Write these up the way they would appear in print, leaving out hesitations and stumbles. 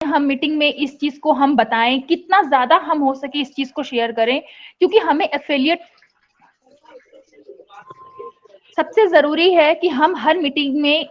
हम मीटिंग में इस चीज को हम बताएं, कितना ज्यादा हम हो सके इस चीज को शेयर करें, क्योंकि हमें एफिलिएट सबसे जरूरी है कि हम हर मीटिंग में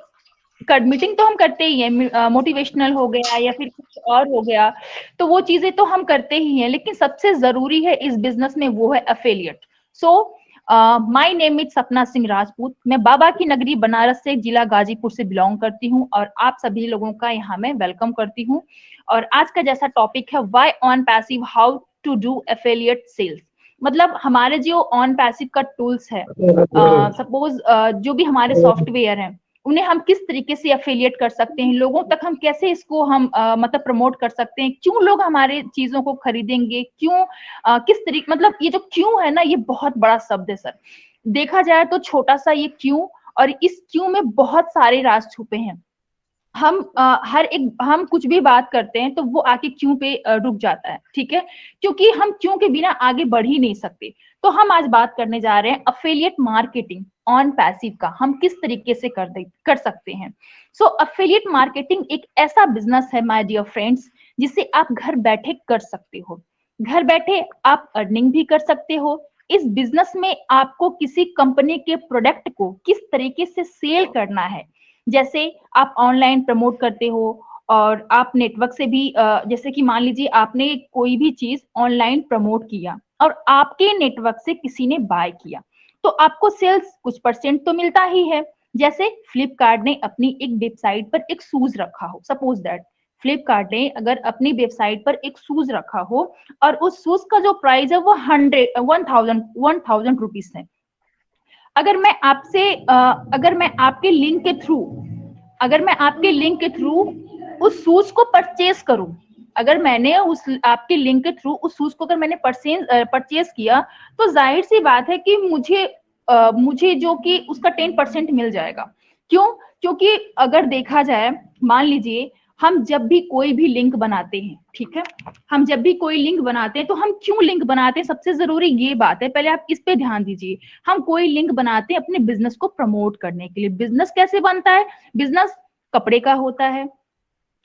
मीटिंग तो हम करते ही हैं, मोटिवेशनल हो गया या फिर कुछ और हो गया, तो वो चीजें तो हम करते ही हैं, लेकिन सबसे जरूरी है इस बिजनेस में वो है affiliate. So my name is सपना सिंह राजपूत। मैं बाबा की नगरी बनारस से, जिला गाजीपुर से बिलोंग करती हूँ और आप सभी लोगों का यहाँ मैं वेलकम करती हूँ। और आज का जैसा टॉपिक है why OnPassive, how to do affiliate sales. मतलब हमारे जो ऑन पैसिव का टूल्स है, सपोज जो भी हमारे सॉफ्टवेयर हैं, उन्हें हम किस तरीके से एफिलिएट कर सकते हैं, लोगों तक हम कैसे इसको हम मतलब प्रमोट कर सकते हैं, क्यों लोग हमारे चीजों को खरीदेंगे, क्यों किस तरीके, मतलब ये जो क्यों है ना, ये बहुत बड़ा शब्द है सर। देखा जाए तो छोटा सा ये क्यों, और इस क्यों में बहुत सारे राज छुपे हैं। हम हर एक हम कुछ भी बात करते हैं तो वो आके क्यों पे रुक जाता है, ठीक है, क्योंकि हम क्यों के बिना आगे बढ़ ही नहीं सकते। तो हम आज बात करने जा रहे हैं अफिलिएट मार्केटिंग ऑन पैसिव का, हम किस तरीके से कर सकते हैं। सो अफिलिएट मार्केटिंग एक ऐसा बिजनेस है माय डियर फ्रेंड्स, जिसे आप घर बैठे कर सकते हो। घर बैठे आप अर्निंग भी कर सकते हो। इस बिजनेस में आपको किसी कंपनी के प्रोडक्ट को किस तरीके से सेल करना है, जैसे आप ऑनलाइन प्रमोट करते हो, और आप नेटवर्क से भी जैसे कि मान लीजिए आपने कोई भी चीज ऑनलाइन प्रमोट किया और आपके नेटवर्क से किसी ने बाय किया, तो आपको सेल्स कुछ परसेंट तो मिलता ही है। जैसे फ्लिपकार्ट ने अपनी एक वेबसाइट पर एक शूज रखा हो, सपोज दैट फ्लिपकार्ट ने अगर अपनी वेबसाइट पर एक शूज रखा हो और उस शूज का जो प्राइस है वो 1000 रुपीज है। अगर मैं आपसे अगर मैं आपके लिंक के थ्रू अगर मैं आपके लिंक के थ्रू उस शूज को परचेज करूं, अगर मैंने उस आपके लिंक के थ्रू उस शूज को अगर मैंने परचेज किया, तो जाहिर सी बात है कि मुझे जो कि उसका 10% मिल जाएगा। क्यों? क्योंकि अगर देखा जाए, मान लीजिए हम जब भी कोई भी लिंक बनाते हैं, ठीक है, हम जब भी कोई लिंक बनाते हैं तो हम क्यों लिंक बनाते हैं, सबसे जरूरी ये बात है, पहले आप इस पे ध्यान दीजिए। हम कोई लिंक बनाते हैं अपने बिजनेस को प्रमोट करने के लिए। बिजनेस कैसे बनता है? बिजनेस कपड़े का होता है,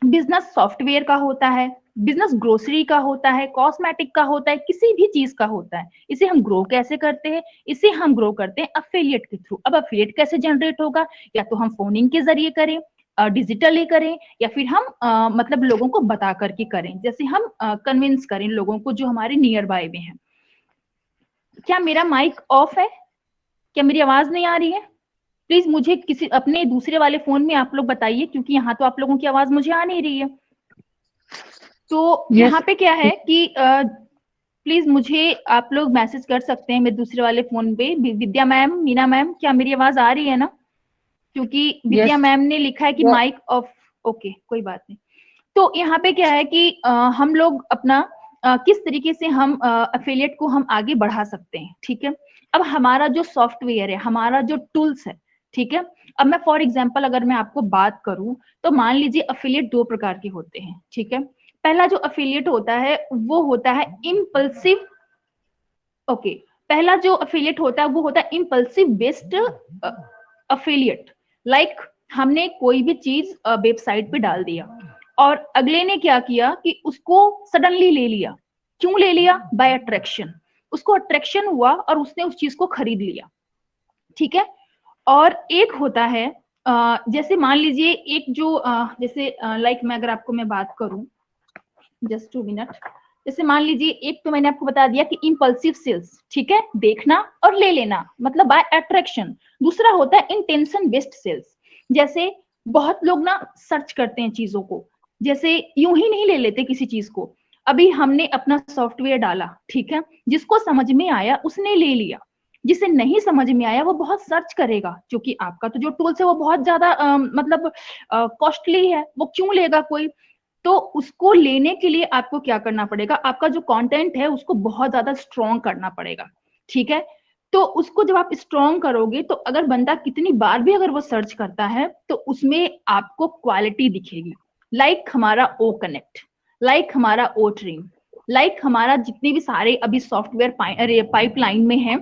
बिजनेस सॉफ्टवेयर का होता है, बिजनेस ग्रोसरी का होता है, कॉस्मेटिक का होता है, किसी भी चीज का होता है। इसे हम ग्रो कैसे करते हैं? इसे हम ग्रो करते हैं अफिलिएट के थ्रू। अब अफिलिएट कैसे जनरेट होगा? या तो हम फोनिंग के जरिए करें, डिजिटली करें, या फिर हम मतलब लोगों को बता करके करें, जैसे हम कन्विंस करें लोगों को जो हमारे नियर बाय में है। क्या मेरा माइक ऑफ है? क्या मेरी आवाज नहीं आ रही है? प्लीज मुझे किसी अपने दूसरे वाले फोन में आप लोग बताइए, क्योंकि यहाँ तो आप लोगों की आवाज मुझे आ नहीं रही है। तो यहाँ पे क्या है कि प्लीज मुझे आप लोग मैसेज कर सकते हैं मेरे दूसरे वाले फोन पे। विद्या मैम, मीना मैम, क्या मेरी आवाज आ रही है ना? क्योंकि विद्या मैम ने लिखा है कि माइक ऑफ। ओके, कोई बात नहीं। तो यहाँ पे क्या है कि हम लोग अपना किस तरीके से हम एफिलिएट को हम आगे बढ़ा सकते हैं, ठीक है। अब हमारा जो सॉफ्टवेयर है, हमारा जो टूल्स है, ठीक है। अब मैं फॉर एग्जांपल अगर मैं आपको बात करूं, तो मान लीजिए एफिलिएट दो प्रकार के होते हैं, ठीक है। पहला जो एफिलिएट होता है वो होता है इम्पल्सिव। ओके, पहला जो एफिलिएट होता है वो होता है इम्पल्सिव बेस्ड एफिलिएट। लाइक हमने कोई भी चीज वेबसाइट पे डाल दिया और अगले ने क्या किया कि उसको सडनली ले लिया। क्यों ले लिया? Bye attraction. उसको अट्रैक्शन हुआ और उसने उस चीज को खरीद लिया, ठीक है। और एक होता है जैसे मान लीजिए एक जो जैसे लाइक मैं अगर आपको मैं बात करूं, जस्ट 2 मिनट। जैसे मान लीजिए एक तो मैंने आपको बता दिया कि इम्पल्सिव सेल्स, ठीक है, देखना और ले लेना, मतलब बाय अट्रैक्शन। दूसरा होता है इंटेंशन बेस्ड सेल्स। जैसे बहुत लोग ना सर्च करते हैं चीजों को, जैसे यूं ही नहीं ले लेते किसी चीज को। अभी हमने अपना सॉफ्टवेयर डाला, ठीक है, जिसको समझ में आया उसने ले लिया, जिसे नहीं समझ में आया वो बहुत सर्च करेगा, क्योंकि आपका तो जो टूल्स है वो बहुत ज्यादा मतलब कॉस्टली है, वो क्यों लेगा कोई। तो उसको लेने के लिए आपको क्या करना पड़ेगा? आपका जो कंटेंट है उसको बहुत ज्यादा स्ट्रॉन्ग करना पड़ेगा, ठीक है। तो उसको जब आप स्ट्रॉन्ग करोगे तो अगर बंदा कितनी बार भी अगर वो सर्च करता है तो उसमें आपको क्वालिटी दिखेगी। लाइक हमारा ओ कनेक्ट, लाइक हमारा ओ ट्रीम, लाइक हमारा जितने भी सारे अभी सॉफ्टवेयर पाइपलाइन में है,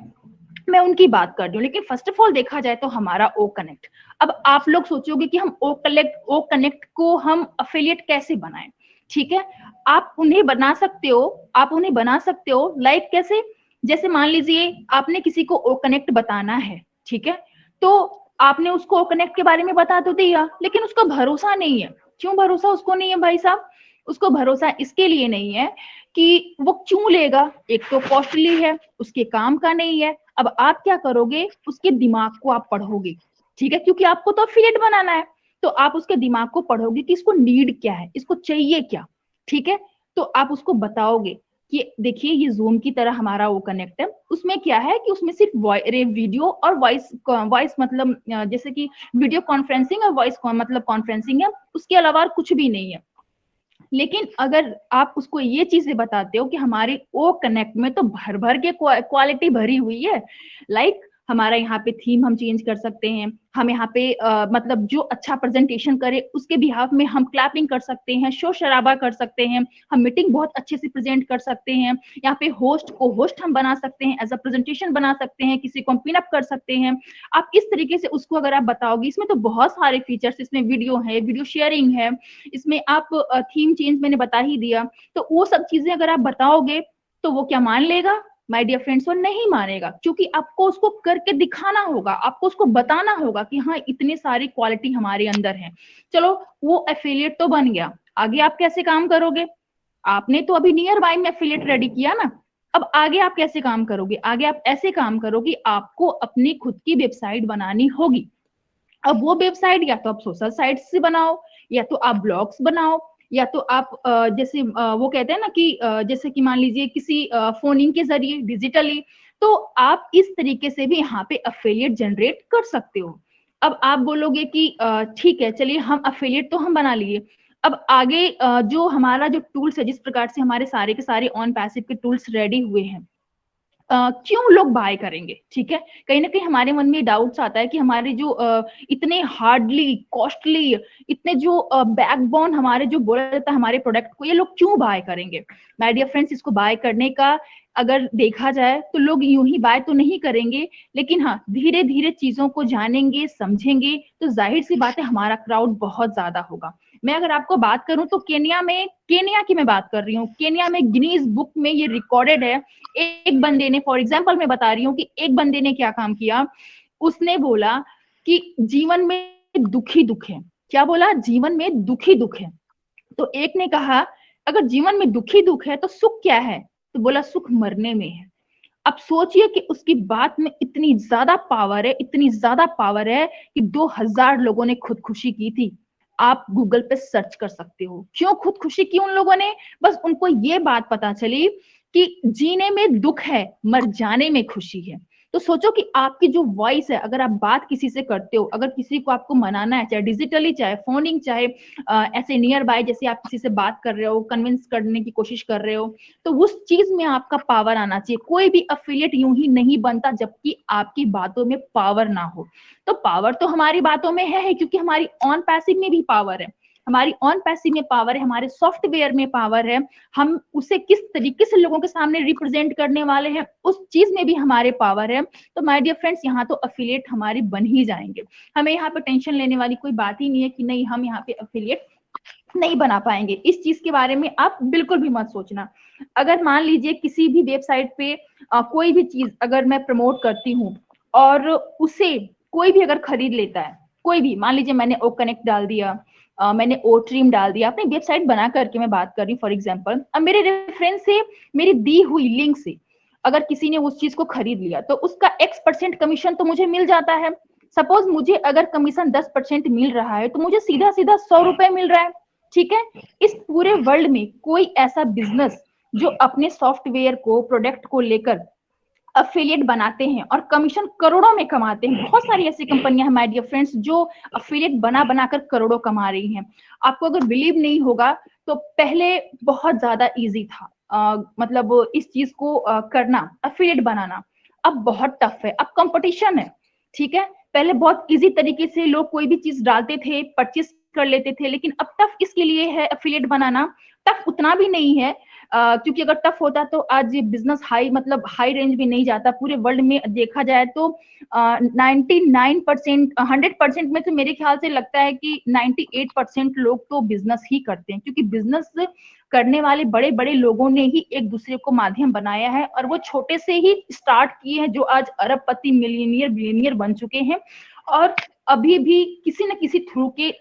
मैं उनकी बात कर रही हूँ। लेकिन फर्स्ट ऑफ ऑल देखा जाए तो हमारा ओ कनेक्ट। अब आप लोग सोचोगे कि हम ओ कनेक्ट को हम अफिलिएट कैसे बनाएं। ठीक है, आप उन्हें बना सकते हो, आप उन्हें बना सकते हो लाइक कैसे, जैसे मान लीजिए आपने किसी को ओ कनेक्ट बताना है, ठीक है, तो आपने उसको ओ कनेक्ट के बारे में बता तो दिया, लेकिन उसका भरोसा नहीं है। क्यों भरोसा उसको नहीं है भाई साहब? उसको भरोसा इसके लिए नहीं है कि वो क्यों लेगा, एक तो कॉस्टली है, उसके काम का नहीं है। अब आप क्या करोगे, उसके दिमाग को आप पढ़ोगे, ठीक है, क्योंकि आपको तो अफिलिएट बनाना है, तो आप उसके दिमाग को पढ़ोगे कि इसको नीड क्या है, इसको चाहिए क्या, ठीक है, तो आप उसको बताओगे कि देखिए ये जूम की तरह हमारा वो कनेक्ट है, उसमें क्या है कि उसमें सिर्फ वीडियो और वॉइस वॉइस मतलब जैसे कि वीडियो कॉन्फ्रेंसिंग और वॉइस मतलब कॉन्फ्रेंसिंग है, उसके अलावा कुछ भी नहीं है। लेकिन अगर आप उसको ये चीजें बताते हो कि हमारे ओ कनेक्ट में तो भर भर के क्वालिटी भरी हुई है, लाइक हमारा यहाँ पे थीम हम चेंज कर सकते हैं, हम यहाँ पे मतलब जो अच्छा प्रेजेंटेशन करे उसके बिहाफ में हम क्लैपिंग कर सकते हैं, शोर शराबा कर सकते हैं, हम मीटिंग बहुत अच्छे से प्रेजेंट कर सकते हैं, यहाँ पे होस्ट को होस्ट हम बना सकते हैं, एज अ प्रेजेंटेशन बना सकते हैं, किसी को पिन अप कर सकते हैं। आप इस तरीके से उसको अगर आप बताओगे, इसमें तो बहुत सारे फीचर्स, इसमें वीडियो है, वीडियो शेयरिंग है, इसमें आप थीम चेंज मैंने बता ही दिया, तो वो सब चीजें अगर आप बताओगे तो वो क्या मान लेगा? माय डियर फ्रेंड्स, वो नहीं मानेगा, क्योंकि आपको उसको करके दिखाना होगा, आपको उसको बताना होगा कि हाँ इतनी सारी क्वालिटी हमारे अंदर है। चलो वो एफिलिएट तो बन गया, आगे आप कैसे काम करोगे? आपने तो अभी नियर बाय में एफिलिएट रेडी किया ना, अब आगे आप कैसे काम करोगे? आगे आप ऐसे काम करो कि आपको अपनी खुद की वेबसाइट बनानी होगी। अब वो वेबसाइट या तो आप सोशल साइट से बनाओ, या तो आप ब्लॉग्स बनाओ, या तो आप जैसे वो कहते हैं ना कि जैसे कि मान लीजिए किसी फोनिंग के जरिए डिजिटली, तो आप इस तरीके से भी यहाँ पे अफिलिएट जनरेट कर सकते हो। अब आप बोलोगे कि ठीक है चलिए हम अफिलिएट तो हम बना लिए, अब आगे जो हमारा जो टूल्स है, जिस प्रकार से हमारे सारे के सारे ऑन पैसिव के टूल्स रेडी हुए हैं, क्यों लोग बाय करेंगे, ठीक है, कहीं ना कहीं हमारे मन में डाउट्स आता है कि हमारे जो इतने हार्डली कॉस्टली, इतने जो बैकबोन हमारे जो बोला जाता है हमारे प्रोडक्ट को, ये लोग क्यों बाय करेंगे? माय डियर फ्रेंड्स, इसको बाय करने का अगर देखा जाए तो लोग यूं ही बाय तो नहीं करेंगे, लेकिन हाँ धीरे धीरे चीजों को जानेंगे समझेंगे, तो जाहिर सी बात है हमारा क्राउड बहुत ज्यादा होगा। मैं अगर आपको बात करूं तो केनिया की मैं बात कर रही हूँ, केनिया में गिनीज बुक में ये रिकॉर्डेड है। एक बंदे ने, फॉर एग्जाम्पल मैं बता रही हूँ कि एक बंदे ने क्या काम किया, उसने बोला कि जीवन में दुखी दुख है। क्या बोला? जीवन में दुखी दुख है। तो एक ने कहा अगर जीवन में दुखी दुख है तो सुख क्या है? तो बोला सुख मरने में है। अब सोचिए कि उसकी बात में इतनी ज्यादा पावर है, इतनी ज्यादा पावर है कि 2000 लोगों ने खुदकुशी की थी। आप गूगल पे सर्च कर सकते हो क्यों खुदकुशी की उन लोगों ने। बस उनको ये बात पता चली कि जीने में दुख है, मर जाने में खुशी है। तो सोचो कि आपकी जो वॉइस है, अगर आप बात किसी से करते हो, अगर किसी को आपको मनाना है, चाहे डिजिटली, चाहे फोनिंग, चाहे ऐसे नियर बाय, जैसे आप किसी से बात कर रहे हो, कन्विंस करने की कोशिश कर रहे हो, तो उस चीज में आपका पावर आना चाहिए। कोई भी अफिलिएट यूं ही नहीं बनता जबकि आपकी बातों में पावर ना हो। तो पावर तो हमारी बातों में है क्योंकि हमारी ऑन पैसिव में भी पावर है, हमारी ऑन पैसिव में पावर है, हमारे सॉफ्टवेयर में पावर है, हम उसे किस तरीके से लोगों के सामने रिप्रेजेंट करने वाले हैं उस चीज में भी हमारे पावर है। तो माय डियर फ्रेंड्स, यहाँ तो अफिलिएट हमारे बन ही जाएंगे। हमें यहाँ पे टेंशन लेने वाली कोई बात ही नहीं है कि नहीं हम यहाँ पे अफिलिएट नहीं बना पाएंगे। इस चीज के बारे में आप बिल्कुल भी मत सोचना। अगर मान लीजिए किसी भी वेबसाइट पे कोई भी चीज अगर मैं प्रमोट करती हूँ और उसे कोई भी अगर खरीद लेता है, कोई भी, मान लीजिए मैंने ओ कनेक्ट डाल दिया, मैंने ओ ट्रीम डाल दिया, अपनी वेबसाइट बना करके मैं बात कर रही हूँ फॉर एग्जाम्पल, अब मेरे रेफरेंस से, मेरी दी हुई लिंक से अगर किसी ने उस चीज को खरीद लिया तो उसका X% कमीशन तो मुझे मिल जाता है। सपोज मुझे अगर कमीशन 10% मिल रहा है तो मुझे सीधा सीधा 100 रुपए मिल रहा है, ठीक है। इस पूरे वर्ल्ड में कोई ऐसा बिजनेस जो अपने सॉफ्टवेयर को, प्रोडक्ट को लेकर अफिलिएट बनाते हैं और कमीशन करोड़ों में कमाते हैं, बहुत सारी ऐसी कंपनियां हैं माय डियर फ्रेंड्स जो अफिलिएट बना बनाकर करोड़ों कमा रही हैं। आपको अगर बिलीव नहीं होगा तो पहले बहुत ज्यादा इजी था, मतलब इस चीज को करना, अफिलिएट बनाना। अब बहुत टफ है, अब कंपटीशन है, ठीक है। पहले बहुत इजी तरीके से लोग कोई भी चीज डालते थे, परचेस कर लेते थे, लेकिन अब टफ इसके लिए है अफिलिएट बनाना। टफ उतना भी नहीं है, क्योंकि अगर टफ होता तो आज ये बिजनेस हाई मतलब हाई रेंज में नहीं जाता। पूरे वर्ल्ड में देखा जाए तो 99%, 100% में तो मेरे ख्याल से लगता है कि 98% लोग तो बिजनेस ही करते हैं, क्योंकि बिजनेस करने वाले बड़े बड़े लोगों ने ही एक दूसरे को माध्यम बनाया है, और वो छोटे से ही स्टार्ट किए हैं, जो आज अरबपति, मिलियनियर, बिलियनियर बन चुके हैं, और अभी भी किसी न किसी थ्रू के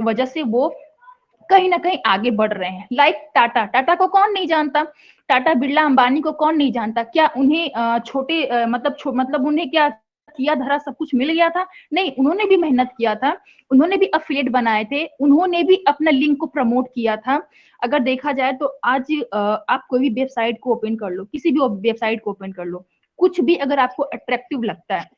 वजह से वो कहीं ना कहीं आगे बढ़ रहे हैं। लाइक टाटा को कौन नहीं जानता, टाटा बिरला अंबानी को कौन नहीं जानता। क्या उन्हें छोटे मतलब उन्हें क्या किया धरा सब कुछ मिल गया था? नहीं, उन्होंने भी मेहनत किया था, उन्होंने भी अफिलिएट बनाए थे, उन्होंने भी अपना लिंक को प्रमोट किया था। अगर देखा जाए तो आज आप कोई भी वेबसाइट को ओपन कर लो, किसी भी वेबसाइट को ओपन कर लो, कुछ भी अगर आपको अट्रैक्टिव लगता है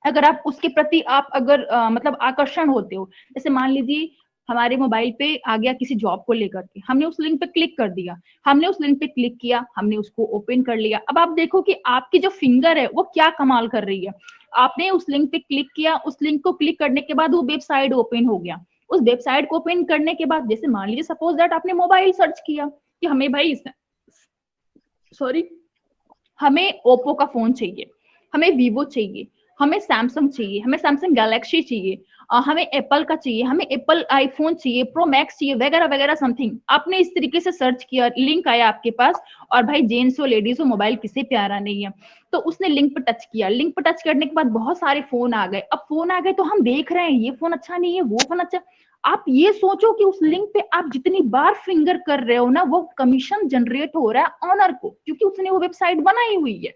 अगर आप उसके प्रति आप अगर मतलब आकर्षण होते हो, जैसे मान लीजिए हमारे मोबाइल पे आ गया किसी जॉब को लेकर के, हमने उस लिंक पे क्लिक कर दिया, हमने उस लिंक पे क्लिक किया, हमने उसको ओपन कर लिया। अब आप देखो कि आपकी जो फिंगर है वो क्या कमाल कर रही है। आपने उस लिंक पे क्लिक किया, उस लिंक को क्लिक करने के बाद वो वेबसाइट ओपन हो गया। उस वेबसाइट को ओपन करने के बाद, जैसे मान लीजिए सपोज दैट आपने मोबाइल सर्च किया कि हमें भाई सॉरी हमें ओप्पो का फोन चाहिए, हमें वीवो चाहिए, हमें सैमसंग चाहिए, हमें सैमसंग गैलेक्सी चाहिए, हमें एप्पल का चाहिए, हमें एप्पल आईफोन चाहिए, प्रो मैक्स चाहिए, वगैरह वगैरह समथिंग। आपने इस तरीके से सर्च किया, लिंक आया आपके पास, और भाई जेंट्स हो लेडीज हो, मोबाइल किसे प्यारा नहीं है, तो उसने लिंक पर टच किया। लिंक पर टच करने के बाद बहुत सारे फोन आ गए। अब फोन आ गए तो हम देख रहे हैं ये फोन अच्छा नहीं है, वो फोन अच्छा। आप ये सोचो कि उस लिंक पे आप जितनी बार फिंगर कर रहे हो ना, वो कमीशन जनरेट हो रहा है ऑनर को, क्योंकि उसने वो वेबसाइट बनाई हुई है।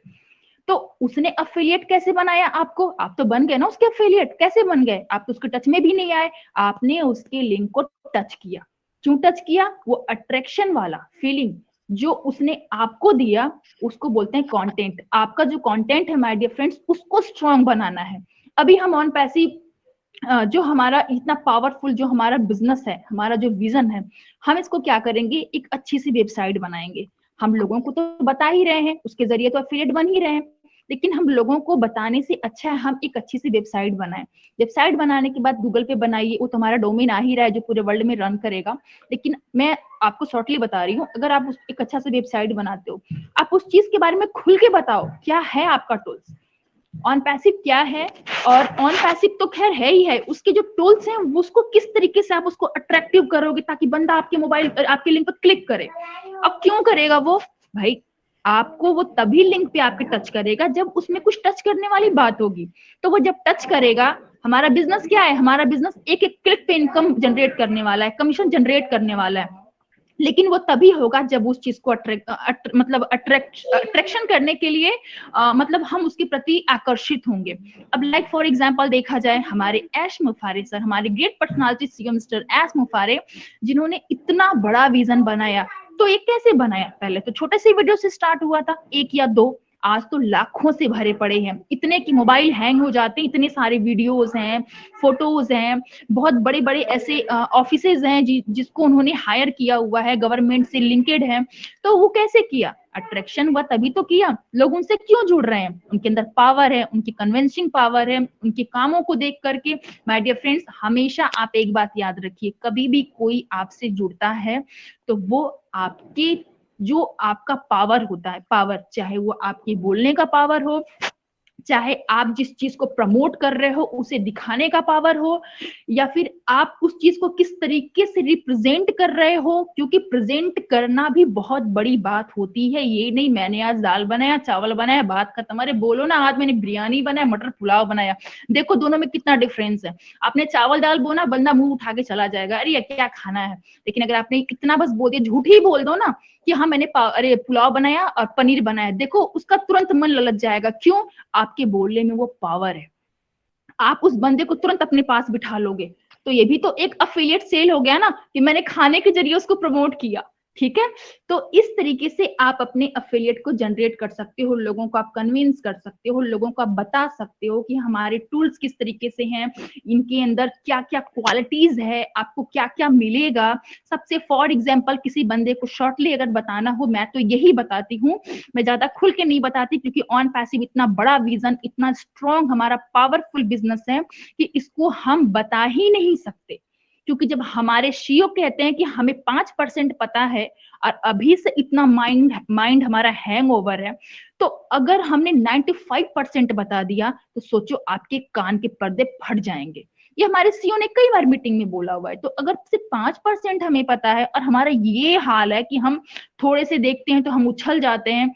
तो उसने अफिलिएट कैसे बनाया आपको? आप तो बन गए ना उसके अफिलिएट। कैसे बन गए? आप तो उसके टच में भी नहीं आए, आपने उसके लिंक को टच किया। क्यों टच किया? वो अट्रैक्शन वाला फीलिंग जो उसने आपको दिया, उसको बोलते हैं कंटेंट। आपका जो कंटेंट है माय डियर फ्रेंड्स, उसको स्ट्रांग बनाना है। अभी हम ऑन पैसिव जो हमारा इतना पावरफुल जो हमारा बिजनेस है, हमारा जो विजन है, हम इसको क्या करेंगे, एक अच्छी सी वेबसाइट बनाएंगे। हम लोगों को तो बता ही रहे हैं, उसके जरिए तो एफिलिएट बन ही रहे हैं, लेकिन हम लोगों को बताने से अच्छा है हम एक अच्छी सी वेबसाइट बनाएं। वेबसाइट बनाने के बाद गूगल पे बनाइए, वो तुम्हारा डोमेन आ ही रहा है जो पूरे वर्ल्ड में रन करेगा। लेकिन मैं आपको शॉर्टली बता रही हूँ, अगर आप एक अच्छा सा वेबसाइट बनाते हो, आप उस चीज के बारे में खुल के बताओ, क्या है आपका टूल्स, ऑन पैसिव क्या है, और ऑन पैसिव तो खैर है ही है, उसके जो टूल्स हैं उसको किस तरीके से आप उसको अट्रैक्टिव करोगे ताकि बंदा आपके मोबाइल आपके लिंक पर क्लिक करे। अब क्यों करेगा वो? भाई आपको वो तभी लिंक पे आपके टच करेगा जब उसमें कुछ टच करने वाली बात होगी। तो वो जब टच करेगा, हमारा बिजनेस क्या है, हमारा बिजनेस एक एक क्लिक पे इनकम जनरेट करने वाला है, कमीशन जनरेट करने वाला है। लेकिन वो तभी होगा जब उस चीज को अट्रैक्शन करने के लिए मतलब हम उसके प्रति आकर्षित होंगे। अब लाइक फॉर एग्जांपल देखा जाए, हमारे ऐश मुफारे सर, हमारे ग्रेट पर्सनालिटी सीएम मिस्टर ऐश मुफारे, जिन्होंने इतना बड़ा विजन बनाया। तो ये कैसे बनाया? पहले तो छोटे से वीडियो से स्टार्ट हुआ था, एक या दो, आज तो लाखों से भरे पड़े हैं, इतने कि मोबाइल हैंग हो जाते हैं, इतने सारे वीडियोस हैं, फोटोज हैं, बहुत बड़े बड़े ऐसे ऑफिसेज हैं जिसको उन्होंने हायर किया हुआ है, गवर्नमेंट से लिंकेड है। तो वो कैसे किया? अट्रैक्शन हुआ तभी तो किया। लोग उनसे क्यों जुड़ रहे हैं? उनके अंदर पावर है, उनकी कन्विंसिंग पावर है, उनके कामों को देख करके। माय डियर फ्रेंड्स, हमेशा आप एक बात याद रखिए, कभी भी कोई आपसे जुड़ता है तो वो आपके जो आपका पावर होता है, पावर चाहे वो आपके बोलने का पावर हो, चाहे आप जिस चीज को प्रमोट कर रहे हो उसे दिखाने का पावर हो, या फिर आप उस चीज को किस तरीके से रिप्रेजेंट कर रहे हो, क्योंकि प्रेजेंट करना भी बहुत बड़ी बात होती है। ये नहीं मैंने आज दाल बनाया, चावल बनाया, बात खत्म। अरे बोलो ना आज मैंने बिरयानी बनाया, मटर पुलाव बनाया, देखो दोनों में कितना डिफरेंस है। आपने चावल दाल बोला, बंदा मुंह उठा के चला जाएगा, अरे क्या खाना है। लेकिन अगर आपने इतना बस बोल दिया, झूठ ही बोल दो ना कि हाँ मैंने अरे पुलाव बनाया और पनीर बनाया, देखो उसका तुरंत मन ललच जाएगा। क्यों? आपके बोलने में वो पावर है, आप उस बंदे को तुरंत अपने पास बिठा लोगे। तो ये भी तो एक अफिलिएट सेल हो गया ना, कि मैंने खाने के जरिए उसको प्रमोट किया। ठीक है, तो इस तरीके से आप अपने अफिलिएट को जनरेट कर सकते हो, लोगों को आप कन्विंस कर सकते हो, लोगों को आप बता सकते हो कि हमारे टूल्स किस तरीके से हैं, इनके अंदर क्या क्या क्वालिटीज है, आपको क्या क्या मिलेगा। सबसे फॉर एग्जाम्पल किसी बंदे को शॉर्टली अगर बताना हो, मैं तो यही बताती हूँ, मैं ज्यादा खुल के नहीं बताती, क्योंकि ऑन पैसिव इतना बड़ा विजन, इतना स्ट्रॉन्ग हमारा पावरफुल बिजनेस है कि इसको हम बता ही नहीं सकते। क्योंकि जब हमारे सीईओ कहते हैं कि हमें 5% पता है और अभी से इतना माइंड हमारा हैंगओवर है, तो अगर हमने 95% बता दिया तो सोचो आपके कान के पर्दे फट जाएंगे। ये हमारे सीईओ ने कई बार मीटिंग में बोला हुआ है। तो अगर सिर्फ 5% हमें पता है और हमारा ये हाल है कि हम थोड़े से देखते हैं तो हम उछल जाते हैं,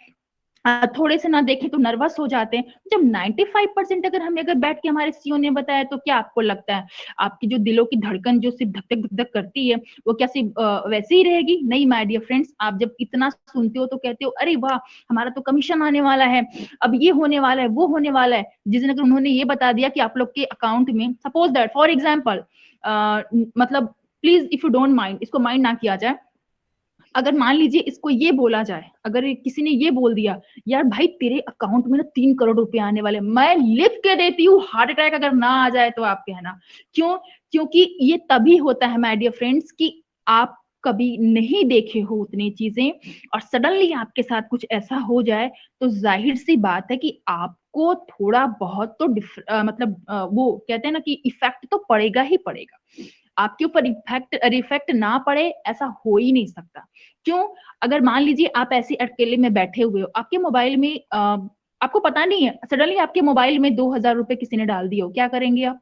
थोड़े से ना देखें तो नर्वस हो जाते हैं। जब 95% अगर हमें अगर बैठ के हमारे सीईओ ने बताया, तो क्या आपको लगता है आपकी जो दिलों की धड़कन जो सिर्फ धक धक धक धक करती है वो क्या सिर्फ वैसे ही रहेगी? नहीं माय डियर फ्रेंड्स, आप जब इतना सुनते हो तो कहते हो अरे वाह, हमारा तो कमीशन आने वाला है, अब ये होने वाला है, वो होने वाला है। जिस दिन अगर उन्होंने ये बता दिया कि आप लोग के अकाउंट में, सपोज दैट फॉर एग्जाम्पल, मतलब please if you don't mind, इसको माइंड ना किया जाए, अगर मान लीजिए इसको ये बोला जाए, अगर किसी ने ये बोल दिया यार भाई तेरे अकाउंट में ना 3 करोड़ रुपए आने वाले, मैं लिख के देती हूँ, हार्ट अटैक अगर ना आ जाए तो आप कहना। क्यों? क्योंकि ये तभी होता है माय डियर फ्रेंड्स कि आप कभी नहीं देखे हो उतनी चीजें और सडनली आपके साथ कुछ ऐसा हो जाए, तो जाहिर सी बात है कि आपको थोड़ा बहुत तो वो कहते हैं ना कि इफेक्ट तो पड़ेगा ही पड़ेगा। आपके ऊपर इफेक्ट ना पड़े ऐसा हो ही नहीं सकता। क्यों? अगर मान लीजिए आप ऐसे अकेले में बैठे हुए हो, आपके मोबाइल में आपको पता नहीं है, सडनली आपके मोबाइल में 2,000 रुपए किसी ने डाल दिए हो, क्या करेंगे आप?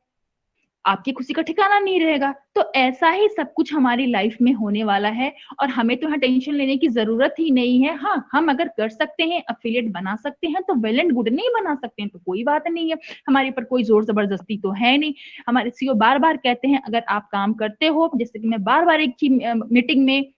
आपकी खुशी का ठिकाना नहीं रहेगा। तो ऐसा ही सब कुछ हमारी लाइफ में होने वाला है और हमें तो यहाँ टेंशन लेने की जरूरत ही नहीं है। हाँ, हम अगर कर सकते हैं, अफिलिएट बना सकते हैं तो वेल एंड गुड, नहीं बना सकते हैं तो कोई बात नहीं है, हमारे ऊपर कोई जोर जबरदस्ती तो है नहीं। हमारे सीईओ बार बार कहते हैं अगर आप काम करते हो, जैसे कि मैं बार बार एक मीटिंग में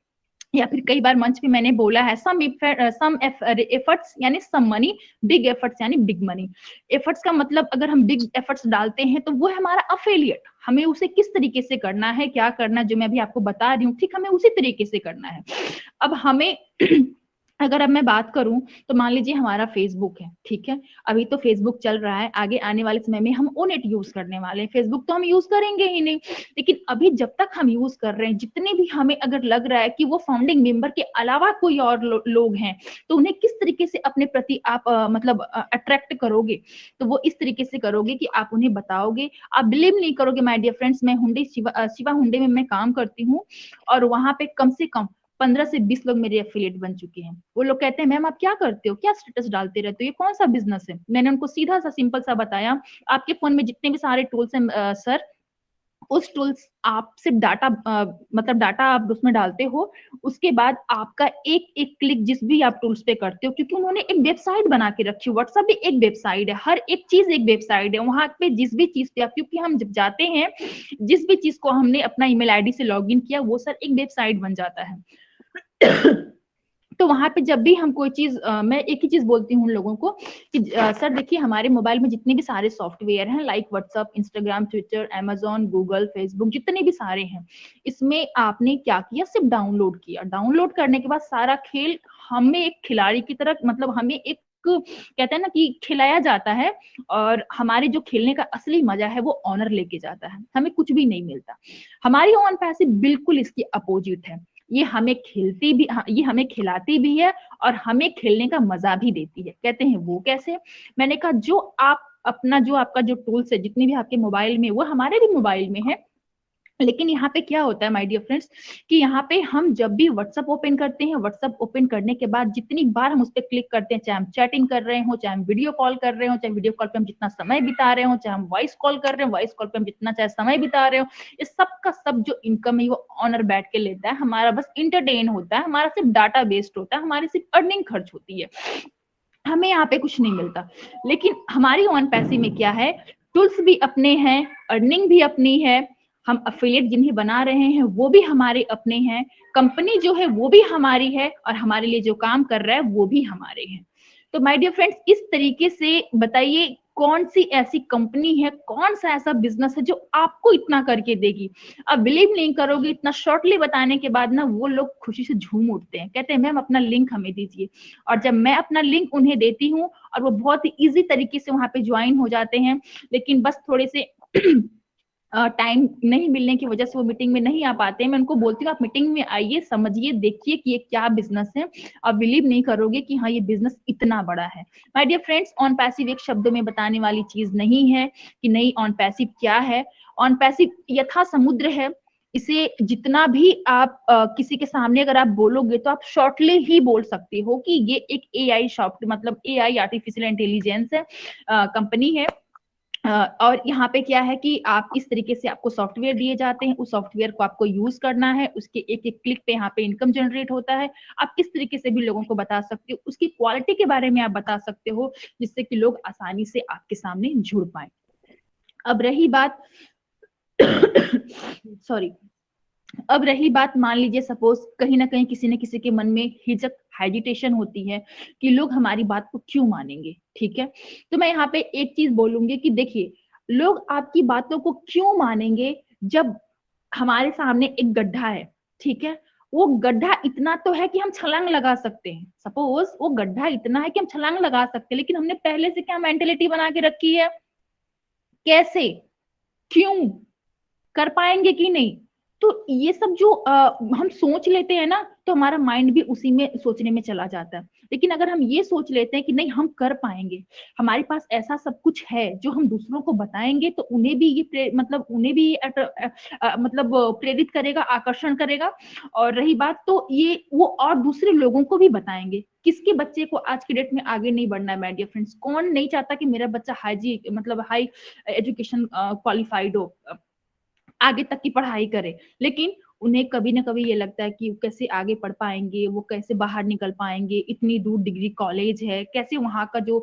या फिर कई बार मंच पे मैंने बोला है, सम एफर्ट्स यानी सम मनी, बिग एफर्ट्स यानी बिग मनी। एफर्ट्स का मतलब अगर हम बिग एफर्ट्स डालते हैं तो वो है हमारा अफिलिएट, हमें उसे किस तरीके से करना है, क्या करना है, जो मैं अभी आपको बता रही हूँ, ठीक हमें उसी तरीके से करना है। अब हमें अगर अब मैं बात करूं तो मान लीजिए हमारा फेसबुक है, ठीक है, अभी तो फेसबुक चल रहा है, आगे आने वाले समय में हम ओनेट यूज करने वाले हैं, फेसबुक तो हम यूज करेंगे ही नहीं। लेकिन अभी जब तक हम यूज कर रहे हैं, जितने भी हमें अगर लग रहा है कि वो फाउंडिंग मेंबर के अलावा कोई और लोग हैं, तो उन्हें किस तरीके से अपने प्रति आप अट्रैक्ट करोगे, तो वो इस तरीके से करोगे कि आप उन्हें बताओगे। आप बिलीव नहीं करोगे माय डियर फ्रेंड्स, मैं शिवा हुंडे में मैं काम करती हूँ और वहां पे कम से कम 15 से 20 लोग मेरे एफिलिएट बन चुके हैं। वो लोग कहते हैं मैम आप क्या करते हो, क्या स्टेटस डालते रहते हो, ये कौन सा बिजनेस है? मैंने उनको सीधा सा सिंपल सा बताया, आपके फोन में जितने भी सारे टूल्स हैं सर, उस टूल्स आप सिर्फ डाटा डाटा आप उसमें डालते हो, उसके बाद आपका एक एक क्लिक जिस भी आप टूल्स पे करते हो, क्योंकि उन्होंने एक वेबसाइट बना के रखी है, व्हाट्सएप भी एक वेबसाइट है, हर एक चीज एक वेबसाइट है, वहां पे जिस भी चीज पे आप, क्योंकि हम जब जाते हैं जिस भी चीज को हमने अपना ईमेल आईडी से लॉग इन किया, वो सर एक वेबसाइट बन जाता है। तो वहां पे जब भी हम कोई चीज मैं एक ही चीज बोलती हूँ उन लोगों को कि सर देखिए हमारे मोबाइल में जितने भी सारे सॉफ्टवेयर हैं, like WhatsApp, Instagram, Twitter, Amazon, Google, Facebook, जितने भी सारे हैं, इसमें आपने क्या किया, सिर्फ डाउनलोड किया। डाउनलोड करने के बाद सारा खेल हमें एक खिलाड़ी की तरह, हमें एक कहते हैं ना कि खिलाया जाता है, और हमारे जो खेलने का असली मजा है वो ऑनर लेके जाता है, हमें कुछ भी नहीं मिलता। हमारी ऑन पैसिव बिल्कुल इसकी अपोजिट है, ये हमें खिलती भी, ये हमें खिलाती भी है और हमें खेलने का मजा भी देती है। कहते हैं वो कैसे? मैंने कहा जो आप अपना, जो आपका जो टूल्स है, जितने भी आपके मोबाइल में, वो हमारे भी मोबाइल में है। लेकिन यहाँ पे क्या होता है माय डियर फ्रेंड्स कि यहाँ पे हम जब भी व्हाट्सएप ओपन करते हैं, व्हाट्सएप ओपन करने के बाद जितनी बार हम उस पर क्लिक करते हैं, चाहे हम चैटिंग कर रहे हो, चाहे हम वीडियो कॉल कर रहे हो, चाहे वीडियो कॉल पे हम जितना समय बिता रहे हो, चाहे हम वॉइस कॉल कर रहे हो, वॉइस कॉल पे हम जितना चाहे समय बिता रहे हो, इस सब का सब जो इनकम है वो ऑनर बैठ के लेता है, हमारा बस इंटरटेन होता है, हमारा सिर्फ डाटा वेस्ट होता है, हमारी सिर्फ अर्निंग खर्च होती है, हमें यहाँ पे कुछ नहीं मिलता। लेकिन हमारी ऑन पैसिव में क्या है, टूल्स भी अपने हैं, अर्निंग भी अपनी है, हम अफिलिएट जिन्हें बना रहे हैं वो भी हमारे अपने हैं, कंपनी जो है वो भी हमारी है, और हमारे लिए जो काम कर रहा है वो भी हमारे हैं। तो माय डियर फ्रेंड्स, इस तरीके से बताइए कौन सी ऐसी कंपनी है, कौन सा ऐसा बिजनेस है जो आपको इतना करके देगी? आप बिलीव नहीं करोगे, इतना शॉर्टली बताने के बाद ना वो लोग खुशी से झूम उठते हैं, कहते हैं मैम अपना लिंक हमें दीजिए। और जब मैं अपना लिंक उन्हें देती हूँ और वो बहुत ही इजी तरीके से वहां पे ज्वाइन हो जाते हैं, लेकिन बस थोड़े से टाइम नहीं मिलने की वजह से वो मीटिंग में नहीं आ पाते हैं। मैं उनको बोलती हूँ आप मीटिंग में आइए, समझिए, देखिए कि ये क्या बिजनेस है। आप बिलीव नहीं करोगे कि हाँ ये बिजनेस इतना बड़ा है। My dear friends, OnPassive एक शब्दों में बताने वाली चीज नहीं है कि नहीं ऑन पैसिव क्या है। ऑन पैसिव यथा समुद्र है, इसे जितना भी आप किसी के सामने अगर आप बोलोगे तो आप शॉर्टली ही बोल सकते हो कि ये एक एआई सॉफ्ट मतलब एआई आर्टिफिशियल इंटेलिजेंस है कंपनी है। और यहाँ पे क्या है कि आप इस तरीके से आपको सॉफ्टवेयर दिए जाते हैं, उस सॉफ्टवेयर को आपको यूज करना है, उसके एक एक क्लिक पे यहाँ पे इनकम जनरेट होता है। आप किस तरीके से भी लोगों को बता सकते हो, उसकी क्वालिटी के बारे में आप बता सकते हो, जिससे कि लोग आसानी से आपके सामने जुड़ पाए। अब रही बात सॉरी अब रही बात, मान लीजिए सपोज कहीं ना कहीं किसी न किसी के मन में हिचक हेजिटेशन होती है कि लोग हमारी बात को क्यों मानेंगे, ठीक है। तो मैं यहाँ पे एक चीज बोलूंगी कि देखिए, लोग आपकी बातों को क्यों मानेंगे जब हमारे सामने एक गड्ढा है, ठीक है। वो गड्ढा इतना तो है कि हम छलांग लगा सकते हैं, सपोज वो गड्ढा इतना है कि हम छलांग लगा सकते हैं, लेकिन हमने पहले से क्या मेंटेलिटी बना के रखी है, कैसे, क्यों, कर पाएंगे कि नहीं। तो ये सब जो हम सोच लेते हैं ना, तो हमारा माइंड भी उसी में सोचने में चला जाता है। लेकिन अगर हम ये सोच लेते हैं कि नहीं हम कर पाएंगे, हमारे पास ऐसा सब कुछ है जो हम दूसरों को बताएंगे, तो उन्हें भी ये मतलब उन्हें भी मतलब प्रेरित करेगा, आकर्षण करेगा। और रही बात तो ये वो और दूसरे लोगों को भी बताएंगे। किसके बच्चे को आज के डेट में आगे नहीं बढ़ना है माय डियर फ्रेंड्स, कौन नहीं चाहता कि मेरा बच्चा हाई मतलब हाई एजुकेशन क्वालिफाइड हो, आगे तक की पढ़ाई करे। लेकिन उन्हें कभी ना कभी ये लगता है कि कैसे आगे पढ़ पाएंगे, वो कैसे बाहर निकल पाएंगे, इतनी दूर डिग्री कॉलेज है, कैसे वहां का जो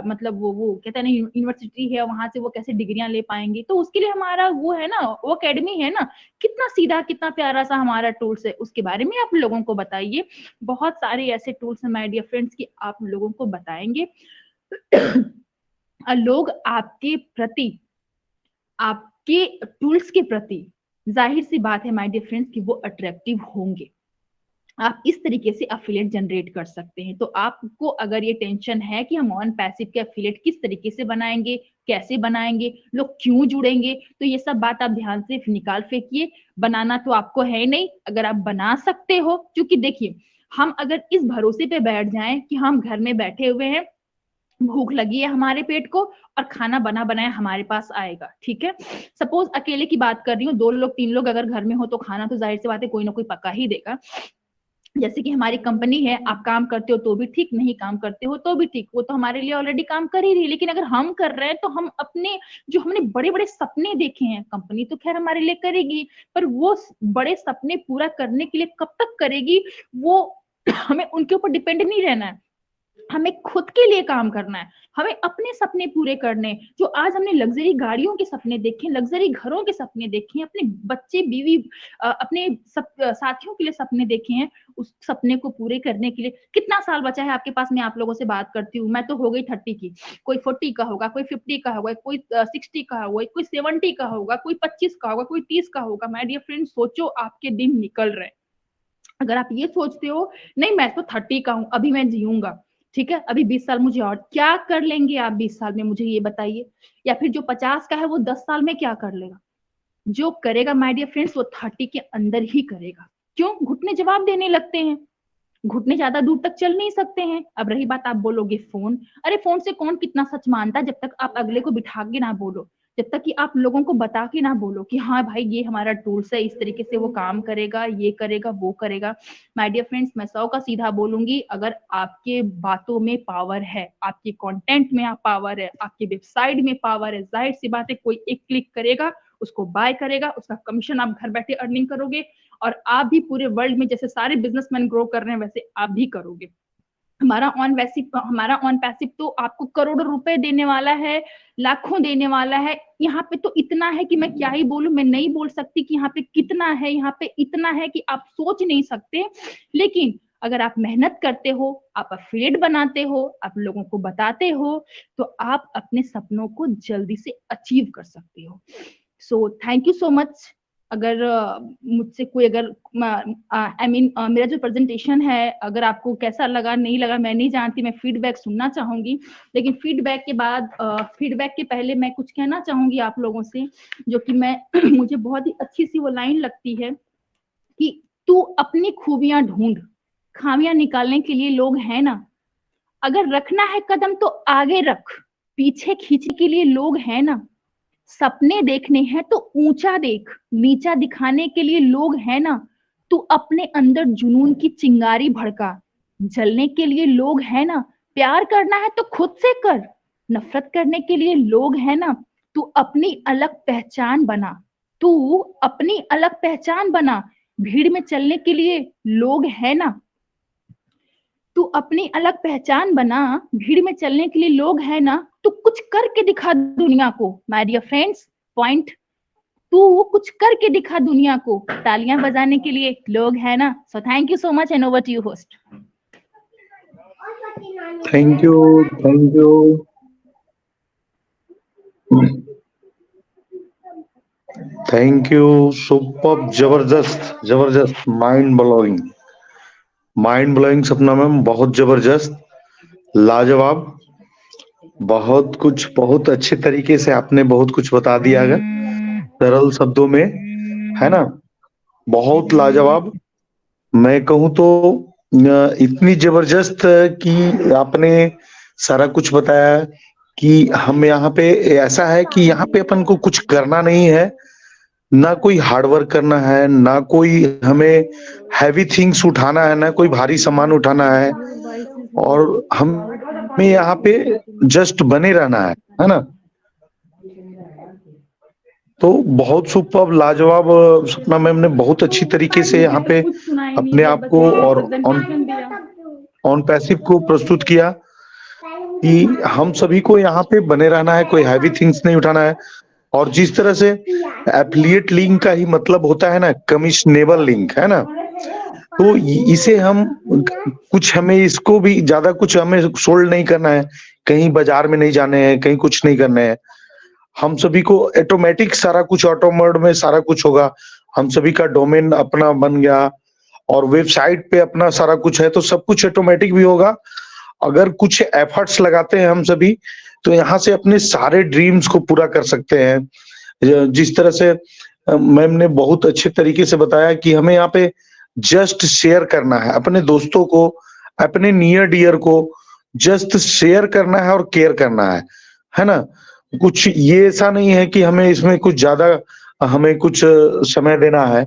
मतलब वो कहते हैं ना यूनिवर्सिटी है, वहां से वो कैसे डिग्रियां ले पाएंगे। तो उसके लिए हमारा वो है ना, वो अकेडमी है ना, कितना सीधा कितना प्यारा सा हमारा टूल्स है, उसके बारे में आप लोगों को बताइए। बहुत सारे ऐसे टूल्स हैं माय डियर फ्रेंड्स की आप लोगों को बताएंगे लोग आपके प्रति, आपके टूल्स के प्रति जाहिर सी बात है माय डियर फ्रेंड्स कि वो अट्रैक्टिव होंगे। आप इस तरीके से अफिलिएट जनरेट कर सकते हैं। तो आपको अगर ये टेंशन है कि हम ऑन पैसिव के अफिलिएट किस तरीके से बनाएंगे, कैसे बनाएंगे, लोग क्यों जुड़ेंगे, तो ये सब बात आप ध्यान से निकाल फेंकिए। बनाना तो आपको है नहीं, अगर आप बना सकते हो, क्योंकि देखिए हम अगर इस भरोसे पे बैठ जाएं कि हम घर में बैठे हुए हैं, भूख लगी है हमारे पेट को और खाना बना बनाया हमारे पास आएगा, ठीक है। सपोज अकेले की बात कर रही हूँ, 2 लोग 3 लोग अगर घर में हो तो खाना तो जाहिर सी बात है कोई ना कोई पका ही देगा। जैसे कि हमारी कंपनी है, आप काम करते हो तो भी ठीक, नहीं काम करते हो तो भी ठीक, वो तो हमारे लिए ऑलरेडी काम कर ही रही है। लेकिन अगर हम कर रहे हैं तो हम अपने जो हमने बड़े बड़े सपने देखे हैं, कंपनी तो खैर हमारे लिए करेगी, पर वो बड़े सपने पूरा करने के लिए कब तक करेगी, वो हमें उनके ऊपर डिपेंड नहीं रहना है। हमें खुद के लिए काम करना है, हमें अपने सपने पूरे करने। जो आज हमने लग्जरी गाड़ियों के सपने देखे, लग्जरी घरों के सपने देखे हैं, अपने बच्चे बीवी अपने साथियों के लिए सपने देखे हैं, उस सपने को पूरे करने के लिए कितना साल बचा है आपके पास। मैं आप लोगों से बात करती हूँ, मैं तो हो गई 30 की, कोई 40 का होगा, कोई 50 का होगा, कोई 60 का होगा, कोई 70 का होगा, कोई 25 का होगा, कोई 30 का होगा। माय डियर फ्रेंड, सोचो आपके दिन निकल रहे हैं। अगर आप ये सोचते हो नहीं मैं तो 30 का हूं, अभी मैं जीऊंगा, ठीक है, अभी 20 साल मुझे और, क्या कर लेंगे आप 20 साल में, मुझे ये बताइए। या फिर जो 50 का है वो 10 साल में क्या कर लेगा। जो करेगा माय डियर फ्रेंड्स वो 30 के अंदर ही करेगा। क्यों, घुटने जवाब देने लगते हैं, घुटने ज्यादा दूर तक चल नहीं सकते हैं। अब रही बात, आप बोलोगे फोन, अरे फोन से कौन कितना सच मानता है, जब तक आप अगले को बिठा के ना बोलो, जब तक कि आप लोगों को बता के ना बोलो कि हाँ भाई ये हमारा टूल्स है, इस तरीके से वो काम करेगा, ये करेगा वो करेगा। माय डियर फ्रेंड्स, मैं 100 का सीधा बोलूंगी, अगर आपके बातों में पावर है, आपके कंटेंट में पावर है, आपकी वेबसाइट में पावर है, जाहिर सी बात है कोई एक क्लिक करेगा, उसको बाय करेगा, उसका कमीशन आप घर बैठे अर्निंग करोगे। और आप भी पूरे वर्ल्ड में जैसे सारे बिजनेसमैन ग्रो कर रहे हैं वैसे आप भी करोगे। हमारा ऑन पैसिव तो आपको करोड़ों रुपए देने वाला है, लाखों देने वाला है। यहाँ पे तो इतना है कि मैं क्या ही बोलूं, मैं नहीं बोल सकती कि यहाँ पे कितना है, यहाँ पे इतना है कि आप सोच नहीं सकते। लेकिन अगर आप मेहनत करते हो, आप अफिलिएट बनाते हो, आप लोगों को बताते हो, तो आप अपने सपनों को जल्दी से अचीव कर सकते हो। सो थैंक यू सो मच। अगर मुझसे कोई अगर आई मीन मेरा जो प्रेजेंटेशन है अगर आपको कैसा लगा नहीं लगा मैं नहीं जानती, मैं फीडबैक सुनना चाहूंगी। लेकिन फीडबैक के बाद फीडबैक के पहले मैं कुछ कहना चाहूंगी आप लोगों से, जो कि मैं मुझे बहुत ही अच्छी सी वो लाइन लगती है कि तू अपनी खूबियां ढूंढ, खामियां निकालने के लिए लोग हैं ना, अगर रखना है कदम तो आगे रख, पीछे खींचने के लिए लोग हैं ना, सपने देखने हैं तो ऊंचा देख, नीचा दिखाने के लिए लोग हैं ना, तू अपने अंदर जुनून की चिंगारी भड़का। जलने के लिए लोग हैं ना, प्यार करना है तो खुद से कर। नफरत करने के लिए लोग हैं ना, तू अपनी अलग पहचान बना। तू अपनी अलग पहचान बना। भीड़ में चलने के लिए लोग हैं ना, तू अपनी अलग पहचान बना। भीड़ में चलने के लिए लोग हैं ना, तू कुछ करके दिखा दुनिया को। माय डियर फ्रेंड्स, पॉइंट, तू कुछ करके दिखा दुनिया को। तालियां बजाने के लिए लोग हैं ना। So thank you so much and over to you host. Thank you, thank you, thank you. Super, जबरदस्त, जबरदस्त, mind blowing, mind blowing Sapna ma'am, बहुत जबरदस्त, लाजवाब, बहुत कुछ, बहुत अच्छे तरीके से आपने बहुत कुछ बता दिया है सरल शब्दों में, है ना, बहुत लाजवाब। मैं कहूँ तो इतनी जबरदस्त कि आपने सारा कुछ बताया कि हम यहाँ पे, ऐसा है कि यहाँ पे अपन को कुछ करना नहीं है, ना कोई हार्ड वर्क करना है, ना कोई हमें हैवी थिंग्स उठाना है, ना कोई भारी सामान उठाना है, और हमें यहाँ पे जस्ट बने रहना है ना। तो बहुत सुपर, लाजवाब सपना मैम ने बहुत अच्छी तरीके से यहाँ पे अपने आप को और ऑन पैसिव को प्रस्तुत किया कि हम सभी को यहाँ पे बने रहना है, कोई हैवी थिंग्स नहीं उठाना है। और जिस तरह से एफिलिएट लिंक का ही मतलब होता है ना, कमिश्नेबल लिंक, है ना, तो इसे हम कुछ, हमें इसको भी ज्यादा कुछ हमें सोल्ड नहीं करना है, कहीं बाजार में नहीं जाने हैं, कहीं कुछ नहीं करने हैं। हम सभी को ऑटोमेटिक सारा कुछ, ऑटो मोड में सारा कुछ होगा। हम सभी का डोमेन अपना बन गया और वेबसाइट पे अपना सारा कुछ है, तो सब कुछ ऑटोमेटिक भी होगा। अगर कुछ एफर्ट्स लगाते हैं हम सभी, तो यहाँ से अपने सारे ड्रीम्स को पूरा कर सकते हैं। जिस तरह से मैम ने बहुत अच्छे तरीके से बताया कि हमें यहाँ पे जस्ट शेयर करना है अपने दोस्तों को, अपने नियर डियर को, जस्ट शेयर करना है और केयर करना है ना। कुछ ये ऐसा नहीं है कि हमें इसमें कुछ ज्यादा, हमें कुछ समय देना है,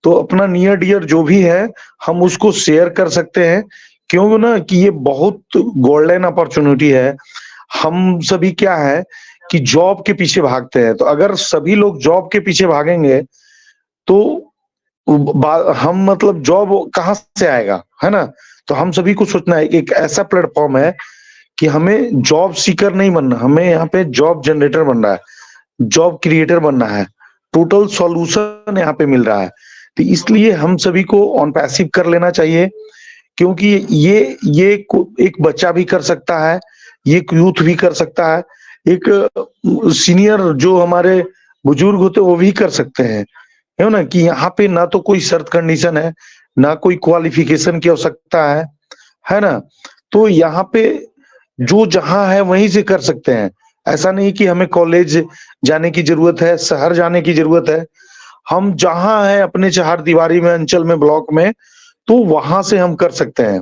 तो अपना नियर डियर जो भी है हम उसको शेयर कर सकते हैं। क्यों ना, कि ये बहुत गोल्डन अपॉर्चुनिटी है। हम सभी क्या है कि जॉब के पीछे भागते हैं, तो अगर सभी लोग जॉब के पीछे भागेंगे तो हम मतलब जॉब कहाँ से आएगा, है ना। तो हम सभी को सोचना है कि एक ऐसा प्लेटफॉर्म है कि हमें जॉब सीकर नहीं बनना, हमें यहाँ पे जॉब जनरेटर बनना है, जॉब क्रिएटर बनना है। टोटल सॉल्यूशन यहाँ पे मिल रहा है। तो इसलिए हम सभी को ऑन पैसिव कर लेना चाहिए, क्योंकि ये एक बच्चा भी कर सकता है, ये एक यूथ भी कर सकता है, एक सीनियर जो हमारे बुजुर्ग होते वो भी कर सकते हैं, है ना। कि यहाँ पे ना तो कोई शर्त कंडीशन है, ना कोई क्वालिफिकेशन की आवश्यकता है ना। तो यहाँ पे जो जहां है वहीं से कर सकते हैं। ऐसा नहीं कि हमें कॉलेज जाने की जरूरत है, शहर जाने की जरूरत है। हम जहां है अपने चार दीवारी में, अंचल में, ब्लॉक में, तो वहां से हम कर सकते हैं।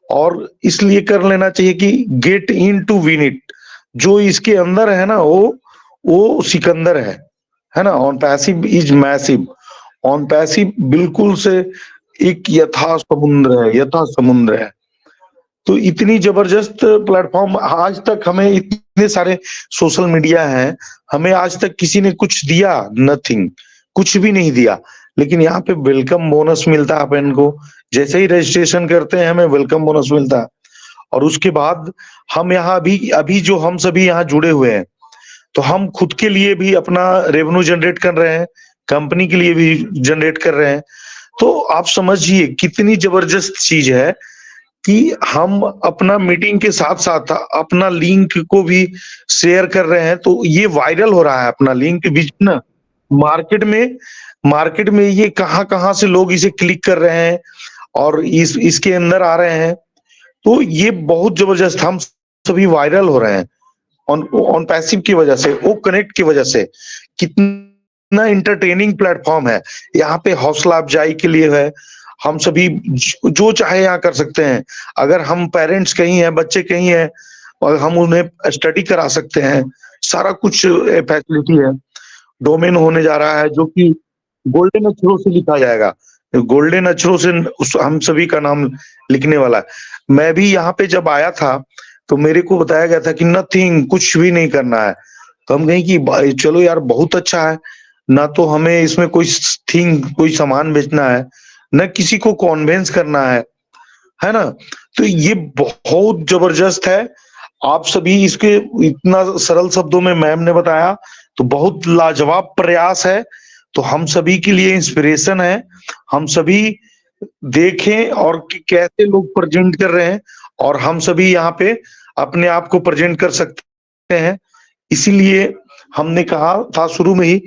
और इसलिए कर लेना चाहिए कि get in to win it. जो इसके अंदर है ना, वो सिकंदर है ना। OnPassive is massive. OnPassive बिल्कुल से एक यथा समुद्र है, यथा समुद्र है। तो इतनी जबरदस्त प्लेटफॉर्म, आज तक हमें इतने सारे सोशल मीडिया हैं, हमें आज तक किसी ने कुछ दिया? नथिंग, कुछ भी नहीं दिया। लेकिन यहाँ पे वेलकम बोनस मिलता है अपन को। जैसे ही रजिस्ट्रेशन करते हैं हमें वेलकम बोनस मिलता है। और उसके बाद हम यहाँ अभी अभी जो हम सभी यहाँ जुड़े हुए हैं, तो हम खुद के लिए भी अपना रेवेन्यू जनरेट कर रहे हैं, कंपनी के लिए भी जनरेट कर रहे हैं। तो आप समझिए कितनी जबरदस्त चीज है कि हम अपना मीटिंग के साथ साथ अपना लिंक को भी शेयर कर रहे हैं। तो ये वायरल हो रहा है अपना लिंक भी ना, मार्केट में। मार्केट में ये कहाँ कहाँ से लोग इसे क्लिक कर रहे हैं और इसके अंदर आ रहे हैं। तो ये बहुत जबरदस्त, हम सभी वायरल हो रहे हैं ऑन ऑन पैसिव की वजह से, वो कनेक्ट की वजह से। कितना इंटरटेनिंग प्लेटफॉर्म है, यहाँ पे हौसला अफजाई के लिए है। हम सभी जो चाहे यहाँ कर सकते हैं। अगर हम पेरेंट्स कहीं हैं, बच्चे कहीं हैं, और हम उन्हें स्टडी करा सकते हैं, सारा कुछ फैसिलिटी है। डोमेन होने जा रहा है जो कि गोल्डन अक्षरों से लिखा जाएगा, गोल्डन अक्षरों से हम सभी का नाम लिखने वाला है। मैं भी यहाँ पे जब आया था तो मेरे को बताया गया था कि नथिंग, कुछ भी नहीं करना है। तो हम कहें कि चलो यार बहुत अच्छा है, ना तो हमें इसमें कोई सामान बेचना है, न किसी को कॉन्वेंस करना है ना। तो ये बहुत जबरदस्त है। आप सभी इसके इतना सरल शब्दों में मैम ने बताया, तो बहुत लाजवाब प्रयास है। तो हम सभी के लिए इंस्पिरेशन है। हम सभी देखें और कि कैसे लोग प्रेजेंट कर रहे हैं, और हम सभी यहाँ पे अपने आप को प्रेजेंट कर सकते हैं। इसीलिए हमने कहा था शुरू में ही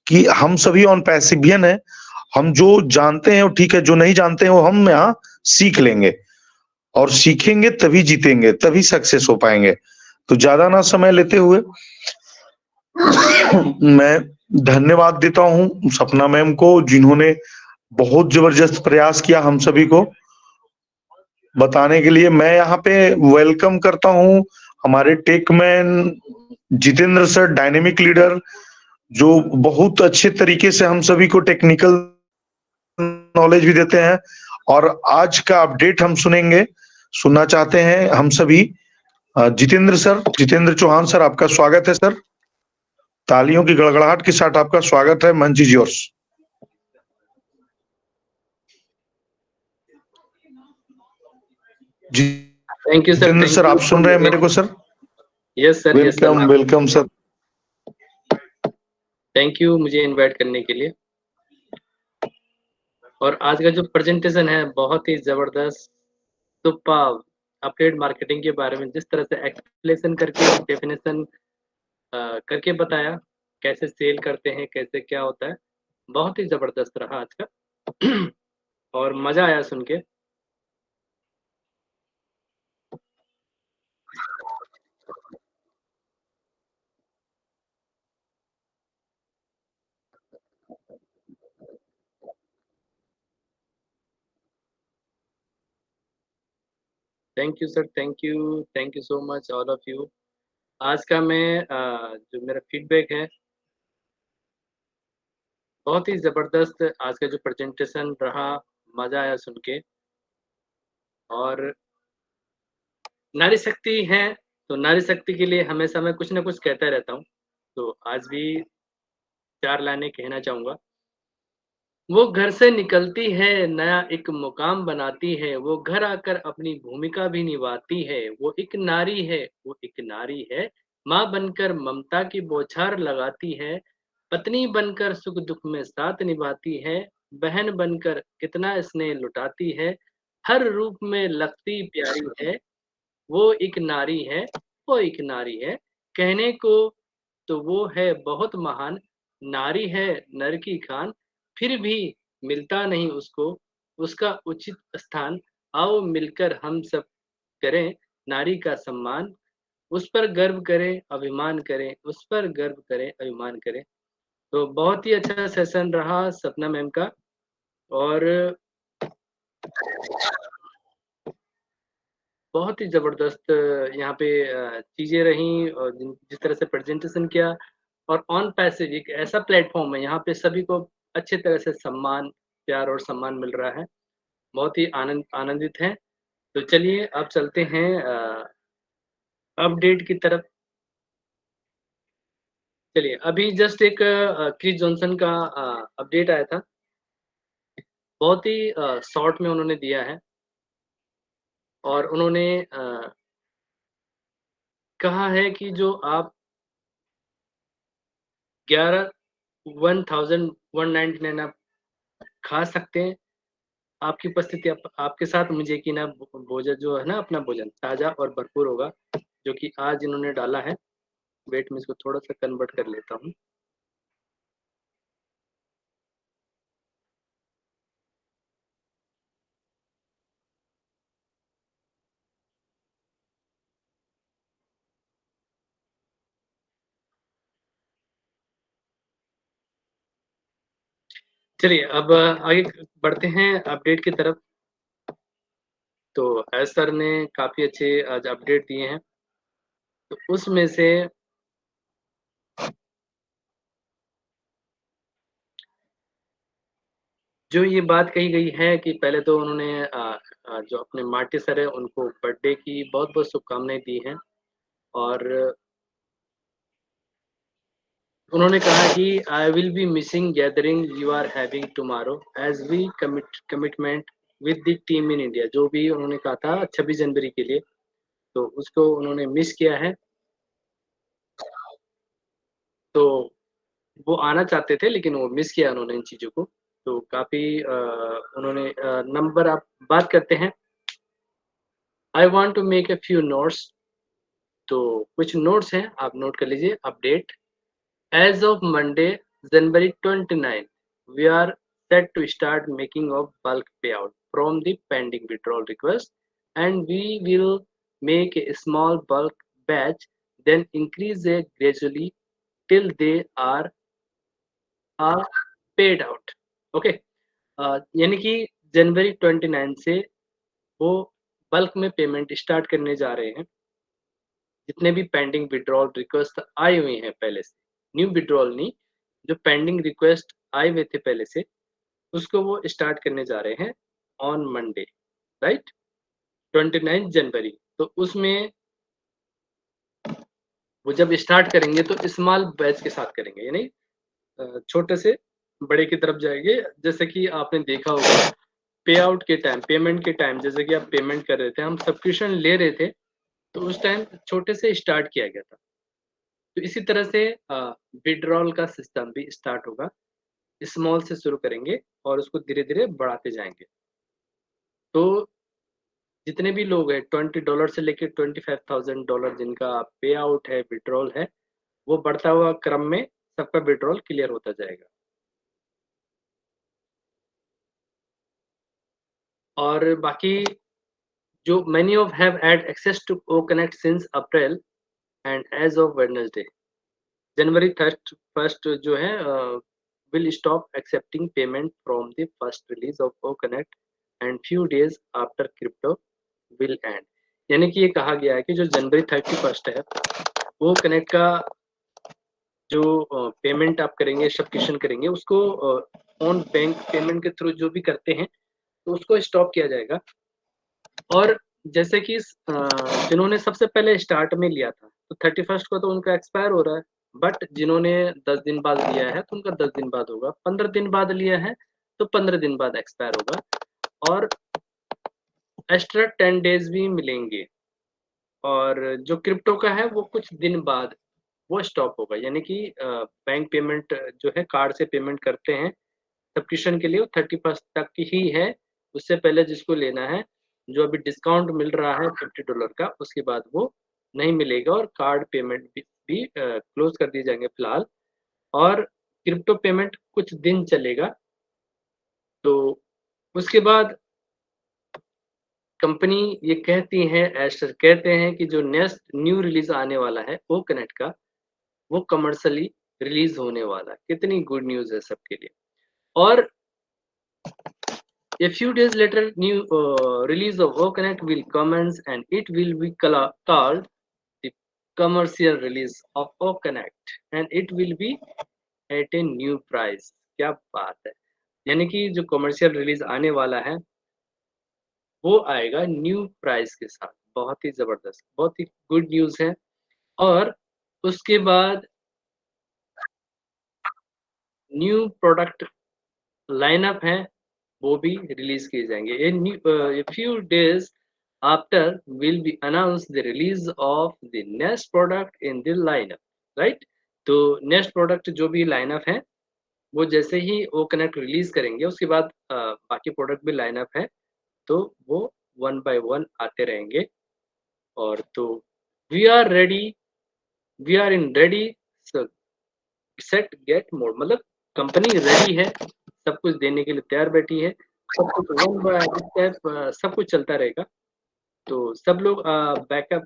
कि हम सभी ऑन पैसिवियन है। हम जो जानते हैं वो ठीक है, जो नहीं जानते हैं वो हम यहाँ सीख लेंगे, और सीखेंगे तभी जीतेंगे, तभी सक्सेस हो पाएंगे। तो ज्यादा ना समय लेते हुए मैं धन्यवाद देता हूँ सपना मैम को, जिन्होंने बहुत जबरदस्त प्रयास किया हम सभी को बताने के लिए। मैं यहाँ पे वेलकम करता हूँ हमारे Tuckman Jitendra sir, dynamic leader, जो बहुत अच्छे तरीके से हम सभी को टेक्निकल नॉलेज भी देते हैं। और आज का अपडेट हम सुनना चाहते हैं हम सभी। जितेंद्र सर, जितेंद्र चौहान सर, आपका स्वागत है सर। तालियों की गड़गड़ाहट के साथ आपका स्वागत है। मंच is yours. Thank you sir. Jitendra sir, आप सुन रहे हैं मेरे को sir? Yes sir, yes sir. Welcome welcome sir. Thank you मुझे इनवाइट करने के लिए। और आज का जो प्रेजेंटेशन है बहुत ही जबरदस्त, सुपर्ब। अपडेट मार्केटिंग के बारे में जिस तरह से एक्सप्लेनेशन करके, डेफिनेशन करके बताया, कैसे सेल करते हैं, कैसे क्या होता है, बहुत ही जबरदस्त रहा आज का। और मजा आया सुन के। Thank you sir, thank you so much all of you. आज का मैं जो मेरा फीडबैक है, बहुत ही जबरदस्त आज का जो प्रेजेंटेशन रहा, मजा आया सुन के। और नारी शक्ति है तो नारी शक्ति के लिए हमेशा मैं कुछ ना कुछ कहता रहता हूँ। तो आज भी 4 लाइनें कहना चाहूंगा। वो घर से निकलती है, नया एक मुकाम बनाती है, वो घर आकर अपनी भूमिका भी निभाती है, वो एक नारी है, वो एक नारी है, माँ बनकर ममता की बौछार लगाती है, पत्नी बनकर सुख दुख में साथ निभाती है, बहन बनकर कितना स्नेह लुटाती है, हर रूप में लगती प्यारी है, वो एक नारी है, वो एक नारी है, कहने को तो वो है बहुत महान, नारी है नर की खान, फिर भी मिलता नहीं उसको उसका उचित स्थान, आओ मिलकर हम सब करें नारी का सम्मान, उस पर गर्व करें, अभिमान करें, उस पर गर्व करें, अभिमान करें। तो बहुत ही अच्छा सेशन रहा सपना मैम का। और बहुत ही ज़बरदस्त यहाँ पे चीज़ें रहीं, और जिस तरह से प्रेज़ेंटेशन किया। और ऑन पैसेज एक ऐसा प्लेटफ़ॉर्म है, यहाँ पे सभी को अच्छे तरह से सम्मान, प्यार और सम्मान मिल रहा है। बहुत ही आनंदित हैं। तो चलिए अब चलते हैं अपडेट की तरफ। चलिए अभी जस्ट एक क्रिस जॉनसन का अपडेट आया था। बहुत ही शॉर्ट में उन्होंने दिया है, और उन्होंने कहा है कि जो आप 11,199 आप खा सकते हैं। आपकी उपस्थिति आपके साथ मुझे कि ना भोजन जो है ना, अपना भोजन ताज़ा और भरपूर होगा, जो कि आज इन्होंने डाला है। वेट में इसको थोड़ा-सा कन्वर्ट कर लेता हूँ। चलिए अब आगे बढ़ते हैं अपडेट की तरफ। तो एस सर ने काफ़ी अच्छे आज अपडेट दिए हैं। तो उसमें से जो ये बात कही गई है कि पहले तो उन्होंने जो अपने मार्टी सर है उनको बर्थडे की बहुत-बहुत शुभकामनाएँ दी हैं और उन्होंने कहा कि I will be missing gathering you are having tomorrow as we commitment with the team in India. जो भी उन्होंने कहा था 26 जनवरी के लिए, तो उसको उन्होंने मिस किया है। तो वो आना चाहते थे लेकिन वो मिस किया उन्होंने इन चीज़ों को। तो काफ़ी उन्होंने नंबर आप बात करते हैं। I want to make a few notes. तो कुछ नोट्स हैं, आप नोट कर लीजिए। Update as of Monday January 29 we are set to start making of bulk payout from the pending withdrawal request, and we will make a small bulk batch, then increase it gradually till they are paid out. Okay, यानी कि जनवरी 29 से वो bulk में payment start करने जा रहे हैं। जितने भी पेंडिंग विड्रॉल रिक्वेस्ट आए हुए हैं पहले से, न्यू विड्रॉल नहीं, जो पेंडिंग रिक्वेस्ट आए हुए थे पहले से, उसको वो स्टार्ट करने जा रहे हैं ऑन मंडे, राइट, 29 जनवरी। तो उसमें वो जब स्टार्ट करेंगे तो स्मॉल बैच के साथ करेंगे, यानी छोटे से बड़े की तरफ जाएंगे। जैसे कि आपने देखा होगा पे आउट के टाइम, पेमेंट के टाइम, जैसे कि आप पेमेंट कर रहे थे, हम सब्सक्रिप्शन ले रहे थे, तो उस टाइम छोटे से स्टार्ट किया गया था। तो इसी तरह से विड्रॉल का सिस्टम भी स्टार्ट होगा, स्मॉल से शुरू करेंगे और उसको धीरे-धीरे बढ़ाते जाएँगे। तो जितने भी लोग हैं $20 से लेके $25,000 जिनका पे आउट है, विड्रॉल है, वो बढ़ता हुआ क्रम में सबका विड्रॉल क्लियर होता जाएगा। और बाकी जो many of have had access to OConnect since April and as of Wednesday, January 1st जो है will stop accepting payment from the first release of OConnect and few days after crypto will end। यानी कि ये कहा गया है कि जो जनवरी 31 है, वो कनेक्ट का जो पेमेंट आप करेंगे, सब्सक्रिप्शन करेंगे, उसको ऑन बैंक पेमेंट के थ्रू जो भी करते हैं, तो उसको स्टॉप किया जाएगा। और जैसे कि जिन्होंने सबसे पहले स्टार्ट में लिया था, तो 31 को तो उनका एक्सपायर हो रहा है, बट जिन्होंने 10 दिन बाद लिया है, तो उनका 10 दिन बाद होगा। 15 दिन बाद लिया है, तो 15 दिन बाद एक्सपायर होगा और एक्स्ट्रा 10 डेज़ भी मिलेंगे। और जो क्रिप्टो का है, वो कुछ दिन बाद वो स्टॉप होगा। यानी कि बैंक पेमेंट जो है कार्ड से पेमेंट करते हैं, सब्सक्रिप्शन के लिए वो 31 तक ही है। उससे पहले जिसको लेना है, जो अभी डिस्काउंट मिल रहा है $50 का, उसके बाद वो नहीं मिलेगा और कार्ड पेमेंट भी क्लोज़ कर दिए जाएँगे फिलहाल। और क्रिप्टो पेमेंट कुछ दिन चलेगा। तो उसके बाद कंपनी ये कहती है, एस्टर कहते हैं कि जो नेक्स्ट न्यू रिलीज़ आने वाला है ओकनेट का, वो कमर्शियली रिलीज़ होने वाला है। कितनी गुड न्यूज़ है सबके लिए। और a few days later, new release of OConnect will commence and it will be called the commercial release of OConnect and it will be at a new price। क्या बात है! यानी कि जो कमर्शियल रिलीज आने वाला है, वो आएगा न्यू प्राइस के साथ। बहुत ही ज़बरदस्त, बहुत ही गुड न्यूज़ है। और उसके बाद न्यू प्रोडक्ट लाइनअप है, वो भी रिलीज़ किए जाएँगे। A few days after will be announced the release of the next product in the lineup, right? तो नेक्स्ट प्रोडक्ट जो भी लाइनअप है, वो जैसे ही वो कनेक्ट रिलीज़ करेंगे, उसके बाद बाकी प्रोडक्ट भी लाइनअप है, तो वो वन बाय वन आते रहेंगे। और तो we are ready, we are in ready, set get more, मतलब कंपनी रेडी है, सब कुछ देने के लिए तैयार बैठी है। सब कुछ वन बाय स्टेप सब कुछ चलता रहेगा। तो सब लोग बैकअप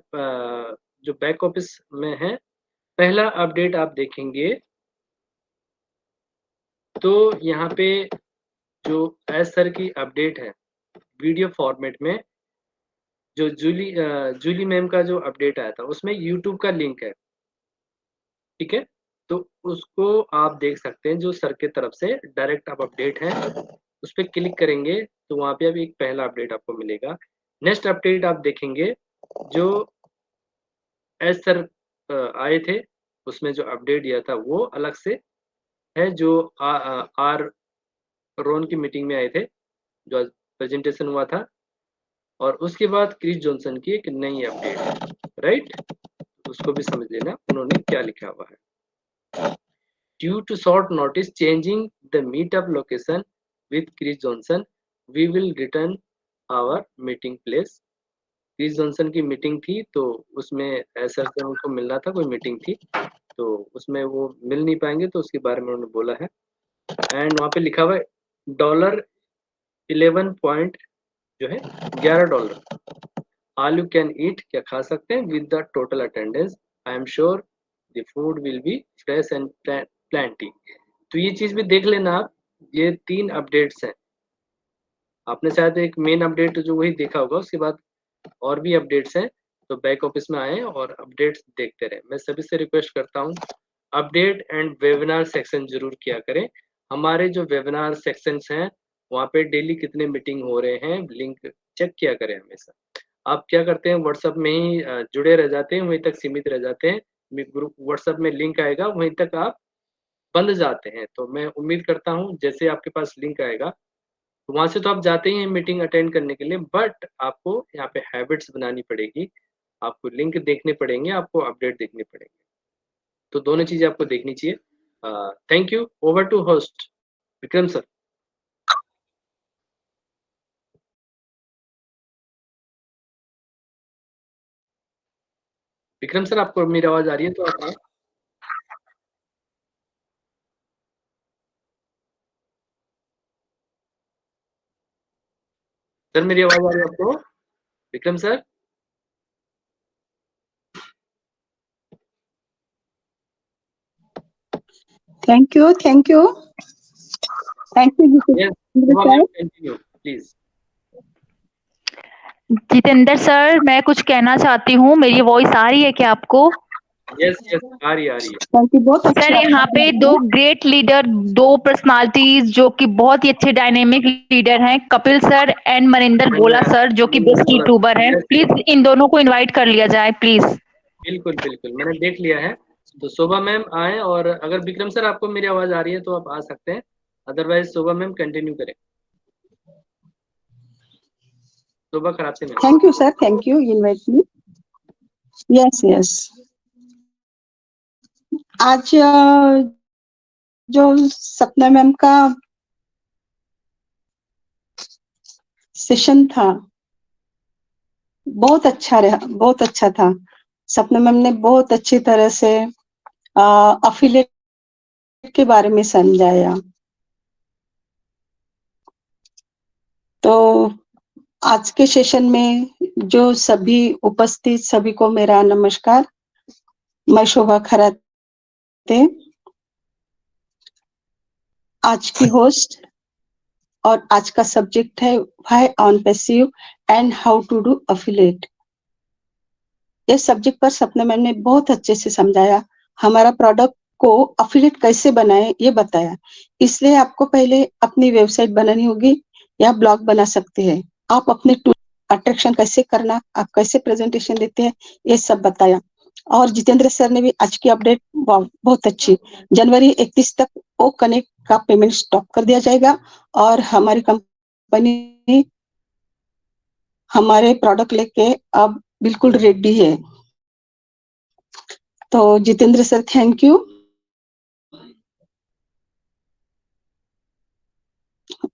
जो बैक ऑफिस में है, पहला अपडेट आप देखेंगे तो यहाँ पे जो एज सर की अपडेट है वीडियो फॉर्मेट में, जो जूली मैम का जो अपडेट आया था उसमें यूट्यूब का लिंक है, ठीक है, तो उसको आप देख सकते हैं, जो सर के तरफ से डायरेक्ट आप अपडेट है, उस पर क्लिक करेंगे तो वहाँ पे अभी एक पहला अपडेट आपको मिलेगा। नेक्स्ट अपडेट आप देखेंगे जो एस सर आए थे, उसमें जो अपडेट दिया था वो अलग से है, जो आर रोन की मीटिंग में आए थे, जो आज प्रेजेंटेशन हुआ था, और उसके बाद क्रिस जॉनसन की एक नई अपडेट है, राइट, उसको भी समझ लेना उन्होंने क्या लिखा हुआ है। Due to short notice changing the meetup location with Chris Johnson, we will return our meeting place. Chris Johnson की मीटिंग थी, तो उसमें एसर से उनको मिलना था, कोई मीटिंग थी, तो उसमें वो मिल नहीं पाएंगे, तो उसके बारे में उन्होंने बोला है। एंड वहाँ पे लिखा हुआ है $11 पॉइंट जो है $11 ऑल यू कैन ईट, क्या खा सकते हैं, with the total attendance, I am sure the food will be fresh and plenty. तो ये चीज भी देख लेना आप, ये 3 अपडेट्स हैं। आपने शायद एक मेन अपडेट जो वही देखा होगा, उसके बाद और भी अपडेट्स हैं, तो बैक ऑफिस में आए और अपडेट्स देखते रहे। मैं सभी से रिक्वेस्ट करता हूँ अपडेट एंड वेबिनार सेक्शन जरूर किया करें। हमारे जो वेबिनार सेक्शंस हैं वहाँ पे डेली कितने मीटिंग हो रहे हैं, लिंक चेक किया करें हमेशा। आप क्या करते हैं, व्हाट्सएप में ही जुड़े रह जाते हैं, वहीं तक सीमित रह जाते हैं, ग्रुप व्हाट्सएप में लिंक आएगा वहीं तक आप बंद जाते हैं। तो मैं उम्मीद करता हूँ जैसे आपके पास लिंक आएगा, तो वहां से तो आप जाते ही हैं मीटिंग अटेंड करने के लिए, बट आपको यहाँ पे हैबिट्स बनानी पड़ेगी, आपको लिंक देखने पड़ेंगे, आपको अपडेट देखने पड़ेंगे, तो दोनों चीजें आपको देखनी चाहिए। Thank you, over to host Vikram sir. Vikram sir, आपको मेरी आवाज आ रही है तो आप सर, मेरी आवाज आ रही है आपको, Vikram sir? Thank you, thank you, thank you continue please. Jitendra sir, मैं कुछ कहना चाहती हूँ, मेरी वॉइस आ रही है क्या आपको? यस यस, आ रही है। थैंक यू, बहुत अच्छा। सर, यहाँ पे 2 ग्रेट लीडर, 2 पर्सनालिटीज जो कि बहुत ही अच्छे डायनेमिक लीडर हैं, कपिल सर एंड मनिंदर गोला सर, जो कि बेस्ट यूट्यूबर हैं। प्लीज इन दोनों को इनवाइट कर लिया जाए प्लीज। बिल्कुल बिल्कुल, मैंने देख लिया है। तो शोभा मैम आए, और अगर विक्रम सर आपको मेरी आवाज आ रही है तो आप आ सकते हैं, अदरवाइज शोभा मैम कंटिन्यू करें। शोभा खराब से। Thank you sir, thank you, invite me. Yes yes, आज जो सपना मैम का सेशन था बहुत अच्छा रहा, बहुत अच्छा था। सपना मैम ने बहुत अच्छी तरह से अफिलिएट के बारे में समझाया। तो आज के सेशन में जो सभी उपस्थित सभी को मेरा नमस्कार। मैं शोभा खराते, आज की होस्ट, और आज का सब्जेक्ट है why OnPassive and how to do affiliate. इस सब्जेक्ट पर सपना मैम ने बहुत अच्छे से समझाया, हमारा प्रोडक्ट को अफिलिएट कैसे बनाए ये बताया। इसलिए आपको पहले अपनी वेबसाइट बनानी होगी या ब्लॉग बना सकते हैं। आप अपने टूल अट्रैक्शन कैसे करना, आप कैसे प्रेजेंटेशन देते हैं, ये सब बताया। और जितेंद्र सर ने भी आज की अपडेट बहुत अच्छी। जनवरी 31 तक वो कनेक्ट का पेमेंट स्टॉप कर दिया जाएगा, और हमारी कंपनी हमारे प्रोडक्ट लेके अब बिल्कुल रेडी है। तो जितेंद्र सर, थैंक यू,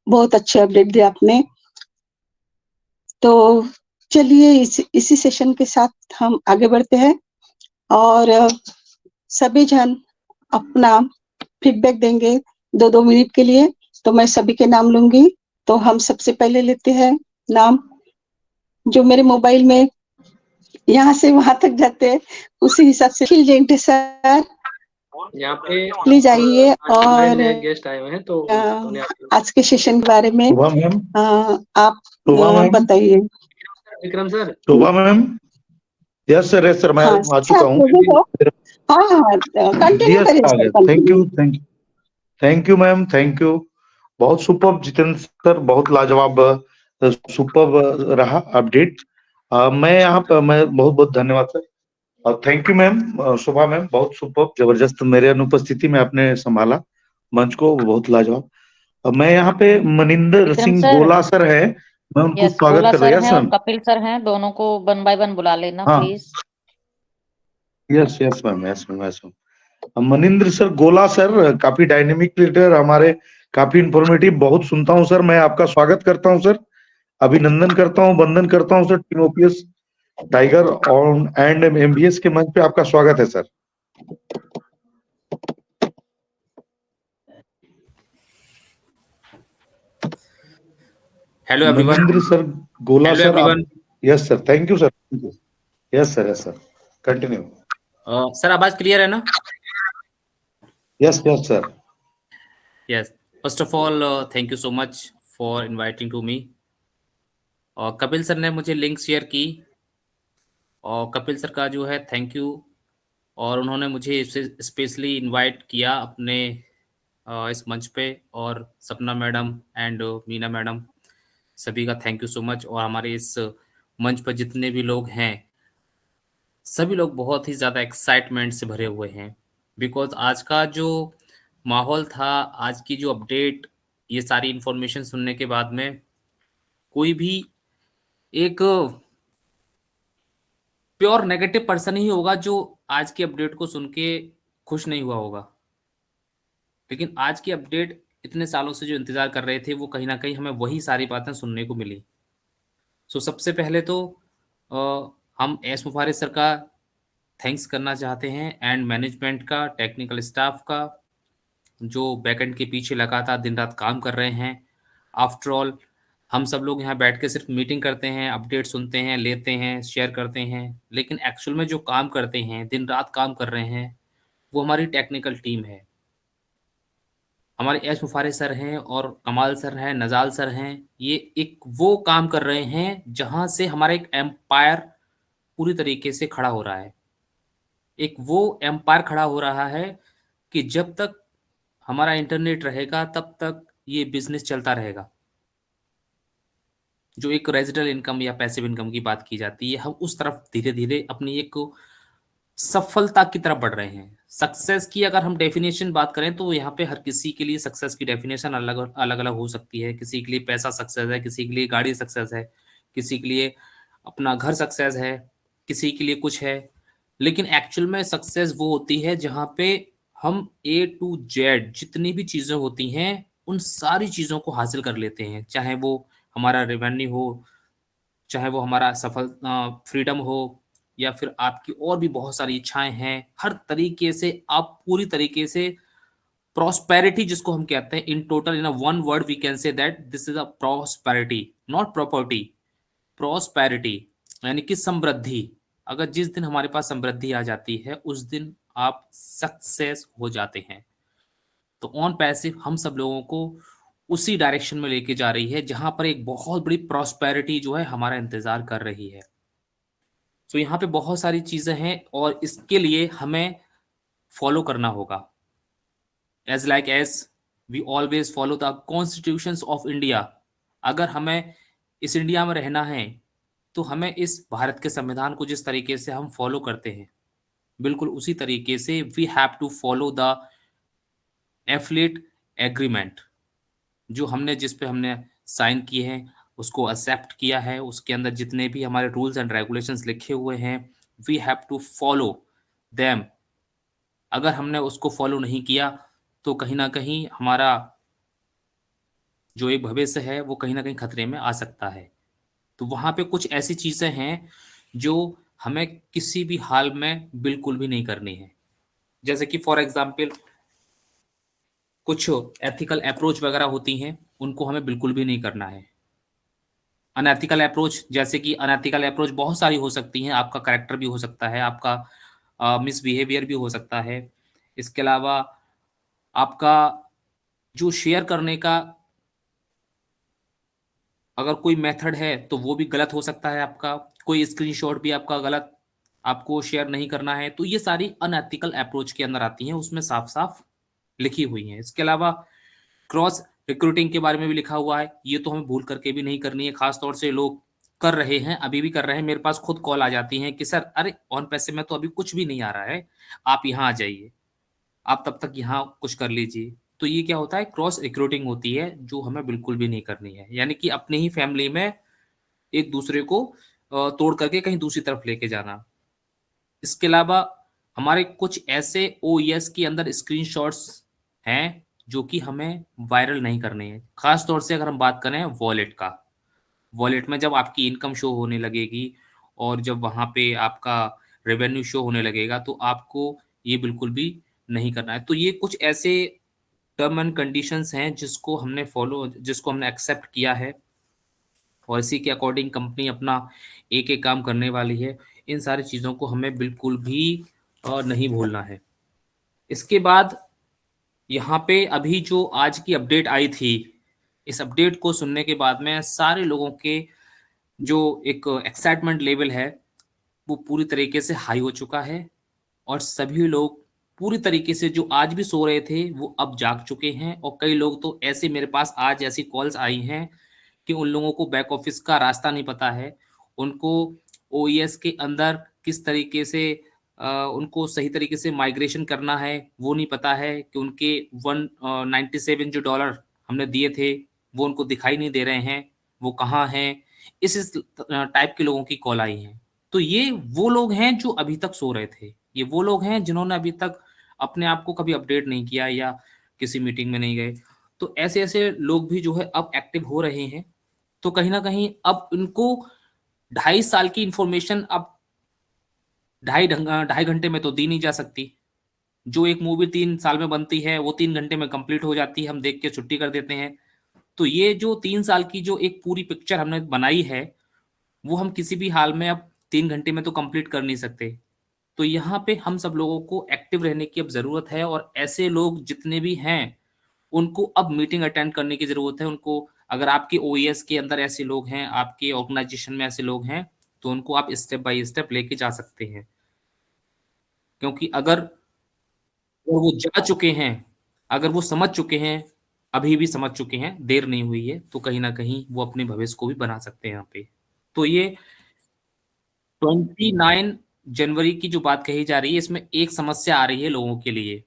बहुत अच्छे अपडेट दिए आपने। तो चलिए इसी सेशन के साथ हम आगे बढ़ते हैं, और सभी जन अपना फीडबैक देंगे 2-2 मिनट के लिए। तो मैं सभी के नाम लूंगी। तो हम सबसे पहले लेते हैं नाम, जो मेरे मोबाइल में यहाँ से वहां तक जाते हैं उसी हिसाब से। जेंटे सर यहाँ पे प्लीज आइए, और गेस्ट आए हुए हैं, तो आज के सेशन के बारे में आप बताइए। विक्रम सर। शोभा मैम, यस सर मैं हाँ आ चुका हूँ। हाँ हाँ कंटिन्यू यस करिए आ सर, गया, continue. Thank you ma'am, thank you. बहुत सुपर्ब जितेंद्र सर, बहुत लाजवाब सुपर्ब रहा अपडेट। मैं यहाँ पर मैं बहुत बहुत धन्यवाद सर, और thank you ma'am. Shobha ma'am बहुत सुपर्ब, जबरदस्त, मेरे अनुपस्थिति में आपने संभाला मंच को, बहुत लाजवाब। मैं यहाँ पे मनिंदर विक्रम सिंह सर, गोला सर है, मैं उनको यस स्वागत गोला कर सर रहा हैं और सर। कपिल सर हैं, दोनों को 1 बाय 1 बुला लेना हाँ please. Yes yes ma'am, yes ma'am, yes ma'am. Maninder sir Gola sir, काफी डायनेमिक लीडर हमारे, काफी इंफॉर्मेटिव, बहुत सुनता हूँ सर। मैं आपका स्वागत करता हूँ सर, अभिनंदन करता हूँ, वंदन करता हूँ sir. Team OPS Tiger on and MBS के मंच पे आपका स्वागत है sir. Hello everyone. Maninder sir Gola hello sir आप, everyone. Yes sir, thank you sir, yes sir, continue. Sir आवाज क्लियर है ना? Yes sir. Yes, first of all thank you so much for inviting to me. और Kapil sir ने मुझे link share की, और Kapil sir का जो है थैंक यू। और उन्होंने मुझे स्पेशली इनवाइट किया अपने इस मंच पे, और सपना मैडम एंड मीना मैडम, सभी का थैंक यू सो मच। और हमारे इस मंच पर जितने भी लोग हैं, सभी लोग बहुत ही ज़्यादा एक्साइटमेंट से भरे हुए हैं, बिकॉज आज का जो माहौल था, आज की जो अपडेट, ये सारी इंफॉर्मेशन सुनने के बाद में कोई भी एक प्योर नेगेटिव पर्सन ही होगा जो आज की अपडेट को सुन के खुश नहीं हुआ होगा। लेकिन आज की अपडेट, इतने सालों से जो इंतजार कर रहे थे, वो कहीं ना कहीं हमें वही सारी बातें सुनने को मिली। सो सबसे पहले तो हम एस मुफारिस सर का थैंक्स करना चाहते हैं, एंड मैनेजमेंट का, टेक्निकल स्टाफ का, जो बैकएंड के पीछे लगातार दिन रात काम कर रहे हैं। आफ्टर ऑल हम सब लोग यहाँ बैठ के सिर्फ मीटिंग करते हैं, अपडेट सुनते हैं, लेते हैं, शेयर करते हैं, लेकिन एक्चुअल में जो काम करते हैं, दिन रात काम कर रहे हैं, वो हमारी टेक्निकल टीम है। हमारे एस मुफारिस सर हैं और कमाल सर हैं, नजाल सर हैं। ये एक वो काम कर रहे हैं जहाँ से हमारा एक एम्पायर पूरी तरीके से खड़ा हो रहा है। एक वो एम्पायर खड़ा हो रहा है कि जब तक हमारा इंटरनेट रहेगा तब तक ये बिजनेस चलता रहेगा। जो एक रेजिडल इनकम या पैसिव इनकम की बात की जाती है, हम उस तरफ धीरे धीरे अपनी एक सफलता की तरफ बढ़ रहे हैं। सक्सेस की अगर हम डेफिनेशन बात करें तो यहाँ पे हर किसी के लिए सक्सेस की डेफिनेशन अलग अलग अलग हो सकती है। किसी के लिए पैसा सक्सेस है, किसी के लिए गाड़ी सक्सेस है, किसी के लिए अपना घर सक्सेस है, किसी के लिए कुछ है। लेकिन एक्चुअल में सक्सेस वो होती है जहाँ पे हम ए टू जेड जितनी भी चीज़ें होती हैं, उन सारी चीज़ों को हासिल कर लेते हैं। चाहे वो हमारा रेवेन्यू हो, चाहे वो हमारा सफल फ्रीडम हो, या फिर आपकी और भी बहुत सारी इच्छाएं हैं। हर तरीके से आप पूरी तरीके से प्रॉस्पेरिटी, जिसको हम कहते हैं, in total in a one word we can say that this is a prosperity, not property, prosperity, यानी कि समृद्धि। अगर जिस दिन हमारे पास समृद्धि आ जाती है, उस दिन आप सक्सेस हो जाते हैं। तो ऑन पैसिव हम सब लोगों को उसी डायरेक्शन में लेके जा रही है, जहां पर एक बहुत बड़ी प्रॉस्पेरिटी जो है हमारा इंतजार कर रही है। तो यहाँ पे बहुत सारी चीजें हैं, और इसके लिए हमें फॉलो करना होगा। As we always follow the constitutions of India. अगर हमें इस इंडिया में रहना है, तो हमें इस भारत के संविधान को जिस तरीके से हम फॉलो करते हैं, बिल्कुल उसी तरीके से we have to follow the affiliate agreement, जो हमने जिस पे हमने साइन किए हैं, उसको एक्सेप्ट किया है। उसके अंदर जितने भी हमारे रूल्स एंड रेगुलेशंस लिखे हुए हैं, we have to follow them. अगर हमने उसको फॉलो नहीं किया, तो कहीं ना कहीं हमारा जो एक भविष्य है, वो कहीं ना कहीं खतरे में आ सकता है। तो वहाँ पे कुछ ऐसी चीज़ें हैं जो हमें किसी भी हाल में बिल्कुल भी नहीं करनी है। जैसे कि फॉर एग्जाम्पल कुछ एथिकल अप्रोच वगैरह होती हैं, उनको हमें बिल्कुल भी नहीं करना है। अनएथिकल अप्रोच, जैसे कि अनएथिकल अप्रोच बहुत सारी हो सकती हैं। आपका करेक्टर भी हो सकता है, आपका मिसबिहेवियर भी हो सकता है। इसके अलावा आपका जो शेयर करने का अगर कोई मेथड है तो वो भी गलत हो सकता है आपका, कोई स्क्रीनशॉट भी आपका गलत आपको शेयर नहीं करना है। तो ये सारी अनएथिकल अप्रोच के अंदर आती हैं, उसमें साफ साफ लिखी हुई हैं। इसके अलावा क्रॉस रिक्रूटिंग के बारे में भी लिखा हुआ है, ये तो हमें भूल करके भी नहीं करनी है। खास तौर से लोग कर रहे हैं, अभी भी कर रहे हैं। मेरे पास खुद कॉल आ जाती हैं कि सर अरे ऑन पैसे में तो अभी कुछ भी नहीं आ रहा है, आप यहाँ आ जाइए, आप तब तक यहाँ कुछ कर लीजिए। तो ये क्या होता है, क्रॉस रिक्रूटिंग होती है, जो हमें बिल्कुल भी नहीं करनी है। यानी कि अपने ही फैमिली में एक दूसरे को तोड़ करके कहीं दूसरी तरफ लेके जाना। इसके अलावा हमारे कुछ ऐसे ओएस के अंदर स्क्रीनशॉट्स हैं जो कि हमें वायरल नहीं करने हैं। खास तौर से अगर हम बात करें वॉलेट का, वॉलेट में जब आपकी इनकम शो होने लगेगी और जब वहाँ पे आपका रेवेन्यू शो होने लगेगा, तो आपको ये बिल्कुल भी नहीं करना है। तो ये कुछ ऐसे टर्म एंड कंडीशंस हैं जिसको हमने एक्सेप्ट किया है, और इसी के अकॉर्डिंग कंपनी अपना एक एक काम करने वाली है। इन सारी चीज़ों को हमें बिल्कुल भी नहीं भूलना है। इसके बाद यहाँ पे अभी जो आज की अपडेट आई थी, इस अपडेट को सुनने के बाद में सारे लोगों के जो एक एक्साइटमेंट लेवल है वो पूरी तरीके से हाई हो चुका है, और सभी लोग पूरी तरीके से जो आज भी सो रहे थे वो अब जाग चुके हैं। और कई लोग तो ऐसे, मेरे पास आज ऐसी कॉल्स आई हैं कि उन लोगों को बैक ऑफिस का रास्ता नहीं पता है, उनको ओईएस के अंदर किस तरीके से उनको सही तरीके से माइग्रेशन करना है वो नहीं पता है, कि उनके 197 जो डॉलर हमने दिए थे वो उनको दिखाई नहीं दे रहे हैं, वो कहाँ हैं। इस टाइप के लोगों की कॉल आई हैं। तो ये वो लोग हैं जो अभी तक सो रहे थे, ये वो लोग हैं जिन्होंने अभी तक अपने आप को कभी अपडेट नहीं किया या किसी मीटिंग में नहीं गए। तो ऐसे ऐसे लोग भी जो है अब एक्टिव हो रहे हैं। तो कहीं ना कहीं अब इनको 2.5 साल की इंफॉर्मेशन अब 2.5 घंटे में तो दी नहीं जा सकती। जो एक मूवी 3 साल में बनती है वो 3 घंटे में कंप्लीट हो जाती है, हम देख के छुट्टी कर देते हैं। तो ये जो 3 साल की जो एक पूरी पिक्चर हमने बनाई है वो हम किसी भी हाल में अब 3 घंटे में तो कंप्लीट कर नहीं सकते। तो यहाँ पे हम सब लोगों को एक्टिव रहने की अब जरूरत है, और ऐसे लोग जितने भी हैं उनको अब मीटिंग अटेंड करने की जरूरत है। उनको, अगर आपके ओईएस के अंदर ऐसे लोग हैं, आपके ऑर्गेनाइजेशन में ऐसे लोग हैं, तो उनको आप स्टेप बाय स्टेप लेके जा सकते हैं। क्योंकि अगर वो जा चुके हैं, अगर वो समझ चुके हैं, अभी भी समझ चुके हैं, देर नहीं हुई है, तो कहीं ना कहीं वो अपने भविष्य को भी बना सकते हैं यहाँ पे। तो ये 29 जनवरी की जो बात कही जा रही है, इसमें एक समस्या आ रही है लोगों के लिए,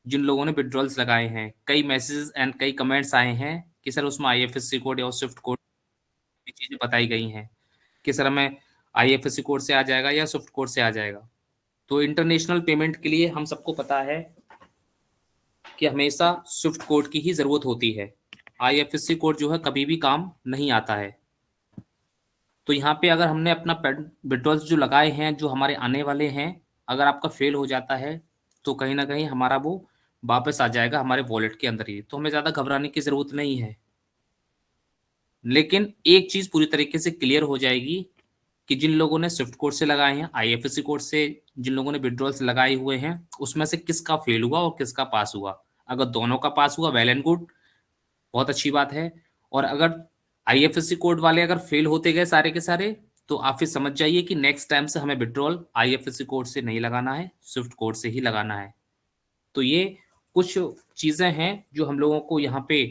जिन लोगों ने विड्रॉल्स लगाए हैं। कई मैसेजेस एंड कई कमेंट्स आए हैं कि सर उसमें आईएफएससी कोड या स्विफ्ट कोड की चीजें बताई गई हैं कि सर हमें आईएफएससी कोड से आ जाएगा या स्विफ्ट कोड से आ जाएगा। तो इंटरनेशनल पेमेंट के लिए हम सबको पता है कि हमेशा स्विफ्ट कोड की ही जरूरत होती है। आईएफएससी कोड जो है कभी भी काम नहीं आता है। तो यहाँ पे अगर हमने अपना विड्रॉल्स जो लगाए हैं, जो हमारे आने वाले हैं, अगर आपका फेल हो जाता है तो कहीं ना कहीं हमारा वो वापस आ जाएगा हमारे वॉलेट के अंदर ही। तो हमें ज्यादा घबराने की जरूरत नहीं है। लेकिन एक चीज पूरी तरीके से क्लियर हो जाएगी कि जिन लोगों ने स्विफ्ट कोड से लगाए हैं, आईएफएससी कोड से जिन लोगों ने विड्रॉल्स लगाए हुए हैं, उसमें से किसका फेल हुआ और किसका पास हुआ। अगर दोनों का पास हुआ, वेल एंड गुड, बहुत अच्छी बात है। और अगर आईएफएससी कोड वाले अगर फेल होते गए सारे के सारे, तो आप फिर समझ जाइए कि नेक्स्ट टाइम से हमें विड्रॉल आईएफएससी कोड से नहीं लगाना है, स्विफ्ट कोड से ही लगाना है। तो ये कुछ चीजें हैं जो हम लोगों को यहाँ पे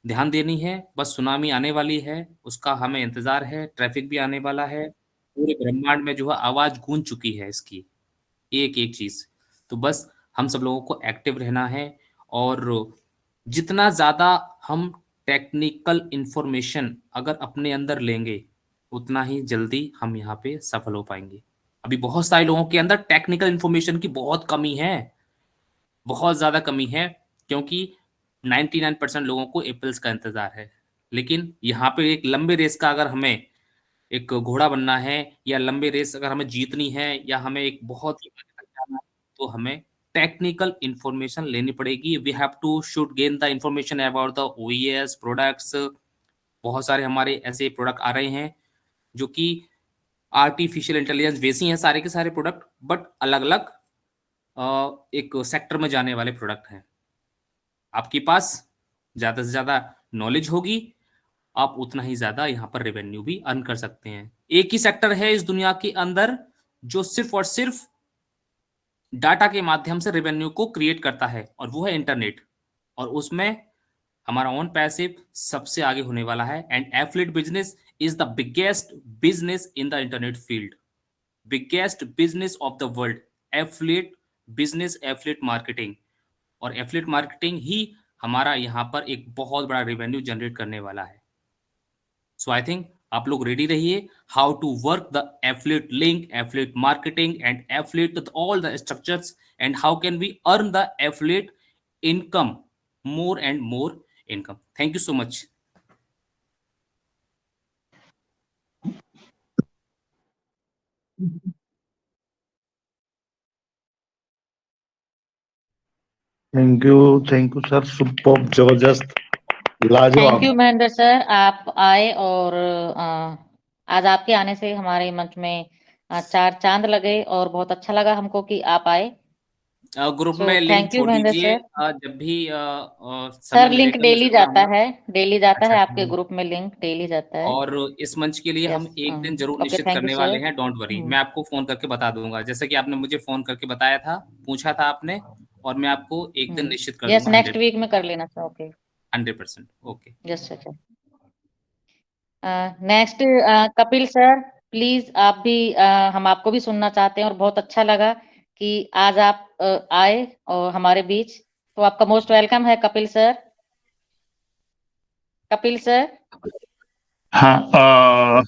ध्यान देनी है। बस सुनामी आने वाली है, उसका हमें इंतजार है, ट्रैफिक भी आने वाला है, पूरे ब्रह्मांड में जो है आवाज गूंज चुकी है इसकी, एक एक चीज। तो बस हम सब लोगों को एक्टिव रहना है, और जितना ज्यादा हम टेक्निकल इंफॉर्मेशन अगर अपने अंदर लेंगे उतना ही जल्दी हम यहाँ पे सफल हो पाएंगे। अभी बहुत सारे लोगों के अंदर टेक्निकल इंफॉर्मेशन की बहुत कमी है, बहुत ज्यादा कमी है, क्योंकि 99% लोगों को एप्पल्स का इंतजार है। लेकिन यहाँ पे एक लंबे रेस का अगर हमें एक घोड़ा बनना है, या लंबे रेस अगर हमें जीतनी है, या हमें एक बहुत ही आगे तक जाना है, तो हमें टेक्निकल इंफॉर्मेशन लेनी पड़ेगी। We have to should gain the information about the OES products. बहुत सारे हमारे ऐसे प्रोडक्ट आ रहे हैं जो कि आर्टिफिशियल इंटेलिजेंस वैसी हैं सारे के सारे प्रोडक्ट, बट अलग अलग एक सेक्टर में जाने वाले प्रोडक्ट हैं। आपके पास ज्यादा से ज्यादा नॉलेज होगी आप उतना ही ज्यादा यहाँ पर रेवेन्यू भी अर्न कर सकते हैं। एक ही सेक्टर है इस दुनिया के अंदर जो सिर्फ और सिर्फ डाटा के माध्यम से रेवेन्यू को क्रिएट करता है, और वो है इंटरनेट। और उसमें हमारा ओन पैसिव सबसे आगे होने वाला है। And affiliate business is the biggest business in the internet field, biggest business of the world. Affiliate business, affiliate marketing, और एफिलिएट मार्केटिंग ही हमारा यहाँ पर एक बहुत बड़ा रेवेन्यू जनरेट करने वाला है। सो आई थिंक आप लोग रेडी रहिए, how to work the affiliate link, affiliate marketing and affiliate all the structures, and how can we earn the affiliate income, more and more income. Thank you so much. Thank you sir, super, जबरदस्त, लाजवाब। Thank you Mahendra sir, आप आए और आज आपके आने से हमारे मंच में चार चांद लगे और बहुत अच्छा लगा हमको कि आप आए। ग्रुप So, में लिंक thank you, छोड़ महेंद्र दीजिए सर। जब भी सर समय लिंक मिलेगा मैं डेली जरूर जाता आऊंगा। है, डेली जाता है अच्छा, आपके ग्रुप में, लिंक डेली जाता है। और इस मंच के लिए हम यस, एक दिन जरूर ओके, निश्चित थैंक यू करने वाले सर। हैं, डोंट वरी। मैं आपको फोन करके बता दूंगा, जैसे कि आपने मुझे फोन करके बताया था, पूछा था आपने, और मैं आपको एक दिन निश्चित कर यस, दूंगा। नेक्स्ट वीक में कर लेना sir. Okay, 100%। Okay, yes sir. Next Kapil sir, please आप भी हम आपको भी सुनना चाहते हैं और बहुत अच्छा लगा कि आज आप आए और हमारे बीच, तो आपका मोस्ट वेलकम है कपिल सर। कपिल सर, हाँ,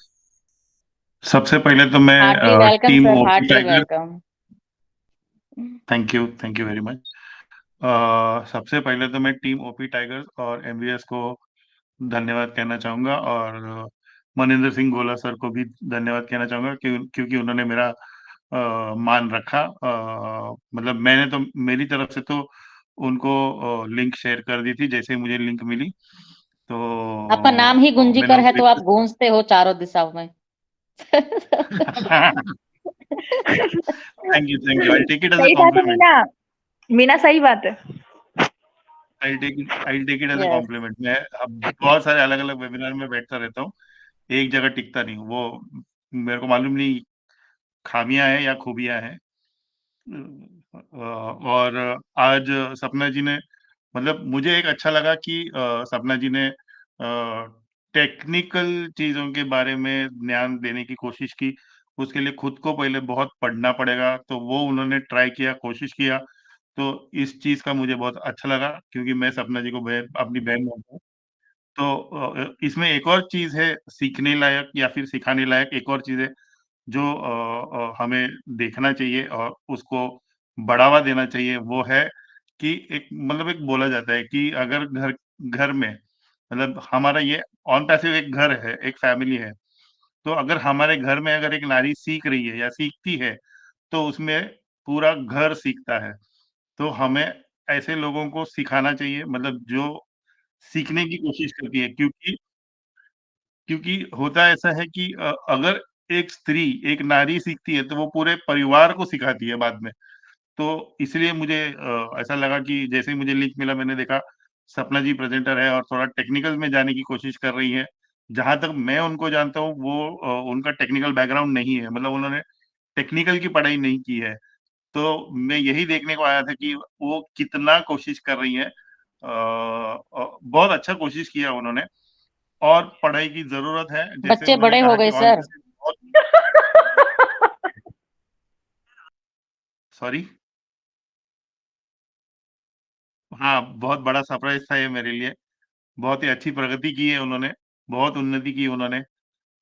सबसे पहले तो मैं heartly welcome team sir, OP heartly Tiger, welcome. Thank you very much. सबसे पहले तो मैं टीम ओपी टाइगर और एमवीएस को धन्यवाद कहना चाहूंगा, और मनिंदर सिंह गोला सर को भी धन्यवाद कहना चाहूंगा क्योंकि उन्होंने मेरा मान रखा। मतलब मैंने तो मेरी तरफ से तो उनको लिंक शेयर कर दी थी जैसे ही मुझे लिंक मिली, तो आपका नाम ही मैंने गुंजीकर है उनको तो आप गूंजते हो चारों दिशाओं में। Thank you, I take it as a सही बात है कॉम्प्लीमेंट। मीना, मीना सही बात है। I take it as a yes, compliment. मैं अब बहुत सारे अलग अलग वेबिनार में बैठता रहता हूँ, एक जगह टिकता नहीं हूँ। वो मेरे को मालूम नहीं खामियां हैं या खूबियां हैं। और आज सपना जी ने, मतलब मुझे एक अच्छा लगा कि सपना जी ने टेक्निकल चीजों के बारे में ज्ञान देने की कोशिश की। उसके लिए खुद को पहले बहुत पढ़ना पड़ेगा, तो वो उन्होंने ट्राई किया, कोशिश किया। तो इस चीज का मुझे बहुत अच्छा लगा क्योंकि मैं सपना जी को अपनी बहन मानता हूँ। तो इसमें एक और चीज है सीखने लायक या फिर सिखाने लायक, एक और चीज है जो हमें देखना चाहिए और उसको बढ़ावा देना चाहिए। वो है कि एक, मतलब एक बोला जाता है कि अगर घर घर में, मतलब हमारा ये ऑन पैसिव एक घर है, एक फैमिली है, तो अगर हमारे घर में अगर एक नारी सीख रही है या सीखती है, तो उसमें पूरा घर सीखता है। तो हमें ऐसे लोगों को सिखाना चाहिए, मतलब जो सीखने की कोशिश करती है, क्योंकि होता ऐसा है कि अगर एक स्त्री, एक नारी सीखती है, तो वो पूरे परिवार को सिखाती है बाद में। तो इसलिए मुझे ऐसा लगा कि जैसे ही मुझे लिंक मिला, मैंने देखा सपना जी प्रेजेंटर है और थोड़ा टेक्निकल में जाने की कोशिश कर रही हैं। जहाँ तक मैं उनको जानता हूँ, वो उनका टेक्निकल बैकग्राउंड नहीं है, मतलब उन्होंने टेक्निकल की पढ़ाई नहीं की है। तो मैं यही देखने को आया था कि वो कितना कोशिश कर रही हैं। बहुत अच्छा कोशिश किया उन्होंने, और पढ़ाई की ज़रूरत है। जैसे बच्चे उन्होंने बड़े हो कहा कि गए ऑन सर। पैसिव बहुत, सॉरी, हाँ, बहुत बड़ा सरप्राइज़ था ये मेरे लिए। बहुत ही अच्छी प्रगति की है उन्होंने, बहुत उन्नति की उन्होंने।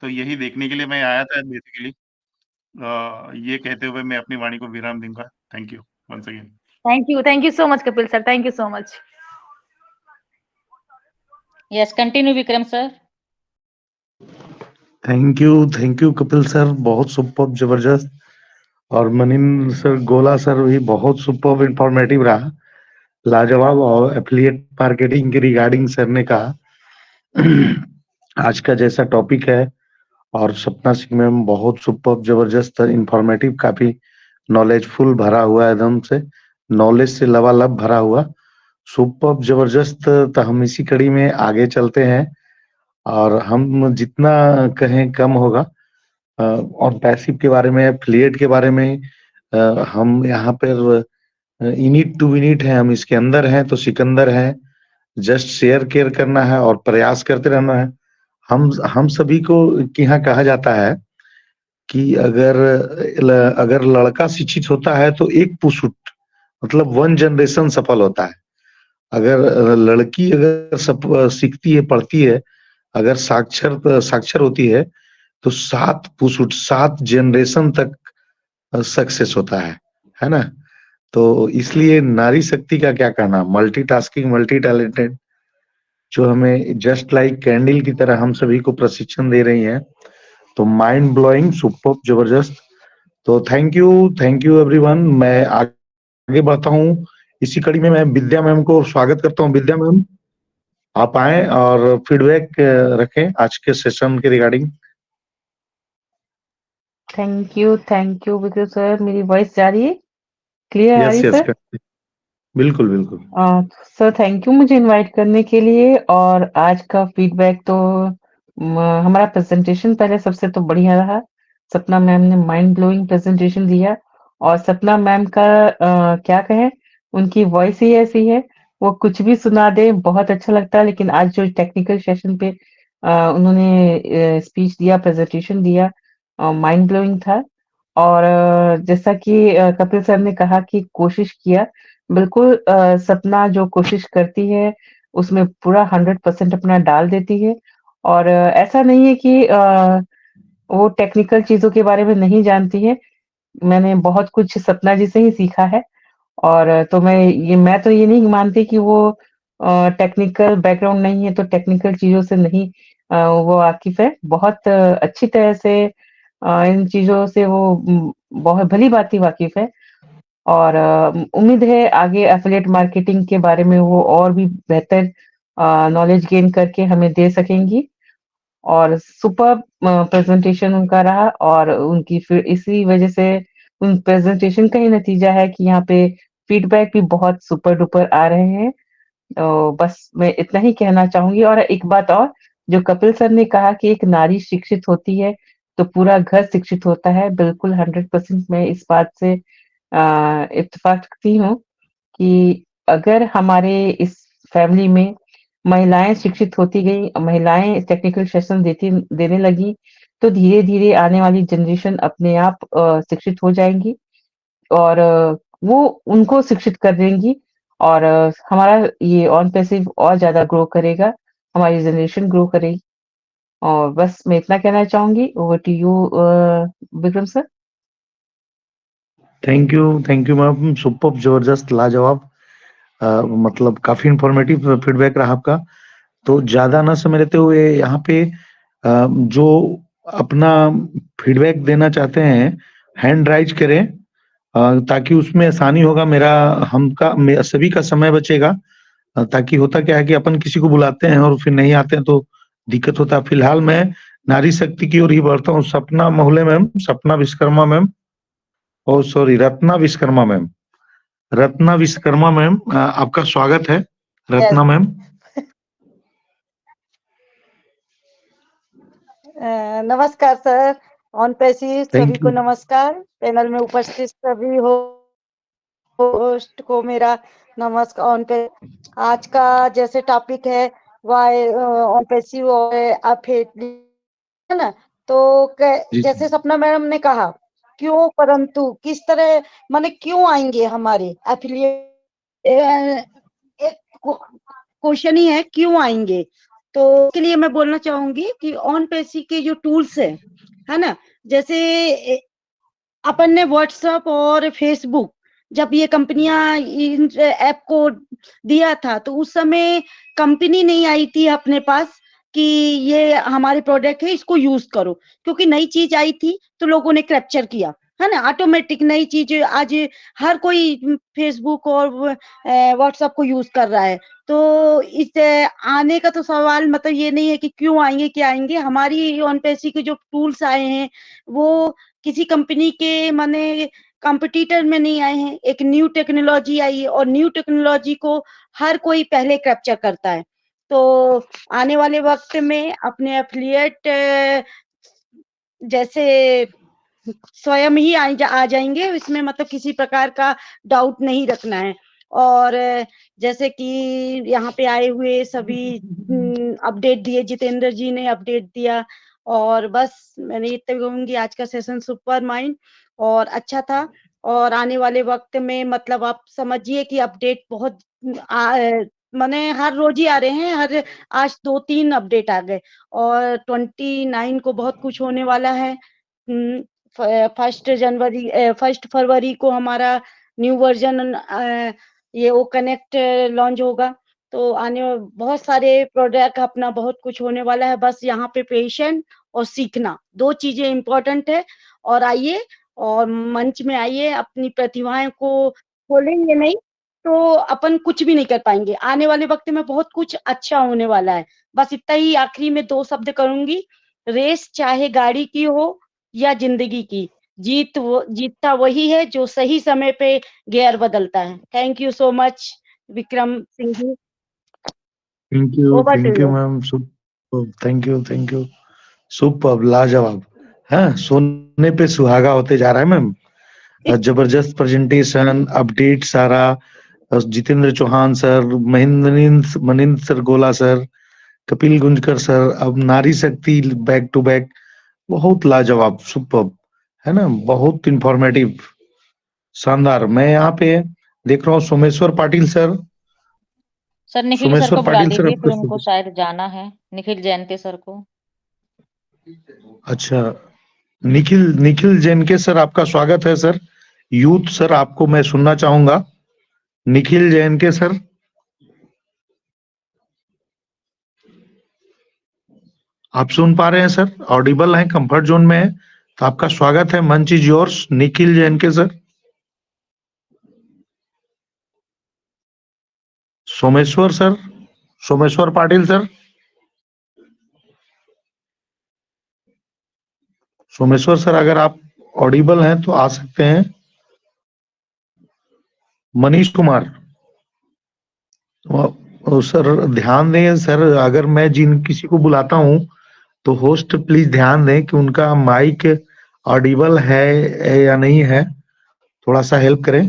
तो यही देखने के लिए मैं आया था बेसिकली। ये कहते हुए मैं अपनी वाणी को विराम दूँगा। Thank you once again. Thank you so much Kapil sir, thank you so much. Yes, continue Vikram sir. Thank you Kapil sir, बहुत सुपर, जबरदस्त। और मनिंदर सर, गोला सर भी बहुत सुपर इंफॉर्मेटिव रहा, लाजवाब। और एफिलिएट मार्केटिंग के रिगार्डिंग सर ने कहा आज का जैसा टॉपिक है, और सपना सिंह मैम बहुत सुपर, जबरदस्त, इंफॉर्मेटिव, काफी नॉलेजफुल भरा हुआ, एकदम से नॉलेज से लबालब भरा हुआ, सुपर जबरदस्त। तो हम इसी कड़ी में आगे चलते हैं। और हम जितना कहें कम होगा। और पैसिव के बारे में, एफिलिएट के बारे में हम यहाँ पर इनिट टू विनिट है, हम इसके अंदर हैं तो सिकंदर है। जस्ट शेयर केयर करना है और प्रयास करते रहना है। हम सभी को यहाँ कहा जाता है कि अगर लड़का शिक्षित होता है तो एक पुश मतलब 1 जनरेशन सफल होता है। अगर लड़की अगर सीखती है, पढ़ती है, अगर साक्षर होती है तो 7 पुश 7 जनरेशन तक सक्सेस होता है ना। तो इसलिए नारी शक्ति का क्या कहना, मल्टीटास्किंग, मल्टी टैलेंटेड, जो हमें जस्ट लाइक कैंडल की तरह हम सभी को प्रशिक्षण दे रही हैं। तो माइंड ब्लोइंग, सुपर, जबरदस्त। तो थैंक यू एवरीवन। मैं आगे बढ़ता हूँ। इसी कड़ी में मैं विद्या मैम को स्वागत करता हूँ। विद्या मैम, आप आए और फीडबैक रखें आज के सेशन के regarding. Thank you Vikram sir. मेरी वॉइस जा रही है, क्लियर आ रही है सर? बिल्कुल बिल्कुल। सर थैंक यू मुझे इनवाइट करने के लिए। और आज का फीडबैक तो हमारा प्रेजेंटेशन पहले सबसे तो बढ़िया रहा। सपना मैम ने माइंड ब्लोइंग प्रेजेंटेशन दिया। और सपना मैम का क्या कहें, उनकी वॉइस ही ऐसी है, वो कुछ भी सुना दे बहुत अच्छा लगता है। लेकिन आज जो टेक्निकल सेशन पे उन्होंने स्पीच दिया, प्रेजेंटेशन दिया, माइंड ब्लोइंग था। और जैसा कि कपिल सर ने कहा कि कोशिश किया, बिल्कुल सपना जो कोशिश करती है उसमें पूरा 100% अपना डाल देती है। और ऐसा नहीं है कि वो टेक्निकल चीजों के बारे में नहीं जानती है। मैंने बहुत कुछ सपना जी से ही सीखा है। और तो मैं तो ये नहीं मानती कि वो टेक्निकल बैकग्राउंड नहीं है तो टेक्निकल चीजों से नहीं वो वाकिफ है। बहुत अच्छी तरह से इन चीजों से वो बहुत भली भांति वाकिफ है। और उम्मीद है आगे एफिलिएट मार्केटिंग के बारे में वो और भी बेहतर नॉलेज गेन करके हमें दे सकेंगी। और सुपर प्रेजेंटेशन उनका रहा। और उनकी फिर इसी वजह से उन प्रेजेंटेशन का ही नतीजा है कि यहाँ पे फीडबैक भी बहुत सुपर डुपर आ रहे हैं। तो बस मैं इतना ही कहना चाहूंगी। और एक बात और, जो कपिल सर ने कहा कि एक नारी शिक्षित होती है तो पूरा घर शिक्षित होता है, बिल्कुल 100% मैं इस बात से इत्तेफाक रखती हूँ कि अगर हमारे इस फैमिली में महिलाएं शिक्षित होती गई, महिलाएं टेक्निकल सेशन देने लगी, तो धीरे धीरे आने वाली जनरेशन अपने आप शिक्षित हो जाएंगी। और वो उनको शिक्षित कर देंगी। और हमारा ये ऑन पैसिव और ज्यादा ग्रो करेगा, हमारी जनरेशन ग्रो करेगी। और बस मैं इतना कहना चाहूंगी। Over to you Vikram sir. Thank you ma'am, super, जबरदस्त, लाजवाब। मतलब काफी इंफॉर्मेटिव फीडबैक रहा आपका। तो ज्यादा ना समय लेते हुए यहाँ पे जो अपना फीडबैक देना चाहते हैं हैंड राइज करें, ताकि उसमें आसानी होगा। सभी का समय बचेगा। ताकि होता क्या है कि अपन किसी को बुलाते हैं और फिर नहीं आते हैं तो दिक्कत होता है। फिलहाल मैं नारी शक्ति की ओर ही बढ़ता हूँ। सपना Mohle ma'am, Sapna Vishwakarma ma'am, oh sorry, Ratna Vishwakarma ma'am. Ratna Vishwakarma ma'am, आपका स्वागत है। रत्ना मैम। नमस्कार सर, ऑन पैसिव सभी को you. नमस्कार। पैनल में उपस्थित सभी होस्ट को मेरा नमस्कार। ऑन पे आज का जैसे टॉपिक है वाई ऑन पैसिव और है ना, तो जैसे सपना मैडम ने कहा क्यों, परंतु किस तरह, माने क्यों आएंगे हमारे एफिलिएट, एक क्वेश्चन ही है क्यों आएंगे। तो के लिए मैं बोलना चाहूंगी कि ऑन पैसिव के जो टूल्स है ना, जैसे अपन ने व्हाट्सएप और फेसबुक, जब ये कंपनियां इन ऐप को दिया था तो उस समय कंपनी नहीं आई थी अपने पास कि ये हमारे प्रोडक्ट है इसको यूज करो, क्योंकि नई चीज आई थी तो लोगों ने कैप्चर किया, है ना। ऑटोमेटिक नई चीज आज हर कोई फेसबुक और व्हाट्सएप को यूज कर रहा है। तो इस आने का तो सवाल मतलब ये नहीं है कि क्यों आएंगे क्या आएंगे। हमारी ऑन पैसिव के जो टूल्स आए हैं वो किसी कंपनी के माने कंपटीटर में नहीं आए हैं। एक न्यू टेक्नोलॉजी आई है और न्यू टेक्नोलॉजी को हर कोई पहले कैप्चर करता है। तो आने वाले वक्त में अपने एफिलिएट जैसे स्वयं ही आ जाएंगे, इसमें मतलब किसी प्रकार का डाउट नहीं रखना है। और जैसे कि यहाँ पे आए हुए सभी अपडेट दिए, जितेंद्र जी ने अपडेट दिया, और बस मैंने इतना कहूंगी आज का सेशन सुपर माइंड और अच्छा था। और आने वाले वक्त में मतलब आप समझिए कि अपडेट बहुत माने हर रोज ही आ रहे हैं, हर आज 2-3 अपडेट आ गए, और 29 को बहुत कुछ होने वाला है। 1 फरवरी को हमारा न्यू वर्जन ये ओ कनेक्ट लॉन्च होगा। तो आने बहुत सारे प्रोडक्ट अपना बहुत कुछ होने वाला है। बस यहाँ पे पेशेंट और सीखना 2 चीजें इम्पोर्टेंट है। और आइए और मंच में आइए, अपनी प्रतिभाएं को खोलेंगे नहीं तो अपन कुछ भी नहीं कर पाएंगे। आने वाले वक्त में बहुत कुछ अच्छा होने वाला है। बस इतना ही आखिरी में 2 शब्द करूंगी, रेस चाहे गाड़ी की हो या जिंदगी की, जीतता वही है जो सही समय पे गियर बदलता है। Thank you so much Vikram Singh ji. Over to thank you you. Ma'am, thank you super, लाजवाब है, सोने पे सुहागा होते जा रहा है मैम। जबरदस्त प्रेजेंटेशन, अपडेट सारा, Jitendra Chauhan sir, Manindra sir Gola sir, Kapil Gunjkar sir, अब नारी शक्ति बैक टू बैक, बहुत लाजवाब, सुपर है ना, बहुत इंफॉर्मेटिव, शानदार। मैं यहाँ पे देख रहा हूँ Someshwar Patil sir, sir Nikhil sir Someshwar को बुला पाटिल सर लीजिए, फिर आपका उनको शायद जाना है, निखिल जयंती सर को। अच्छा, निखिल जैन के सर आपका स्वागत है सर। यूथ सर आपको मैं सुनना चाहूंगा, निखिल जैन के सर। आप सुन पा रहे हैं सर, ऑडिबल है, कंफर्ट जोन में है, तो आपका स्वागत है, मंच इज योर्स, निखिल जैन के sir. Someshwar sir, Someshwar Patil sir, Someshwar sir अगर आप ऑडिबल हैं तो आ सकते हैं। मनीष कुमार, सर ध्यान दें सर, अगर मैं किसी को बुलाता हूं तो होस्ट प्लीज ध्यान दें कि उनका माइक ऑडिबल है या नहीं है, थोड़ा सा हेल्प करें।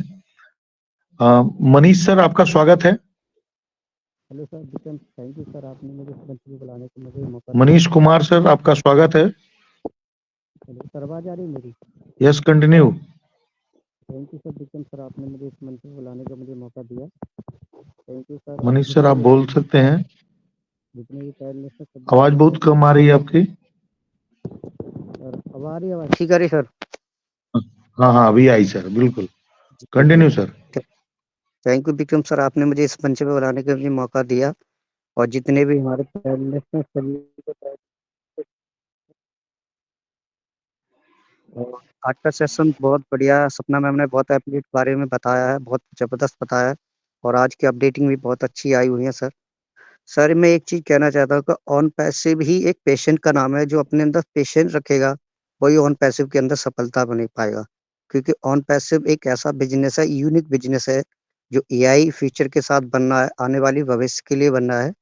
मनीष सर आपका स्वागत है। Hello sir, Vikram, thank you sir, आपने मुझे इस मंच पे बुलाने का मुझे मौका मनीष कुमार सर आपका स्वागत है। हेलो सर, आवाज आ रही है मेरी? Yes, continue. Thank you sir Vikram sir, आपने मुझे इस मंच पे बुलाने का मुझे मौका दिया। Thank you sir. Manish sir आप बोल सकते हैं, जितने भी पैनलिस्ट हैं सब आवाज बहुत कम आ रही है आपकी। सर, अब आ रही है आवाज? ठीक है सर। हाँ अभी आई सर, बिल्कुल continue sir. Thank you Vikram sir, आपने मुझे इस मंच पे बुलाने का मुझे मौका दिया, और जितने भी हमारे पैनलिस्ट हैं सभी को और आज का सेशन बहुत बढ़िया। सपना मैम ने बहुत अपडेट बारे में बताया है, बहुत जबरदस्त बताया है, और आज की अपडेटिंग भी बहुत अच्छी आई हुई है सर। सर मैं एक चीज कहना चाहता हूँ कि ऑन पैसिव ही एक पेशेंट का नाम है, जो अपने अंदर पेशेंट रखेगा वही ऑन पैसिव के अंदर सफलता बन पाएगा। क्योंकि ऑन पैसिव एक ऐसा बिजनेस है, यूनिक बिजनेस है, जो एआई फ्यूचर के साथ बनना है, आने वाली भविष्य के लिए बनना है।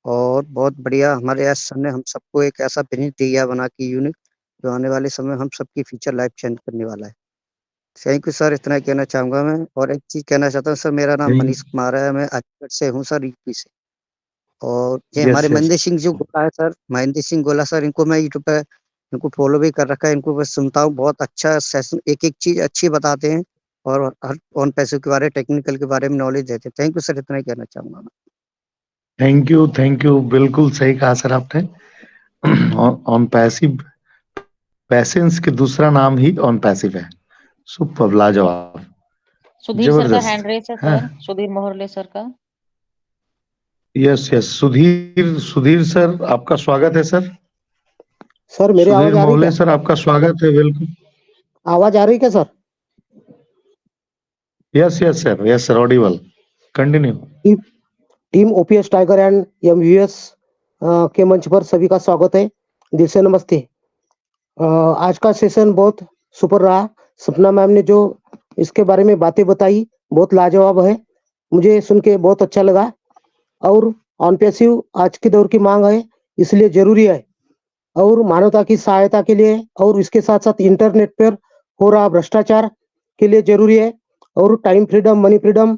और बहुत बढ़िया हमारे एस सर ने हम सबको एक ऐसा बिजनेस दिया बना के यूनिक, जो आने वाले समय हम सबकी फ्यूचर लाइफ चेंज करने वाला है। थैंक यू सर, इतना ही कहना चाहूंगा मैं। और एक चीज कहना चाहता हूँ सर, मेरा नाम मनीष कुमार है, मैं अलीगढ़ से हूँ सर, यूपी से। और ये हमारे महेंद्र सिंह जो गोला है सर, महेंद्र सिंह गोला सर, इनको मैं यूट्यूब पे इनको फॉलो भी कर रखा है, इनको बस सुनता हूँ, बहुत अच्छा सेशन, एक एक चीज अच्छी बताते हैं, और हर ऑन पैसे के बारे, टेक्निकल के बारे में नॉलेज देते हैं। थैंक यू सर, इतना ही कहना चाहूंगा मैं। थैंक यू, बिल्कुल सही कहा सर आपने। ऑन पैसिव, पैसेंस के दूसरा नाम ही ऑन पैसिव है। सुपर, लाजवाब, सुधीर सर का हैंड जबरदस्त रेस है है। सर, सुधीर मोहरले सर का। यस सुधीर सर आपका स्वागत है सर। सर मेरी सुधीर आवाज आ रही मोहले है? सर आपका स्वागत है, वेलकम। आवाज आ रही क्या sir? Yes sir, Audible, continue. Team OPS Tiger and MVS के मंच पर सभी का स्वागत है, दिल से नमस्ते। आज का सेशन बहुत सुपर रहा। सपना मैम ने जो इसके बारे में बातें बताई बहुत लाजवाब है, मुझे सुन के बहुत अच्छा लगा। और ऑन पैसिव आज के दौर की मांग है, इसलिए जरूरी है और मानवता की सहायता के लिए और इसके साथ साथ इंटरनेट पर हो रहा भ्रष्टाचार के लिए जरूरी है और टाइम फ्रीडम, मनी फ्रीडम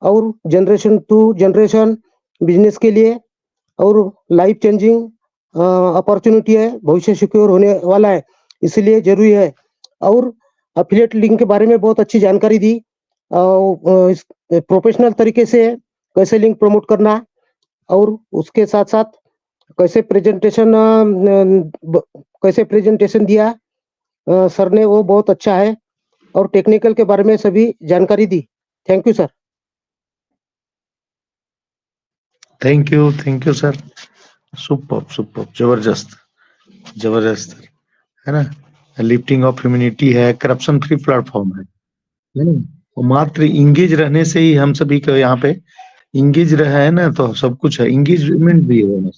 और जनरेशन टू जनरेशन बिजनेस के लिए और लाइफ चेंजिंग अपॉर्चुनिटी है, भविष्य सिक्योर होने वाला है, इसलिए जरूरी है। और अफिलिएट लिंक के बारे में बहुत अच्छी जानकारी दी, प्रोफेशनल तरीके से कैसे लिंक प्रमोट करना और उसके साथ साथ कैसे प्रेजेंटेशन दिया सर ने, वो बहुत अच्छा है और टेक्निकल के बारे में सभी जानकारी दी। Thank you sir. Thank you sir. Super जबरदस्त जबरदस्त, है ना। लिफ्टिंग ऑफ ह्यूमैनिटी है, करप्शन फ्री प्लेटफॉर्म है नहीं? और मात्र इंगेज रहने से ही हम सभी को यहाँ पे इंगेज रहे है ना, तो सब कुछ है, इंगेजमेंट भी है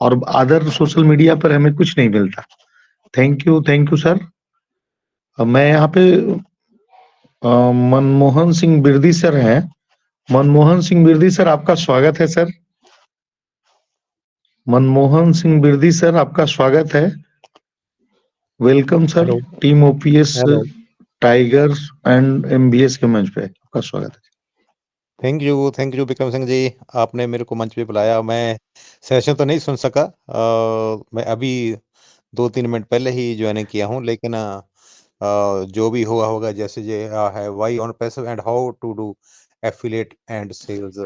और अदर सोशल मीडिया पर हमें कुछ नहीं मिलता। Thank you sir. मैं यहाँ पे मनमोहन सिंह बिरदी सर हैं। मनमोहन सिंह बिरदी सर, आपका स्वागत है सर। मनमोहन सिंह बिरदी सर, आपका स्वागत है। Welcome sir, hello team OPS hello tigers and MBS के मंच पे आपका स्वागत है। थैंक यू विक्रम सिंह जी, आपने मेरे को मंच पे बुलाया। मैं सेशन तो नहीं सुन सका, मैं अभी 2-3 मिनट पहले ही ज्वाइनिंग किया हूँ, लेकिन जो भी हुआ होगा, जैसे ये है why OnPassive and how to do affiliate and sales,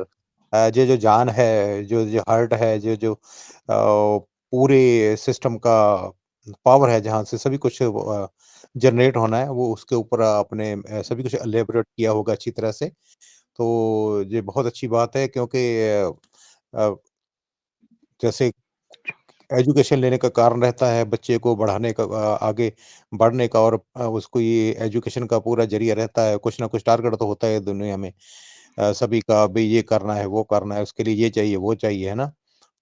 ये जो जान है, जो जो हार्ट है, जो जो पूरे सिस्टम का पावर है, जहाँ से सभी कुछ जनरेट होना है, वो उसके ऊपर आपने सभी कुछ एलेबोरेट किया होगा अच्छी तरह से। तो ये बहुत अच्छी बात है, क्योंकि अ, जैसे एजुकेशन लेने का कारण रहता है बच्चे को बढ़ाने का, आगे बढ़ने का, और उसको ये एजुकेशन का पूरा ज़रिया रहता है। कुछ ना कुछ टारगेट तो होता है दुनिया में, सभी का भई ये करना है, वो करना है, उसके लिए ये चाहिए, वो चाहिए, है ना?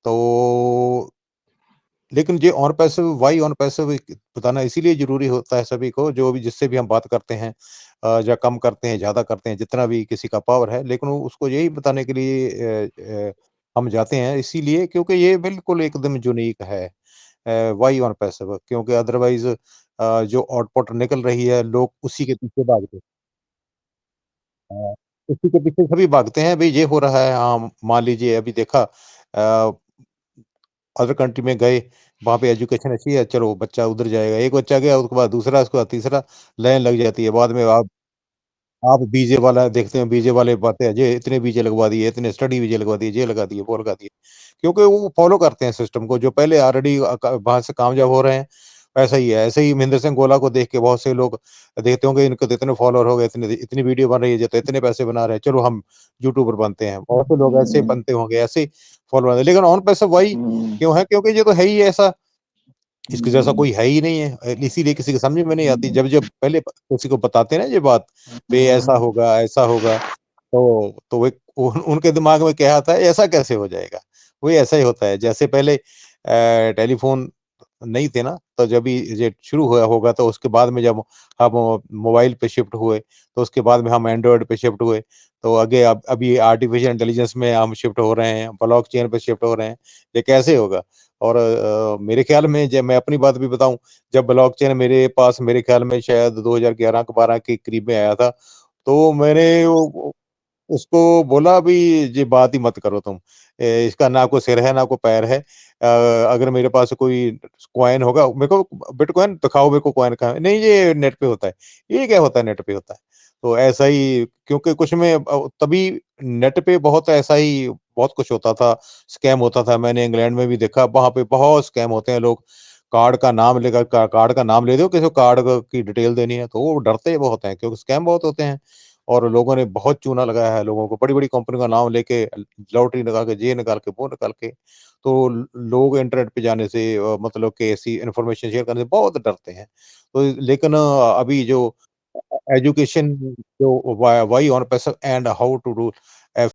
तो लेकिन ये on passive, why on passive बताना इसीलिए ज़रूरी होता है सभी को, जो भी जिससे भी हम बात करते हैं, या कम करते हैं, ज़्यादा करते हैं, जितना भी किसी का पावर है, लेकिन उसको यही बताने के लिए हम जाते हैं, इसीलिए क्योंकि ये बिल्कुल एकदम यूनिक है। व्हाई ऑन पैसिव, क्योंकि अदरवाइज़ जो आउटपुट निकल रही है, लोग उसी के पीछे भागते हैं। उसी के पीछे सभी भागते हैं, भई ये हो रहा है, हाँ, मान लीजिए अभी देखा, अदर कंट्री में गए, वहाँ पे एजुकेशन अच्छी है, चलो बच्चा उधर जाएगा, एक बच्चा गया, उसके बाद दूसरा, उसके बाद तीसरा, लाइन लग जाती है। बाद में आप बीजे वाला देखते हैं, बीजे वाले बातें हैं, ये इतने बीजे लगवा दिए, इतने स्टडी बीजे लगवा दिए, ये लगा दिए, वो लगा दिए। क्योंकि वो फॉलो करते हैं सिस्टम को, जो पहले ऑलरेडी वहाँ से कामयाब हो रहे हैं, वैसा ही है। ऐसे ही महेंद्र सिंह गोला को देख के बहुत से लोग देखते होंगे, इनको तो इतने फॉलोअर हो गए, इतनी वीडियो बन रही है, ये तो इतने पैसे बना रहे हैं, चलो हम यूट्यूबर बनते हैं। बहुत से लोग ऐसे बनते होंगे, ऐसे फॉलो बनते, लेकिन ऑन पैसा वही क्यों है? क्योंकि ये तो है ही ऐसा, इसके जैसा कोई है ही नहीं है। इसीलिए किसी को समझ में नहीं आती। जब जब पहले किसी को बताते हैं ना ये बात, बे ऐसा होगा, तो वो उनके दिमाग में क्या आता है, ऐसा कैसे हो जाएगा? वही ऐसा ही होता है। जैसे पहले टेलीफ़ोन नहीं थे ना, तो जब भी ये शुरू हुआ होगा, तो उसके बाद में जब हम मोबाइल पे शिफ्ट हुए, तो उसके बाद में हम एंड्रॉयड पे शिफ्ट हुए। तो आगे अब अभी आर्टिफ़िशियल इंटेलिजेंस में हम शिफ्ट हो रहे हैं, ब्लॉकचेन पे शिफ्ट हो रहे हैं। ये कैसे होगा? और मेरे ख़्याल में, जब मैं अपनी बात भी बताऊँ, जब ब्लॉकचेन मेरे पास, मेरे ख़्याल में शायद 2011-12 के करीब में आया था, तो मैंने वो उसको बोला, अभी ये बात ही मत करो तुम। इसका ना कोई सिर है, ना कोई पैर है। अगर मेरे पास कोई कॉइन होगा, मेरे को बिटकॉइन दिखाओ, मेरे को कॉइन कहाँ है? नहीं, ये नेट पे होता है। ये क्या होता है, नेट पे होता है। तो ऐसा ही, क्योंकि कुछ में तभी नेट पे बहुत ऐसा ही बहुत कुछ होता था, स्कैम होता था। मैंने इंग्लैंड में भी देखा, वहाँ पे बहुत स्कैम होते हैं। लोग कार्ड का नाम लेकर, कार्ड का नाम ले दो, किसी को कार्ड की डिटेल देनी है, तो वो डरते बहुत हैं, क्योंकि स्कैम बहुत होते हैं। और लोगों ने बहुत चूना लगाया है लोगों को, बड़ी-बड़ी कंपनी का नाम लेके लॉटरी निकाल के, ये निकाल के, वो निकाल के। तो लोग इंटरनेट पे जाने से, मतलब कि ऐसी इन्फॉर्मेशन शेयर करने से बहुत डरते हैं। तो लेकिन अभी जो एजुकेशन, जो why OnPassive and how to do एफ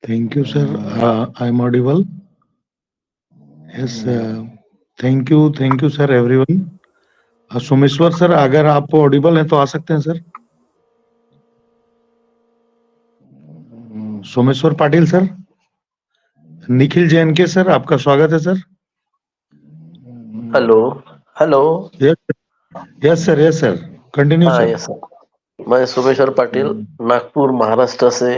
thank you sir. I am audible? Yes, thank you sir everyone. Someshwar sir, अगर आप ऑडिबल हैं तो आ सकते हैं सर। सोमेश्वर पाटिल सर। निखिल जैन के सर, आपका स्वागत है sir. Hello hello. Yes sir continue हाँ सर। यस सर, मैं सोमेश्वर पाटिल नागपुर महाराष्ट्र से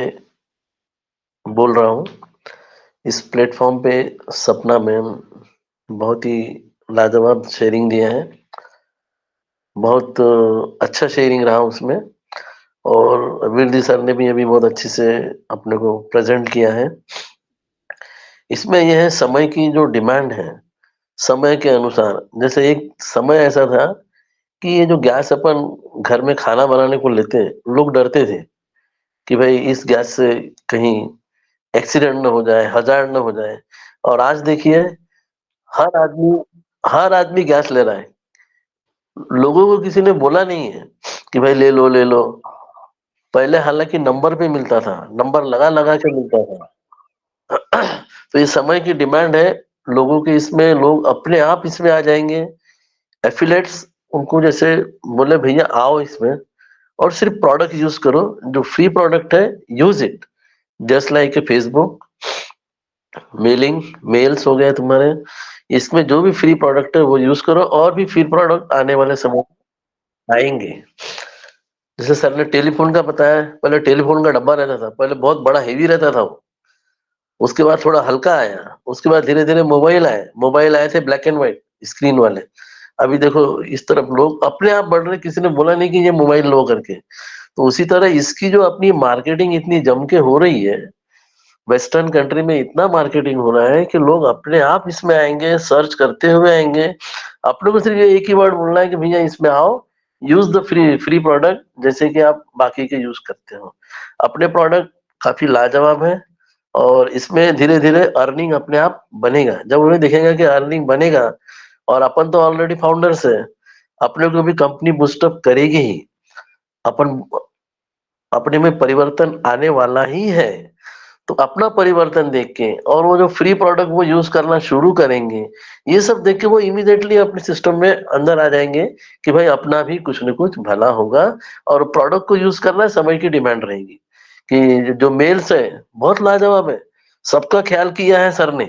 बोल रहा हूँ। इस प्लेटफॉर्म पे सपना मैम बहुत ही लाजवाब शेयरिंग दिया है, बहुत अच्छा शेयरिंग रहा उसमें, और वीरजी सर ने भी अभी बहुत अच्छे से अपने को प्रेजेंट किया है। इसमें यह है समय की जो डिमांड है, समय के अनुसार, जैसे एक समय ऐसा था कि ये जो गैस अपन घर में खाना बनाने को लेते, लोग डरते थे कि भाई इस गैस से कहीं एक्सीडेंट न हो जाए, हजार्ड न हो जाए। और आज देखिए हर आदमी हर आदमी गैस ले रहा है। लोगों को किसी ने बोला नहीं है कि भाई ले लो ले लो। पहले हालांकि नंबर पे मिलता था, नंबर लगा लगा के मिलता था। तो ये समय की डिमांड है लोगों के, इसमें लोग अपने आप इसमें आ जाएंगे। एफिलेट्स उनको जैसे बोले भैया आओ इसमें और सिर्फ प्रोडक्ट यूज करो, जो फ्री प्रोडक्ट है use it, just like a Facebook, mailing, mails हो गए तुम्हारे, इसमें जो भी फ्री प्रोडक्ट है वो यूज करो, और भी फ्री प्रोडक्ट आने वाले समय में आएंगे। जैसे सर ने टेलीफोन का बताया, पहले टेलीफोन का डब्बा रहता था, पहले बहुत बड़ा हेवी रहता था वो, उसके बाद थोड़ा हल्का आया, उसके बाद धीरे धीरे मोबाइल आए थे ब्लैक एंड व्हाइट स्क्रीन वाले। अभी देखो इस तरफ लोग अपने आप बढ़ रहे, किसी ने बोला नहीं कि ये मोबाइल लो करके। तो उसी तरह इसकी जो अपनी मार्केटिंग इतनी जम के हो रही है, वेस्टर्न कंट्री में इतना मार्केटिंग हो रहा है कि लोग अपने आप इसमें आएंगे, सर्च करते हुए आएंगे। अपने को सिर्फ ये एक ही वर्ड बोलना है कि भैया इसमें आओ, यूज द फ्री प्रोडक्ट, जैसे कि आप बाकी के यूज करते हो। अपने प्रोडक्ट काफी लाजवाब है, और इसमें धीरे धीरे अर्निंग अपने आप बनेगा। जब उन्हें देखेंगे कि अर्निंग बनेगा, और अपन तो ऑलरेडी फाउंडर्स है, अपने को भी कंपनी बूस्टअप करेगी ही, अपन अपने में परिवर्तन आने वाला ही है। तो अपना परिवर्तन देख के और वो जो फ्री प्रोडक्ट वो यूज करना शुरू करेंगे, ये सब देख के वो इमीडिएटली अपने सिस्टम में अंदर आ जाएंगे कि भाई अपना भी कुछ न कुछ भला होगा। और प्रोडक्ट को यूज करना समय की डिमांड रहेगी। कि जो मेल्स है बहुत लाजवाब है, सबका ख्याल किया है सर ने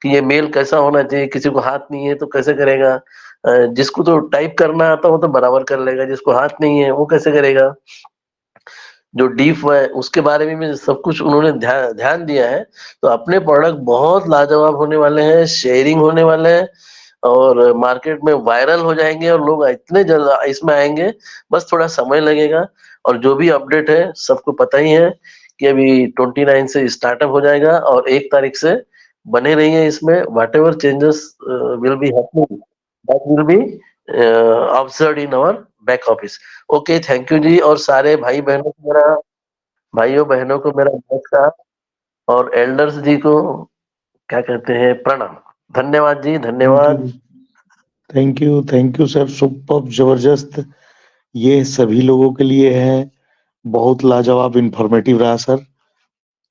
कि ये मेल कैसा होना चाहिए, किसी को हाथ नहीं है तो कैसे करेगा, जिसको तो टाइप करना आता वो तो बराबर कर लेगा, जिसको हाथ नहीं है वो कैसे करेगा। जो डीप है उसके बारे में भी सब कुछ उन्होंने ध्यान दिया है। तो अपने प्रोडक्ट बहुत लाजवाब होने वाले हैं, शेयरिंग होने वाले हैं, और मार्केट में वायरल हो जाएंगे, और लोग इतने जल्द इसमें आएंगे, बस थोड़ा समय लगेगा। और जो भी अपडेट है सबको पता ही है कि अभी 29 से स्टार्टअप हो जाएगा, और 1 तारीख से बने रहिए इसमें। What ever changes will be happening, that will be observed in our back office. Okay, thank you ji. और सारे भाइयों बहनों को मेरा नमस्कार, और एल्डर्स जी को क्या कहते हैं, प्रणाम। धन्यवाद जी, धन्यवाद। थैंक यू सर, सुपर जबरदस्त। ये सभी लोगों के लिए है, बहुत लाजवाब इंफॉर्मेटिव रहा सर,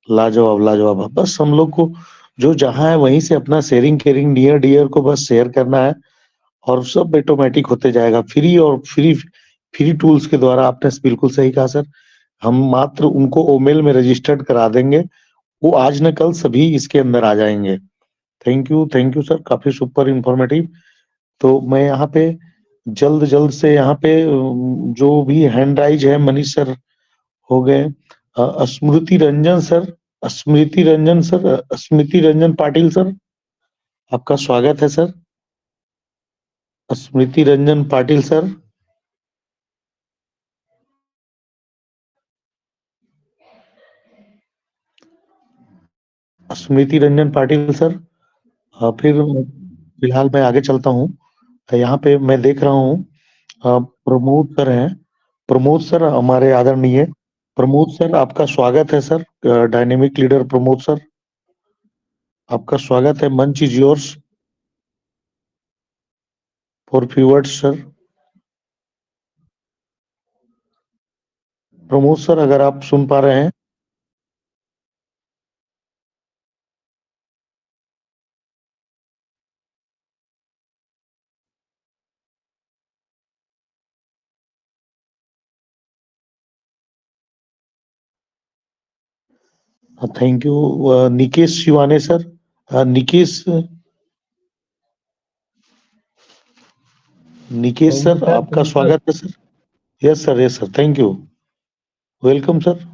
लाजवाब लाजवाब। बस हम लोग को जो जहाँ है वहीं से अपना शेयरिंग केयरिंग नियर डियर को बस शेयर करना है, और सब ऑटोमेटिक होते जाएगा। फ्री टूल्स के द्वारा। आपने बिल्कुल सही कहा सर, हम मात्र उनको ओमेल में रजिस्टर्ड करा देंगे, वो आज न कल सभी इसके अंदर आ जाएंगे। थैंक यू सर, काफी सुपर इंफॉर्मेटिव। तो मैं यहाँ पे जल्द से यहाँ पे जो भी हैंड राइज है, मनीष सर हो गए, स्मृति रंजन सर, स्मृति रंजन पाटिल सर, आपका स्वागत है सर। स्मृति रंजन पाटिल सर, स्मृति रंजन पाटिल सर। फिर फिलहाल मैं आगे चलता हूँ। यहाँ पे मैं देख रहा हूँ प्रमोद सर हैं। प्रमोद सर हमारे आदरणीय प्रमोद सर, आपका स्वागत है sir. Dynamic leader Pramod sir, आपका स्वागत है। मंच is yours for few words sir. Pramod sir, अगर आप सुन पा रहे हैं। Thank you. Nikesh Shivane sir, Nikesh thank you sir sir, आपका थैंक यू। स्वागत है sir. Yes sir, thank you, welcome sir.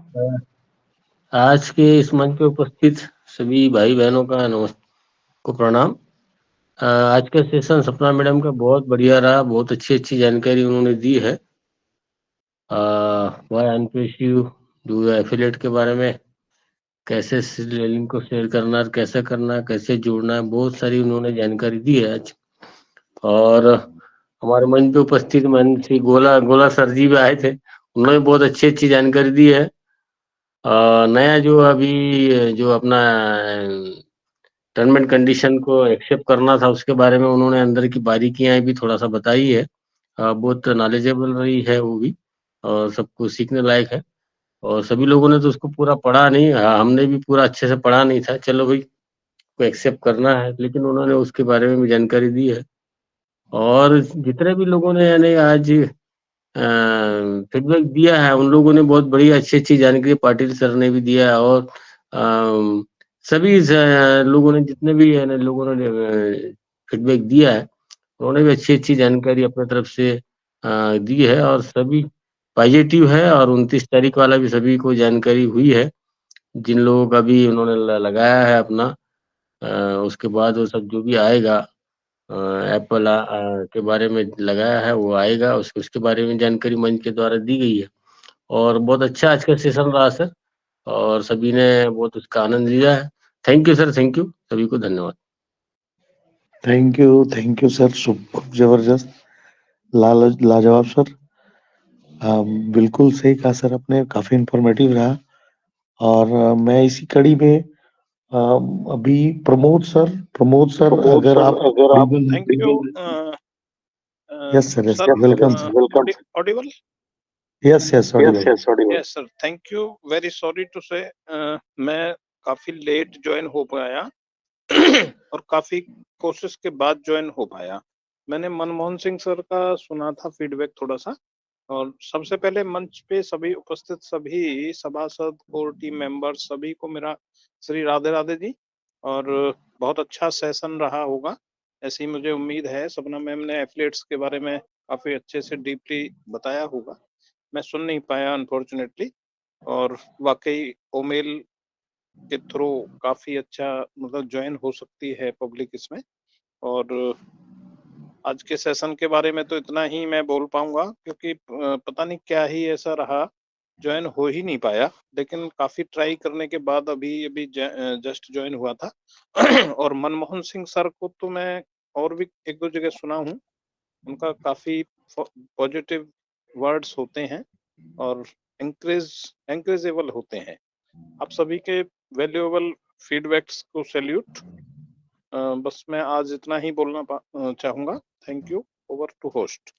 आज के इस मंच पे उपस्थित सभी भाई बहनों का को प्रणाम। आज का सेशन सपना मैडम का बहुत बढ़िया रहा, बहुत अच्छी जानकारी उन्होंने दी है। वाई एनपीएसयू डू एफिलिएट के बारे में, कैसे लिंक को शेयर करना, कैसे करना, कैसे जोड़ना है, बहुत सारी उन्होंने जानकारी दी है आज। और हमारे मंच पे उपस्थित मन श्री गोला सर जी भी आए थे, उन्होंने बहुत अच्छी जानकारी दी है। नया जो अभी जो अपना टर्म एंड कंडीशन को एक्सेप्ट करना था, उसके बारे में उन्होंने अंदर की बारीकियां भी थोड़ा सा बताई है। बहुत नॉलेजेबल रही है वो भी, और सबको सीखने लायक है। और सभी लोगों ने तो उसको पूरा पढ़ा नहीं, हमने भी पूरा अच्छे से पढ़ा नहीं था, चलो भाई को एक्सेप्ट करना है, लेकिन उन्होंने उसके बारे में भी जानकारी दी है। और जितने भी लोगों ने यानी आज फीडबैक दिया है, उन लोगों ने बहुत बड़ी अच्छी जानकारी पाटिल सर ने भी दिया है। और सभी लोगों ने, जितने भी लोगों ने फीडबैक दिया है, उन्होंने भी अच्छी जानकारी अपने तरफ से दी है, और सभी पॉजिटिव है। और 29 तारीख वाला भी सभी को जानकारी हुई है, जिन लोगों का भी उन्होंने लगाया है अपना। उसके बाद वो सब जो भी आएगा, एप्पल के बारे में लगाया है वो आएगा, उसके बारे में जानकारी मंच के द्वारा दी गई है। और बहुत अच्छा आज का सेशन रहा सर, और सभी ने बहुत उसका आनंद लिया है। Thank you sir, thank you, सभी को धन्यवाद। थैंक यू सर, सुपर जबरदस्त, लाजवाब सर। बिल्कुल सही कहा सर आपने, काफी इंफॉर्मेटिव रहा। और मैं इसी कड़ी में अभी प्रमोद सर अगर आप thank you yes sir, sir, welcome sir. Audible? Yes audible. Yes sir, thank you. Very sorry to say मैं काफी लेट ज्वाइन हो पाया और काफी कोशिश के बाद ज्वाइन हो पाया। मैंने मनमोहन सिंह सर का सुना था फीडबैक थोड़ा सा। और सबसे पहले मंच पे सभी उपस्थित सभी सभासद और टीम मेंबर सभी को मेरा श्री राधे राधे जी। और बहुत अच्छा सेशन रहा होगा, ऐसी मुझे उम्मीद है। सपना मैम ने एफिलिएट्स के बारे में काफी अच्छे से डीपली बताया होगा, मैं सुन नहीं पाया अनफॉर्चुनेटली। और वाकई ओमेल के थ्रू काफी अच्छा मतलब ज्वाइन हो सकती है पब्लिक इसमें। और आज के सेशन के बारे में तो इतना ही मैं बोल पाऊंगा, क्योंकि पता नहीं क्या ही ऐसा रहा, ज्वाइन हो ही नहीं पाया। लेकिन काफी ट्राई करने के बाद अभी जस्ट ज्वाइन हुआ था। और मनमोहन सिंह सर को तो मैं और भी एक दो जगह सुना हूँ, उनका काफी पॉजिटिव वर्ड्स होते हैं और एंकरेजेबल होते हैं। आप सभी के वैल्यूएबल फीडबैक्स को सैल्यूट। बस मैं आज इतना ही बोलना चाहूंगा। Thank you, over to host.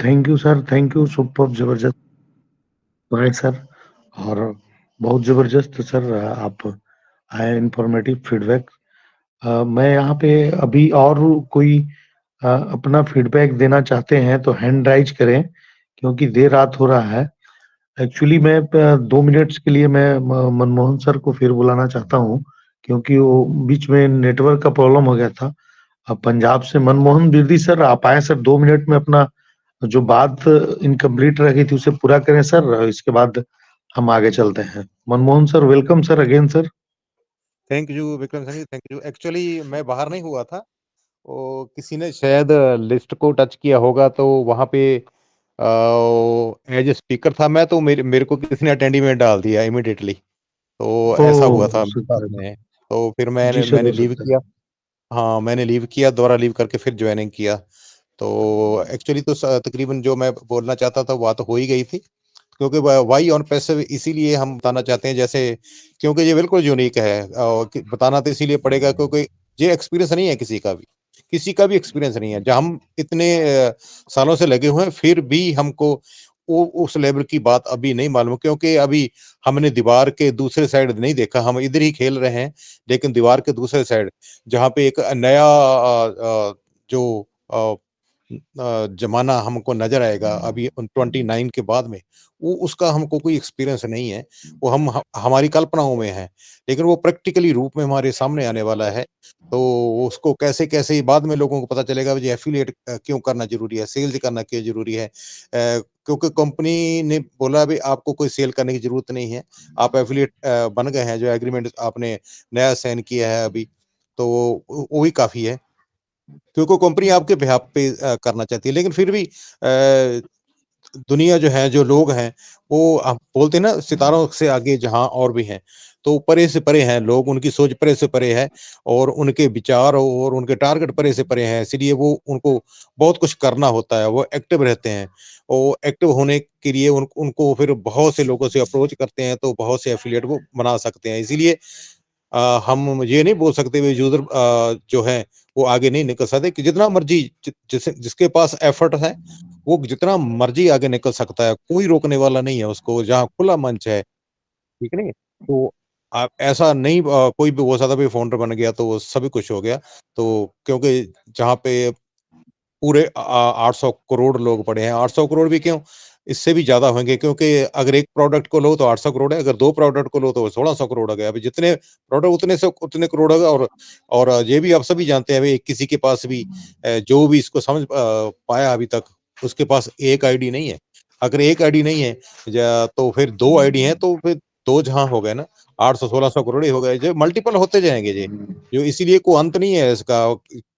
Thank you sir, thank you, super जबरदस्त राइट सर। और बहुत जबरदस्त सर आप आए, इंफॉर्मेटिव फीडबैक। मैं यहाँ पे अभी और कोई अपना फीडबैक देना चाहते हैं तो हैंड राइज करें, क्योंकि देर रात हो रहा है। एक्चुअली मैं 2 मिनट्स के लिए मैं मनमोहन सर को फिर बुलाना चाहता हूँ, क्योंकि वो बीच में नेटवर्क का प्रॉब्लम हो गया था। अब पंजाब से मनमोहन बिरदी सर आप आए सर, 2 मिनट में अपना जो बात इनकम्प्लीट रह गई थी उसे पूरा करें सर, इसके बाद हम आगे चलते हैं। Manmohan sir, welcome sir, again sir. Thank you Vikram sir, thank you. Actually मैं बाहर नहीं हुआ था, वो किसी ने शायद लिस्ट को टच किया होगा, तो वहां पे एज ए स्पीकर था मैं, तो मेरे को किसी ने अटेंडी में डाल दिया इमिडिएटली, तो ऐसा हुआ था मेरे साथ में। तो फिर मैंने लीव किया। हाँ, मैंने लीव किया, दोबारा लीव करके फिर ज्वाइनिंग किया। तो एक्चुअली तो तकरीबन जो मैं बोलना चाहता था वो तो हो ही गई थी, क्योंकि वाई ऑन पैसिव इसीलिए हम बताना चाहते हैं, जैसे क्योंकि ये बिल्कुल यूनिक है। और बताना तो इसीलिए पड़ेगा क्योंकि ये एक्सपीरियंस नहीं है किसी का भी एक्सपीरियंस नहीं है। जब हम इतने सालों से लगे हुए हैं, फिर भी हमको उस लेवल की बात अभी नहीं मालूम, क्योंकि अभी हमने दीवार के दूसरे साइड नहीं देखा, हम इधर ही खेल रहे हैं, लेकिन दीवार के दूसरे साइड जहाँ पे एक नया जो जमाना हमको नजर आएगा अभी 29 के बाद में, वो उसका हमको कोई एक्सपीरियंस नहीं है। वो हमारी कल्पनाओं में है, लेकिन वो प्रैक्टिकली रूप में हमारे सामने आने वाला है। तो उसको कैसे-कैसे बाद में लोगों को पता चलेगा जी एफिलिएट क्यों करना ज़रूरी है, सेल्स करना क्यों ज़रूरी है। क्योंकि कंपनी ने बोला अभी आपको कोई सेल करने की ज़रूरत नहीं है, आप एफिलिएट बन गए हैं, जो एग्रीमेंट आपने नया साइन किया है अभी, तो वो ही काफ़ी है। क्योंकि कंपनी आपके बिहाफ़ पे करना चाहती है, लेकिन फिर भी दुनिया जो है, जो लोग हैं, वो आप बोलते हैं ना सितारों से आगे जहाँ और भी हैं, तो परे से परे हैं लोग, उनकी सोच परे से परे है और उनके विचार और उनके टारगेट परे से परे हैं, इसलिए वो उनको बहुत कुछ करना होता है, वो एक्टिव रहते हैं। और एक्टिव होने के लिए उनको फिर बहुत से लोगों से अप्रोच करते हैं, तो बहुत से एफ़िलिएट वो बना सकते हैं। इसीलिए हम ये नहीं बोल सकते वे यूज़र जो हैं, वो आगे नहीं निकल सकते कि जितना मर्ज़ी जिसके पास एफ़र्ट है, वो जितना मर्ज़ी आगे निकल सकता है, कोई रोकने वाला नहीं है उसको, जहाँ खुला मंच है, ठीक है नहीं? तो आप ऐसा नहीं कोई भी हो सकता है फाउंडर बन गया तो वो सभी कुछ हो गया। तो क्योंकि जहाँ पे पूरे 800 करोड़ लोग पड़े हैं, 800 करोड़ भी क्यों, इससे भी ज़्यादा होंगे क्योंकि अगर 1 प्रोडक्ट को लो तो 800 करोड़ है, अगर 2 प्रोडक्ट को लो तो 1600 करोड़ हो गया। अभी जितने प्रोडक्ट उतने करोड़ होगा और ये भी आप सभी जानते हैं भई किसी के पास भी जो भी इसको समझ पाया अभी तक, उसके पास 1 आईडी नहीं है। अगर 1 आईडी नहीं है तो फिर 2 आईडी हैं तो फिर 2 जहाँ हो गए ना, 800-1600 करोड़ ही हो गए, जो मल्टीपल होते जाएँगे जी। जो इसीलिए कोई अंत नहीं है इसका,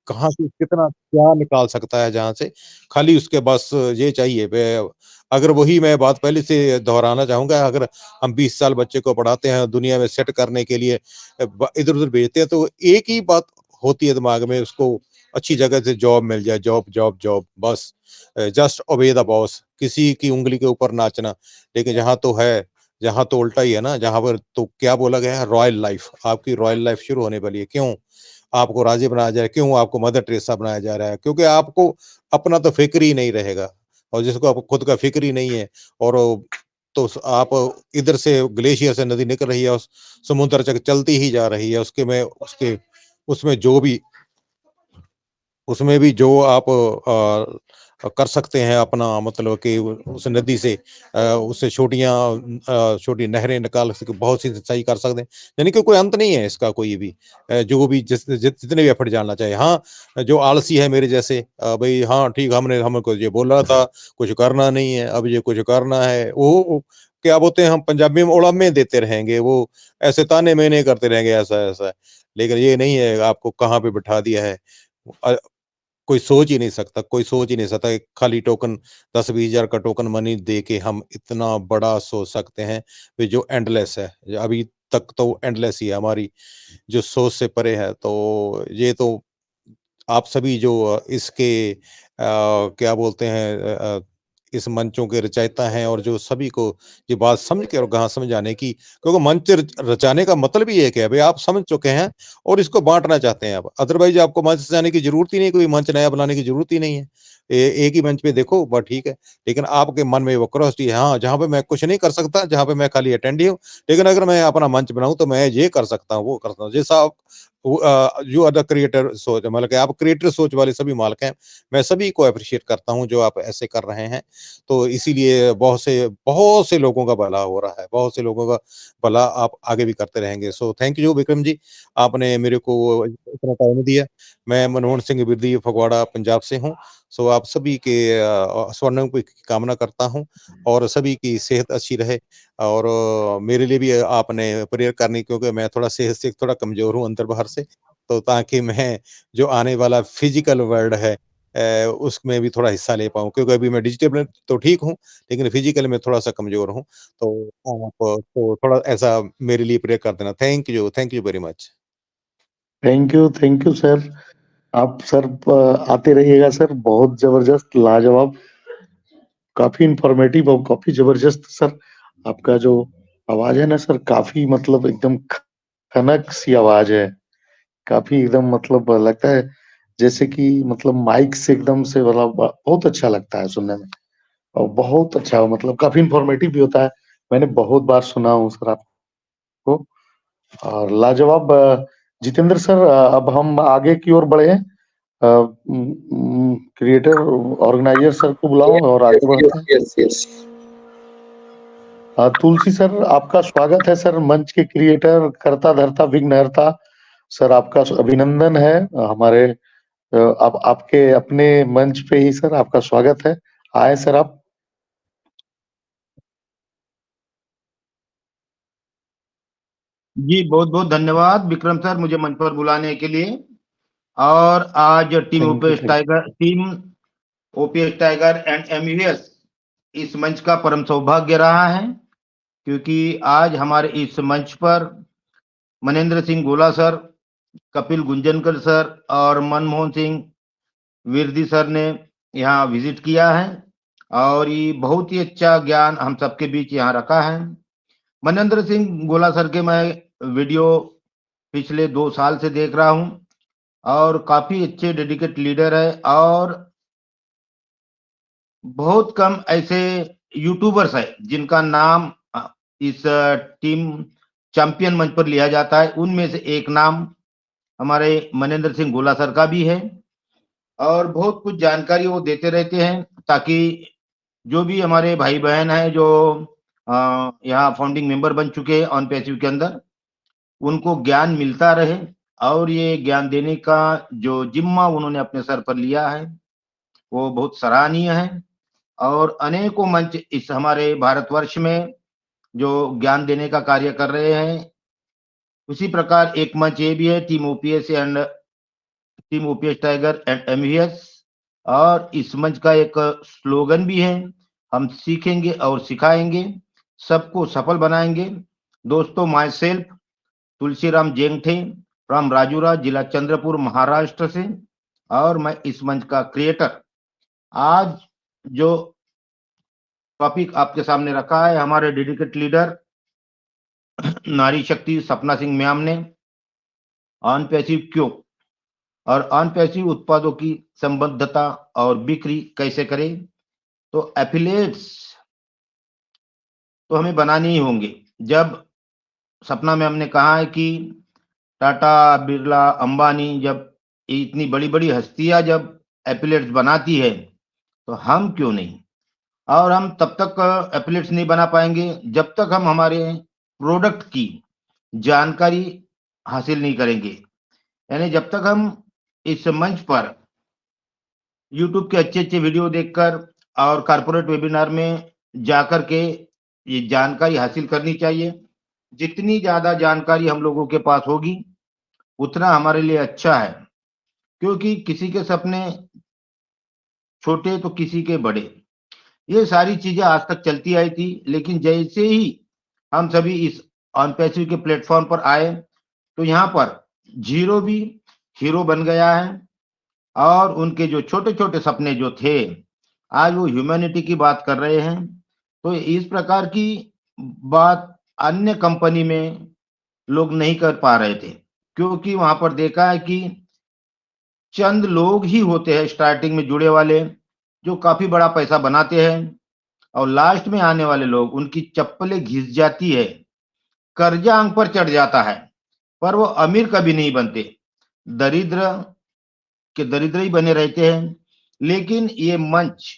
कहाँ से कितना क्या निकाल सकता है जहाँ से, खाली उसके बस ये चाहिए अगर वही मैं बात पहले से दोहराना चाहूँगा, अगर हम 20 साल बच्चे को पढ़ाते हैं, दुनिया में सेट करने के लिए इधर-उधर भेजते हैं, तो एक ही बात होती है दिमाग में, उसको अच्छी जगह से जॉब मिल जाए, जॉब, जॉब, जॉब, बस जस्ट ओबे द बॉस, किसी की उँगली के ऊपर नाचना। लेकिन जहाँ तो उल्टा ही है ना, जहाँ पर तो क्या बोला गया है, रॉयल लाइफ, आपकी रॉयल लाइफ शुरू होने वाली है। क्यों? आपको राज़ी बनाया जा रहा है, क्यों आपको मदर टेरेसा बनाया जा रहा है? क्योंकि आपको अपना तो फ़िक्र ही नहीं रहेगा और जिसको आपको खुद का फ़िक्र ही नहीं है और तो आप इधर से ग्लेशियर से नदी निकल रही है और समुद्र तक चलती ही जा रही है, उसमें जो भी उसमें भी जो आप कर सकते हैं अपना मतलब कि उस नदी से उससे छोटी नहरें निकाल सके, बहुत सी सिंचाई कर सकते हैं। यानी कि कोई अंत नहीं है इसका कोई भी जो भी जितने भी एफर्ट डालना चाहे। हाँ, जो आलसी है मेरे जैसे भई हाँ, ठीक हमको ये बोला था, कुछ करना नहीं है, अब ये कुछ करना है। वो क्या बोलते हैं हम पंजाबी में उड़ामे देते रहेंगे, वो ऐसे ताने-मेने करते रहेंगे ऐसा-ऐसा है। लेकिन ये नहीं है आपको कहाँ पे बिठा दिया है। अ, कोई सोच ही नहीं सकता एक खाली टोकन 10-20 हज़ार का टोकन मनी दे के हम इतना बड़ा सोच सकते हैं कि जो एंडलेस है। अभी तक तो एंडलेस ही है, हमारी जो सोच से परे है। तो ये तो आप सभी जो इसके क्या बोलते हैं इस मंचों के रचयिता हैं और जो सभी को ये बात समझ के और कहाँ समझाने की क्योंकि मंच रचाने का मतलब ही एक है भाई आप समझ चुके हैं और इसको बांटना चाहते हैं आप अदरवाइज आपको मंच सजाने की जरूरत ही नहीं कोई मंच नया बनाने की जरूरत ही नहीं है एक ही मंच पे देखो बस ठीक है लेकिन आपके मन में वो क्रोसिटी है हाँ जहाँ पे मैं कुछ नहीं कर सकता जहाँ पे मैं खाली अटेंड ही हूँ लेकिन अगर मैं अपना मंच बनाऊं तो मैं ये कर सकता हूँ वो कर सकता हूँ जैसा जो अदर क्रिएटर सोच मतलब कि आप क्रिएटर सोच वाले सभी मालिक हैं मैं सभी को अप्रिशिएट करता हूँ जो आप ऐसे कर रहे हैं तो इसीलिए बहुत से लोगों का भला हो रहा है बहुत से लोगों का भला आप आगे भी करते रहेंगे सो थैंक यू विक्रम जी आपने मेरे को इतना टाइम दिया मैं मनमोहन सिंह बिरदी फगवाड़ा पंजाब से हूँ सो आप सभी के स्वर्णिम की कामना करता हूँ और सभी की सेहत अच्छी रहे और मेरे लिए भी आपने प्रेयर करनी क्योंकि मैं थोड़ा सेहत से थोड़ा कमजोर हूँ अंदर बाहर से तो ताकि मैं जो आने वाला फिजिकल वर्ल्ड है उसमें भी थोड़ा हिस्सा ले पाऊँ क्योंकि अभी मैं डिजिटल तो ठीक हूँ लेकिन फिजिकल में थोड़ा सा कमजोर हूँ तो आप तो थोड़ा ऐसा मेरे लिए प्रेयर कर देना thank you very much thank you sir आप सर आते रहिएगा सर बहुत जबरदस्त लाजवाब काफी इंफॉर्मेटिव और काफी जबरदस्त सर आपका जो आवाज है ना सर काफी मतलब एकदम खनक सी आवाज है काफी एकदम मतलब लगता है जैसे कि मतलब माइक से एकदम से मतलब बहुत अच्छा लगता है सुनने में और बहुत अच्छा मतलब काफी इंफॉर्मेटिव भी होता है मैंने बहुत बार सुना हूँ सर आपको और लाजवाब जितेंद्र सर अब हम आगे की ओर बढ़े हैं क्रिएटर ऑर्गेनाइजर सर को बुलाओ और आगे बढ़ते हैं। यस तुलसी सर, आपका स्वागत है सर। मंच के क्रिएटर, करता धरता विघ्नहर्ता सर, आपका अभिनंदन है हमारे आप आपके अपने मंच पे ही सर, आपका स्वागत है। आए सर आप। जी बहुत बहुत धन्यवाद विक्रम सर मुझे मंच पर बुलाने के लिए। और आज टीम ओपीएस टाइगर एंड एमयूएस इस मंच का परम सौभाग्य रहा है, क्योंकि आज हमारे इस मंच पर मनेंद्र सिंह गोला सर, कपिल गुंजनकर सर और मनमोहन सिंह विरदी सर ने यहाँ विजिट किया है और ये बहुत ही अच्छा ज्ञान हम सबके बीच यहाँ रखा है। मनेंद्र सिंह गोला सर के मैं वीडियो पिछले 2 साल से देख रहा हूं और काफी अच्छे डेडिकेट लीडर है और बहुत कम ऐसे यूट्यूबर्स है जिनका नाम इस टीम चैंपियन मंच पर लिया जाता है। उनमें से एक नाम हमारे मनेंद्र सिंह गोला सर का भी है और बहुत कुछ जानकारी वो देते रहते हैं ताकि जो भी हमारे भाई बहन हैं जो यहाँ फाउंडिंग मेंबर बन चुके हैं ऑन पैसिव के अंदर, उनको ज्ञान मिलता रहे। और ये ज्ञान देने का जो जिम्मा उन्होंने अपने सर पर लिया है वो बहुत सराहनीय है। और अनेकों मंच इस हमारे भारतवर्ष में जो ज्ञान देने का कार्य कर रहे हैं, उसी प्रकार एक मंच ये भी है team OPS Tiger and MVS. और इस मंच का एक स्लोगन भी है, हम सीखेंगे और सिखाएंगे, सबको सफल बनाएंगे। दोस्तों, myself Tulsiram Jengthe from Rajura, जिला चंद्रपुर, महाराष्ट्र से, और मैं इस मंच का क्रिएटर। आज जो टॉपिक आपके सामने रखा है, हमारे डेडिकेट लीडर नारी शक्ति सपना सिंह मैम ने ऑन पैसिव क्यों और ऑन पैसिव उत्पादों की संबद्धता और बिक्री कैसे करें। तो एफिलिएट्स तो हमें बनाने ही होंगे। जब सपना मैम ने कहा है कि टाटा, बिरला, अंबानी, जब इतनी बड़ी बड़ी हस्तियां जब एफिलिएट्स बनाती है तो हम क्यों नहीं। और हम तब तक एफिलिएट्स नहीं बना पाएंगे जब तक हम हमारे प्रोडक्ट की जानकारी हासिल नहीं करेंगे। यानी जब तक हम इस मंच पर YouTube के अच्छे अच्छे वीडियो देखकर और कारपोरेट वेबिनार में जाकर के ये जानकारी हासिल करनी चाहिए। जितनी ज्यादा जानकारी हम लोगों के पास होगी उतना हमारे लिए अच्छा है, क्योंकि किसी के सपने छोटे तो किसी के बड़े, ये सारी चीजें आज तक चलती आई थी। लेकिन जैसे ही हम सभी इस ऑन पैसिव के प्लेटफॉर्म पर आए तो यहाँ पर जीरो भी हीरो बन गया है और उनके जो छोटे छोटे सपने जो थे आज वो ह्यूमैनिटी की बात कर रहे हैं। तो इस प्रकार की बात अन्य कंपनी में लोग नहीं कर पा रहे थे, क्योंकि वहां पर देखा है कि चंद लोग ही होते हैं स्टार्टिंग में जुड़े वाले जो काफी बड़ा पैसा बनाते हैं और लास्ट में आने वाले लोग उनकी चप्पलें घिस जाती है, कर्जा आंख पर चढ़ जाता है, पर वो अमीर कभी नहीं बनते, दरिद्र के दरिद्र ही बने रहते हैं। लेकिन ये मंच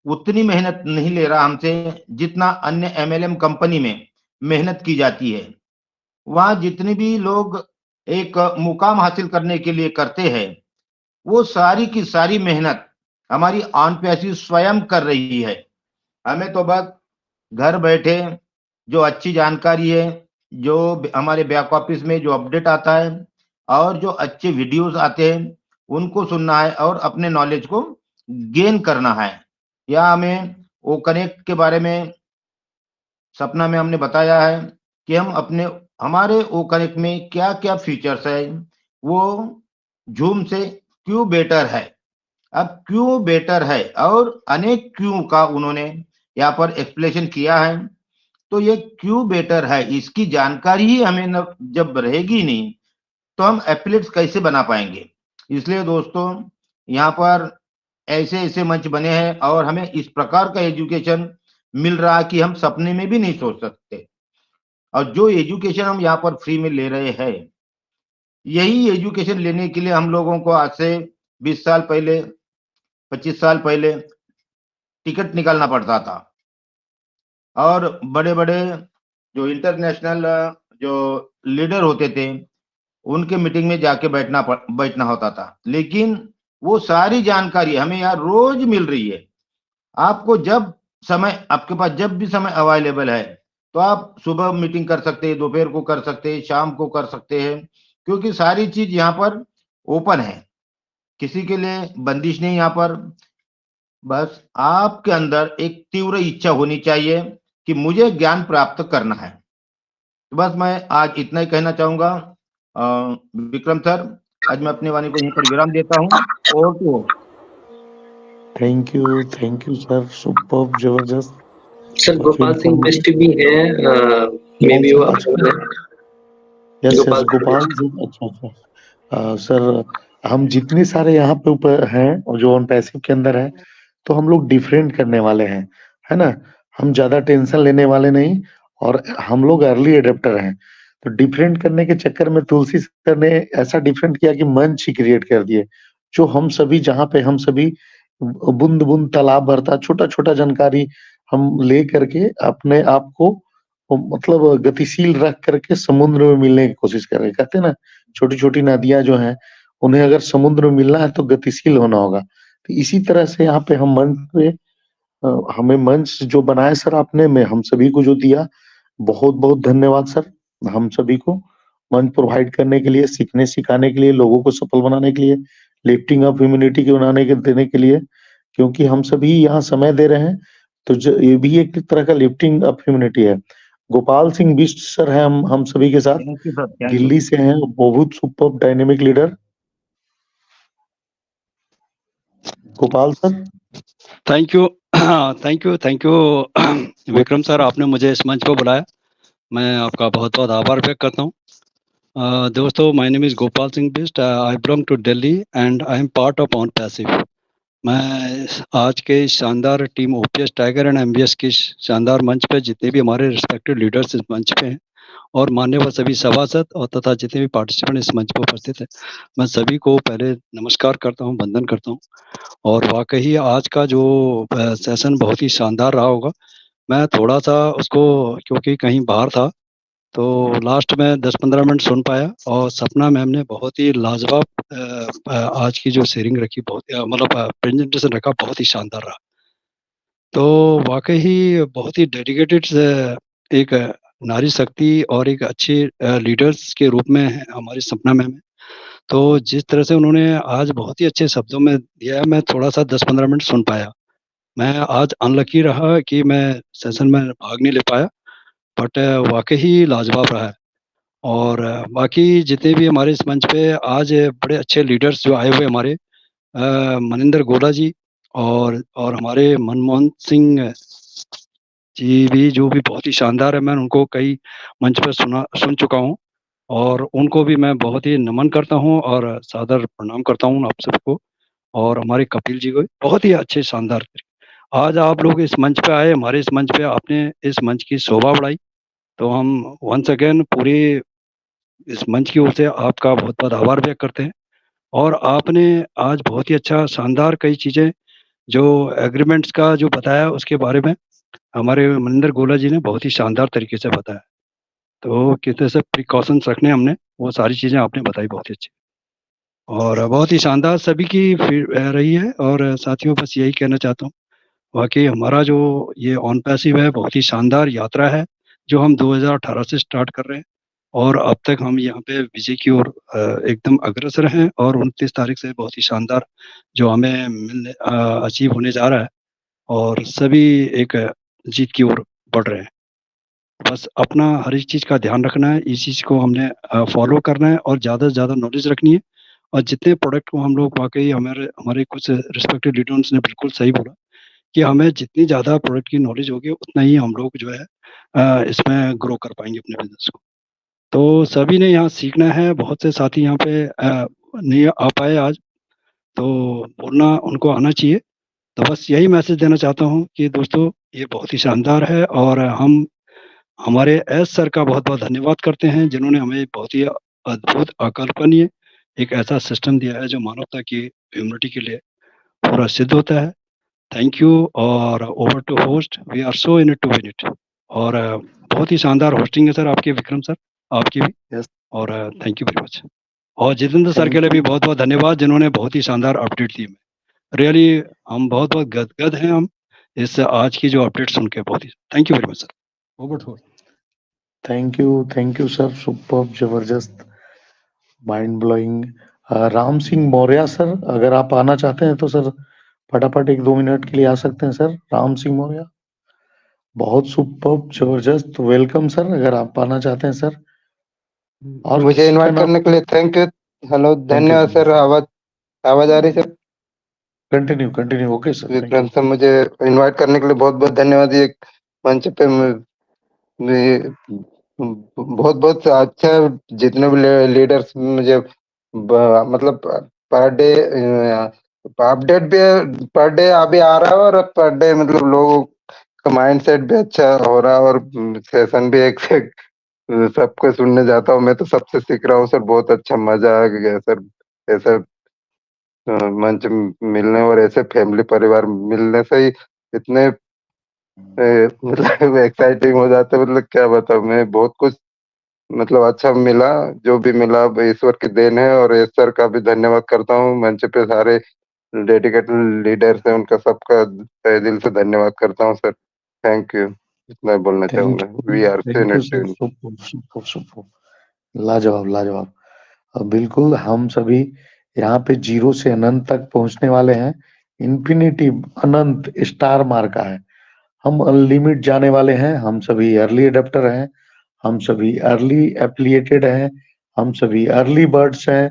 उतनी मेहनत नहीं ले रहा हमसे जितना अन्य एमएलएम कंपनी में मेहनत की जाती है। वहां जितने भी लोग एक मुकाम हासिल करने के लिए करते हैं वो सारी की सारी मेहनत हमारी ऑन पैसिव स्वयं कर रही है। हमें तो बस घर बैठे जो अच्छी जानकारी है, जो हमारे बैक ऑफिस में जो अपडेट आता है और जो अच्छे वीडियोस आते हैं उनको सुनना है और अपने नॉलेज को गेन करना है। या हमें वो कनेक्ट के बारे में सपना में हमने बताया है कि हम अपने हमारे ओ कनेक्ट में क्या क्या फीचर्स है, वो जूम से क्यों बेटर है। अब क्यों बेटर है और अनेक क्यों का उन्होंने यहाँ पर एक्सप्लेनेशन किया है। तो ये क्यों बेटर है इसकी जानकारी ही हमें जब रहेगी नहीं तो हम एफिलिएट्स कैसे बना पाएंगे। इसलिए दोस्तों, यहाँ पर ऐसे ऐसे मंच बने हैं और हमें इस प्रकार का एजुकेशन मिल रहा है कि हम सपने में भी नहीं सोच सकते। और जो एजुकेशन हम यहाँ पर फ्री में ले रहे हैं, यही एजुकेशन लेने के लिए हम लोगों को आज से 20 साल पहले, 25 साल पहले टिकट निकालना पड़ता था और बड़े-बड़े जो इंटरनेशनल जो लीडर होते थे, उनके मीटिंग में जाके बैठना होता था। लेकिन वो सारी जानकारी हमें यहाँ रोज मिल रही है। आपको जब समय, आपके पास जब भी समय अवेलेबल है, तो आप सुबह मीटिंग कर सकते हैं, दोपहर को कर सकते हैं, शाम को कर सकते हैं, क्योंकि सारी चीज यहाँ पर ओपन है। किसी के लिए बंदिश नहीं यहाँ पर। बस आपके अंदर एक तीव्र इच्छा होनी चाहिए कि मुझे ज्ञान प्राप्त करना है। तो बस मैं आज इतना ही कहना चाहूंगा। विक्रम सर, आज मैं अपनी वाणी को यहीं पर विराम देता हूँ। और तो थैंक यू सर, सुपर जबरदस्त। सर गोपाल सिंह बिष्ट भी हैं, मे बी वो यस गोपाल जी, अच्छा सर, हम जितने सारे यहाँ पे ऊपर हैं और जो ऑन पैसिव के अंदर है, तो हम लोग डिफरेंट करने वाले हैं, है ना। हम ज्यादा टेंशन लेने वाले नहीं और हम लोग अर्ली एडेप्टर हैं। तो डिफरेंट करने के चक्कर में तुलसी सर ने ऐसा डिफरेंट किया कि मंच ही क्रिएट कर दिए, जो हम सभी, जहाँ पे हम सभी बूंद बूंद तालाब भरता, छोटा छोटा जानकारी हम ले करके अपने आप को मतलब गतिशील रख करके समुद्र में मिलने की कोशिश कर रहे हैं। कहते हैं ना, छोटी छोटी नदियां जो हैं, उन्हें अगर समुद्र में मिलना है तो गतिशील होना होगा। तो इसी तरह से यहाँ पे हम मंच पे हमें मंच जो बनाया सर आपने, में हम सभी को जो दिया, बहुत बहुत धन्यवाद सर। हम सभी को मंच प्रोवाइड करने के लिए, सीखने सिखाने के लिए, लोगों को सफल बनाने के लिए, लिफ्टिंग अप ह्यूमैनिटी के बनाने के देने के लिए, क्योंकि हम सभी यहाँ समय दे रहे हैं, तो ये भी एक तरह का लिफ्टिंग अप ह्यूमैनिटी है। गोपाल सिंह बिष्ट सर हैं हम सभी के साथ, दिल्ली से हैं, बहुत super dynamic leader. Gopal sir, thank you thank you Vikram sir, आपने मुझे इस मंच पर बुलाया, मैं आपका बहुत बहुत आभार व्यक्त करता हूँ। दोस्तों, my name is Gopal Singh Bisht, I belong to Delhi and I am part of OnPassive. मैं आज के शानदार team OPS Tiger and MBS की शानदार मंच पे जितने भी हमारे रिस्पेक्टिव लीडर्स इस मंच पे हैं और मान्यवर सभी सभासद और तथा जितने भी पार्टिसिपेंट इस मंच पर उपस्थित है, मैं सभी को पहले नमस्कार करता हूं, वंदन करता हूं। और वाकई आज का जो सेशन बहुत ही शानदार रहा होगा। मैं थोड़ा सा उसको, क्योंकि कहीं बाहर था, तो लास्ट में 10-15 मिनट सुन पाया और सपना मैम ने बहुत ही लाजवाब आज की जो शेयरिंग रखी, बहुत मतलब प्रेजेंटेशन रखा, बहुत ही शानदार रहा। तो वाकई ही बहुत ही डेडिकेटेड एक नारी शक्ति और एक अच्छे लीडर्स के रूप में हमारी सपना मैम है। तो जिस तरह से उन्होंने आज बहुत ही अच्छे शब्दों में दिया है, मैं थोड़ा सा 10-15 मिनट सुन पाया। मैं आज अनलकी रहा कि मैं सेशन में भाग नहीं ले पाया, बट वाकई ही लाजवाब रहा है। और बाकी जितने भी हमारे इस मंच पे आज बड़े अच्छे लीडर्स जो आए हुए हमारे, मनिंदर गोला जी और हमारे मनमोहन सिंह जी भी, जो भी बहुत ही शानदार है। मैं उनको कई मंच पर सुन चुका हूँ और उनको भी मैं बहुत ही नमन करता हूँ और सादर प्रणाम करता हूँ आप सबको। और हमारे कपिल जी को बहुत ही अच्छे शानदार। आज आप लोग इस मंच पे आए, हमारे इस मंच पे आपने इस मंच की शोभा बढ़ाई, तो हम वंस अगेन पूरे इस मंच की ओर से आपका बहुत बहुत आभार व्यक्त करते हैं। और आपने आज बहुत ही अच्छा शानदार कई चीज़ें जो एग्रीमेंट्स का जो बताया, उसके बारे में हमारे मनिंदर गोला जी ने बहुत ही शानदार तरीके से बताया। तो किस तरह से प्रिकॉशंस रखने हमने, वो सारी चीज़ें आपने बताई बहुत ही अच्छी और बहुत ही शानदार सभी की रही है। और साथियों, बस यही कहना चाहता हूँ, वाकई हमारा जो ये ऑन पैसिव है बहुत ही शानदार यात्रा है, जो हम 2018 से स्टार्ट कर रहे हैं और अब तक हम यहाँ पे विजय की ओर एकदम अग्रसर हैं। और 29 तारीख से बहुत ही शानदार जो हमें अचीव होने जा रहा है और सभी एक जीत की ओर बढ़ रहे हैं। बस अपना हर एक चीज़ का ध्यान रखना है, इस चीज़ को हमने फॉलो करना है और ज़्यादा से ज़्यादा नॉलेज रखनी है। और जितने प्रोडक्ट को हम लोग, वाकई हमारे कुछ रिस्पेक्टिव लीडर्स ने बिल्कुल सही बोला कि हमें जितनी ज़्यादा प्रोडक्ट की नॉलेज होगी, उतना ही हम लोग जो है इसमें ग्रो कर पाएंगे अपने बिजनेस को। तो सभी ने यहाँ सीखना है। बहुत से साथी यहाँ पे नहीं आ पाए आज, तो बोलना उनको आना चाहिए। तो बस यही मैसेज देना चाहता हूँ कि दोस्तों, ये बहुत ही शानदार है और हम हमारे एस सर का बहुत बहुत धन्यवाद करते हैं, जिन्होंने हमें बहुत ही अद्भुत, अकल्पनीय एक ऐसा सिस्टम दिया है जो मानवता की ह्यूमनिटी के लिए पूरा सिद्ध होता है। थैंक यू और over to host, we are so in it to win it. और बहुत ही शानदार होस्टिंग है सर आपकी, विक्रम सर आपकी भी। और थैंक यू वेरी मच। और जितेंद्र सर के लिए भी बहुत बहुत धन्यवाद, जिन्होंने बहुत ही शानदार अपडेट दी। रियली हम बहुत बहुत गदगद हैं हम इस आज की जो अपडेट सुन के। बहुत ही thank you very much sir. Over to host. Thank you sir, super, जबरदस्त, mind blowing. Ram Singh Maurya sir, अगर आप आना चाहते हैं तो सर फटाफट 1-2 मिनट के लिए आ सकते हैं सर। राम सिंह मौर्य, बहुत सुपर, जबरदस्त, वेलकम सर, अगर आप आना चाहते हैं सर। और मुझे इनवाइट करने के लिए थैंक यू। हेलो, धन्यवाद सर। आवाज आवाज आ रही sir? Continue. Okay sir, Vikram sir, मुझे इनवाइट करने के लिए बहुत बहुत धन्यवाद। ये मंच पे बहुत बहुत अच्छा, जितने भी लीडर्स मुझे मतलब पर डे अपडेट भी पर डे अभी आ रहा है, और पर डे मतलब लोगों का माइंड सेट भी अच्छा हो रहा है, और सेशन भी एक से सबको सुनने जाता हूँ। मैं तो सबसे सीख रहा हूँ सर, बहुत अच्छा मजा आ गया सर। ऐसा मंच मिलने और ऐसे फैमिली परिवार मिलने से ही इतने मतलब एक्साइटिंग हो जाते, मतलब क्या बताऊं मैं। बहुत कुछ मतलब अच्छा मिला, जो भी मिला ईश्वर की देन है। और सर का भी धन्यवाद करता हूँ। मंच पे सारे डेडिकेटेड लीडर्स हैं, उनका सबका तहे दिल से धन्यवाद करता हूँ सर। थैंक यू, इतना बोलना चाहूंगा। We are thank you sir, super, लाजवाब। बिल्कुल, हम सभी यहाँ पे 0 से अनंत तक पहुंचने वाले हैं। इन्फिनिटी, अनंत, स्टार मार्का है। हम अनलिमिट जाने वाले हैं। हम सभी अर्ली अडेप्टर हैं, हम सभी अर्ली एप्लिएटेड हैं, हम सभी अर्ली बर्ड्स हैं,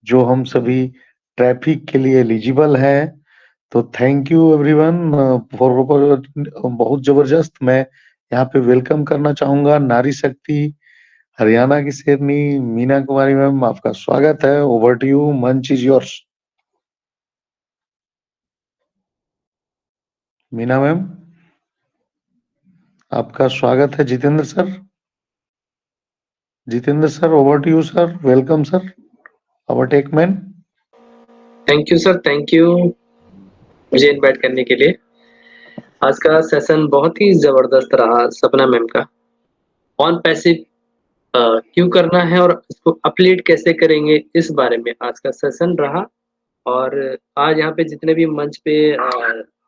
जो हम सभी ट्रैफिक के लिए एलिजिबल हैं। तो थैंक यू एवरीवन फॉर, बहुत जबरदस्त। मैं यहाँ पे वेलकम करना चाहूंगा नारी शक्ति हरियाणा की शेरनी मीना कुमारी मैम, आपका स्वागत है। ओवर टू यू, मंच इज योर्स। मीना मैम, आपका स्वागत है। Jitendra sir, over to you sir, welcome sir, our tech man. Thank you sir, thank you मुझे इनवाइट करने के लिए। आज का सेशन बहुत ही जबरदस्त रहा सपना मैम का। ऑन पैसिव क्यों करना है और इसको अपलीट कैसे करेंगे, इस बारे में आज का सेशन रहा। और आज यहाँ पे जितने भी मंच पे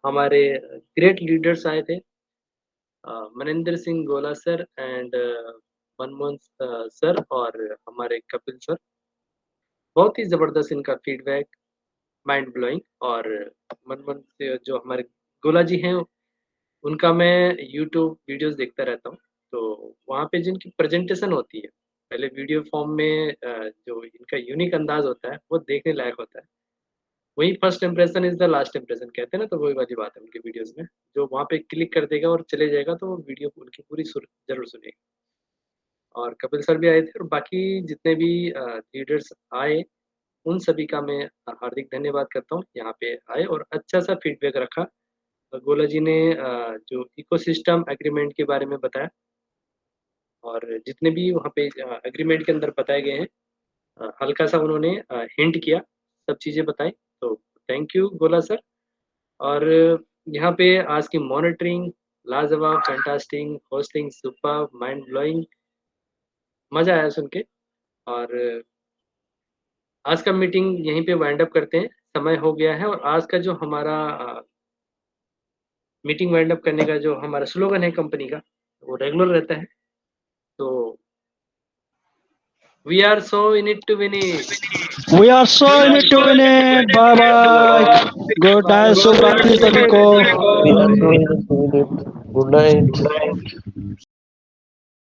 हमारे ग्रेट लीडर्स आए थे, मनिंदर सिंह गोला सर एंड मनमोहन सर और हमारे कपिल सर, बहुत ही जबरदस्त इनका फीडबैक, माइंड ब्लोइंग। और मनमोहन से जो हमारे गोला जी हैं, उनका मैं यूट्यूब वीडियोस देखता रहता हूँ। तो वहाँ पे जिनकी प्रेजेंटेशन होती है पहले वीडियो फॉर्म में, जो इनका यूनिक अंदाज होता है वो देखने लायक होता है। वही first impression is the last impression कहते हैं ना, तो वही वाली बात है उनकी वीडियोस में। जो वहाँ पे क्लिक कर देगा और चले जाएगा तो वो वीडियो उनकी पूरी जरूर सुनेगा। और कपिल सर भी आए थे, और बाकी जितने भी लीडर्स आए उन सभी का मैं हार्दिक धन्यवाद करता हूँ। यहाँ पे आए और अच्छा सा फीडबैक रखा। गोला जी ने जो इकोसिस्टम एग्रीमेंट के बारे में बताया, और जितने भी वहाँ पे एग्रीमेंट के अंदर बताए गए हैं, हल्का सा उन्होंने हिंट किया, सब चीज़ें बताई। तो थैंक यू गोला सर। और यहाँ पे आज की मॉनिटरिंग लाजवाब, fantastic, hosting super, mind blowing, मज़ा आया सुन के। और आज का मीटिंग यहीं पे वाइंड अप करते हैं, समय हो गया है। और आज का जो हमारा मीटिंग वाइंड अप करने का जो हमारा स्लोगन है कंपनी का, वो रेगुलर रहता है। तो we are so in it to win it. We are so in it to win it. Bye bye. Good night. शुभ रात्रि सभी को। Good night.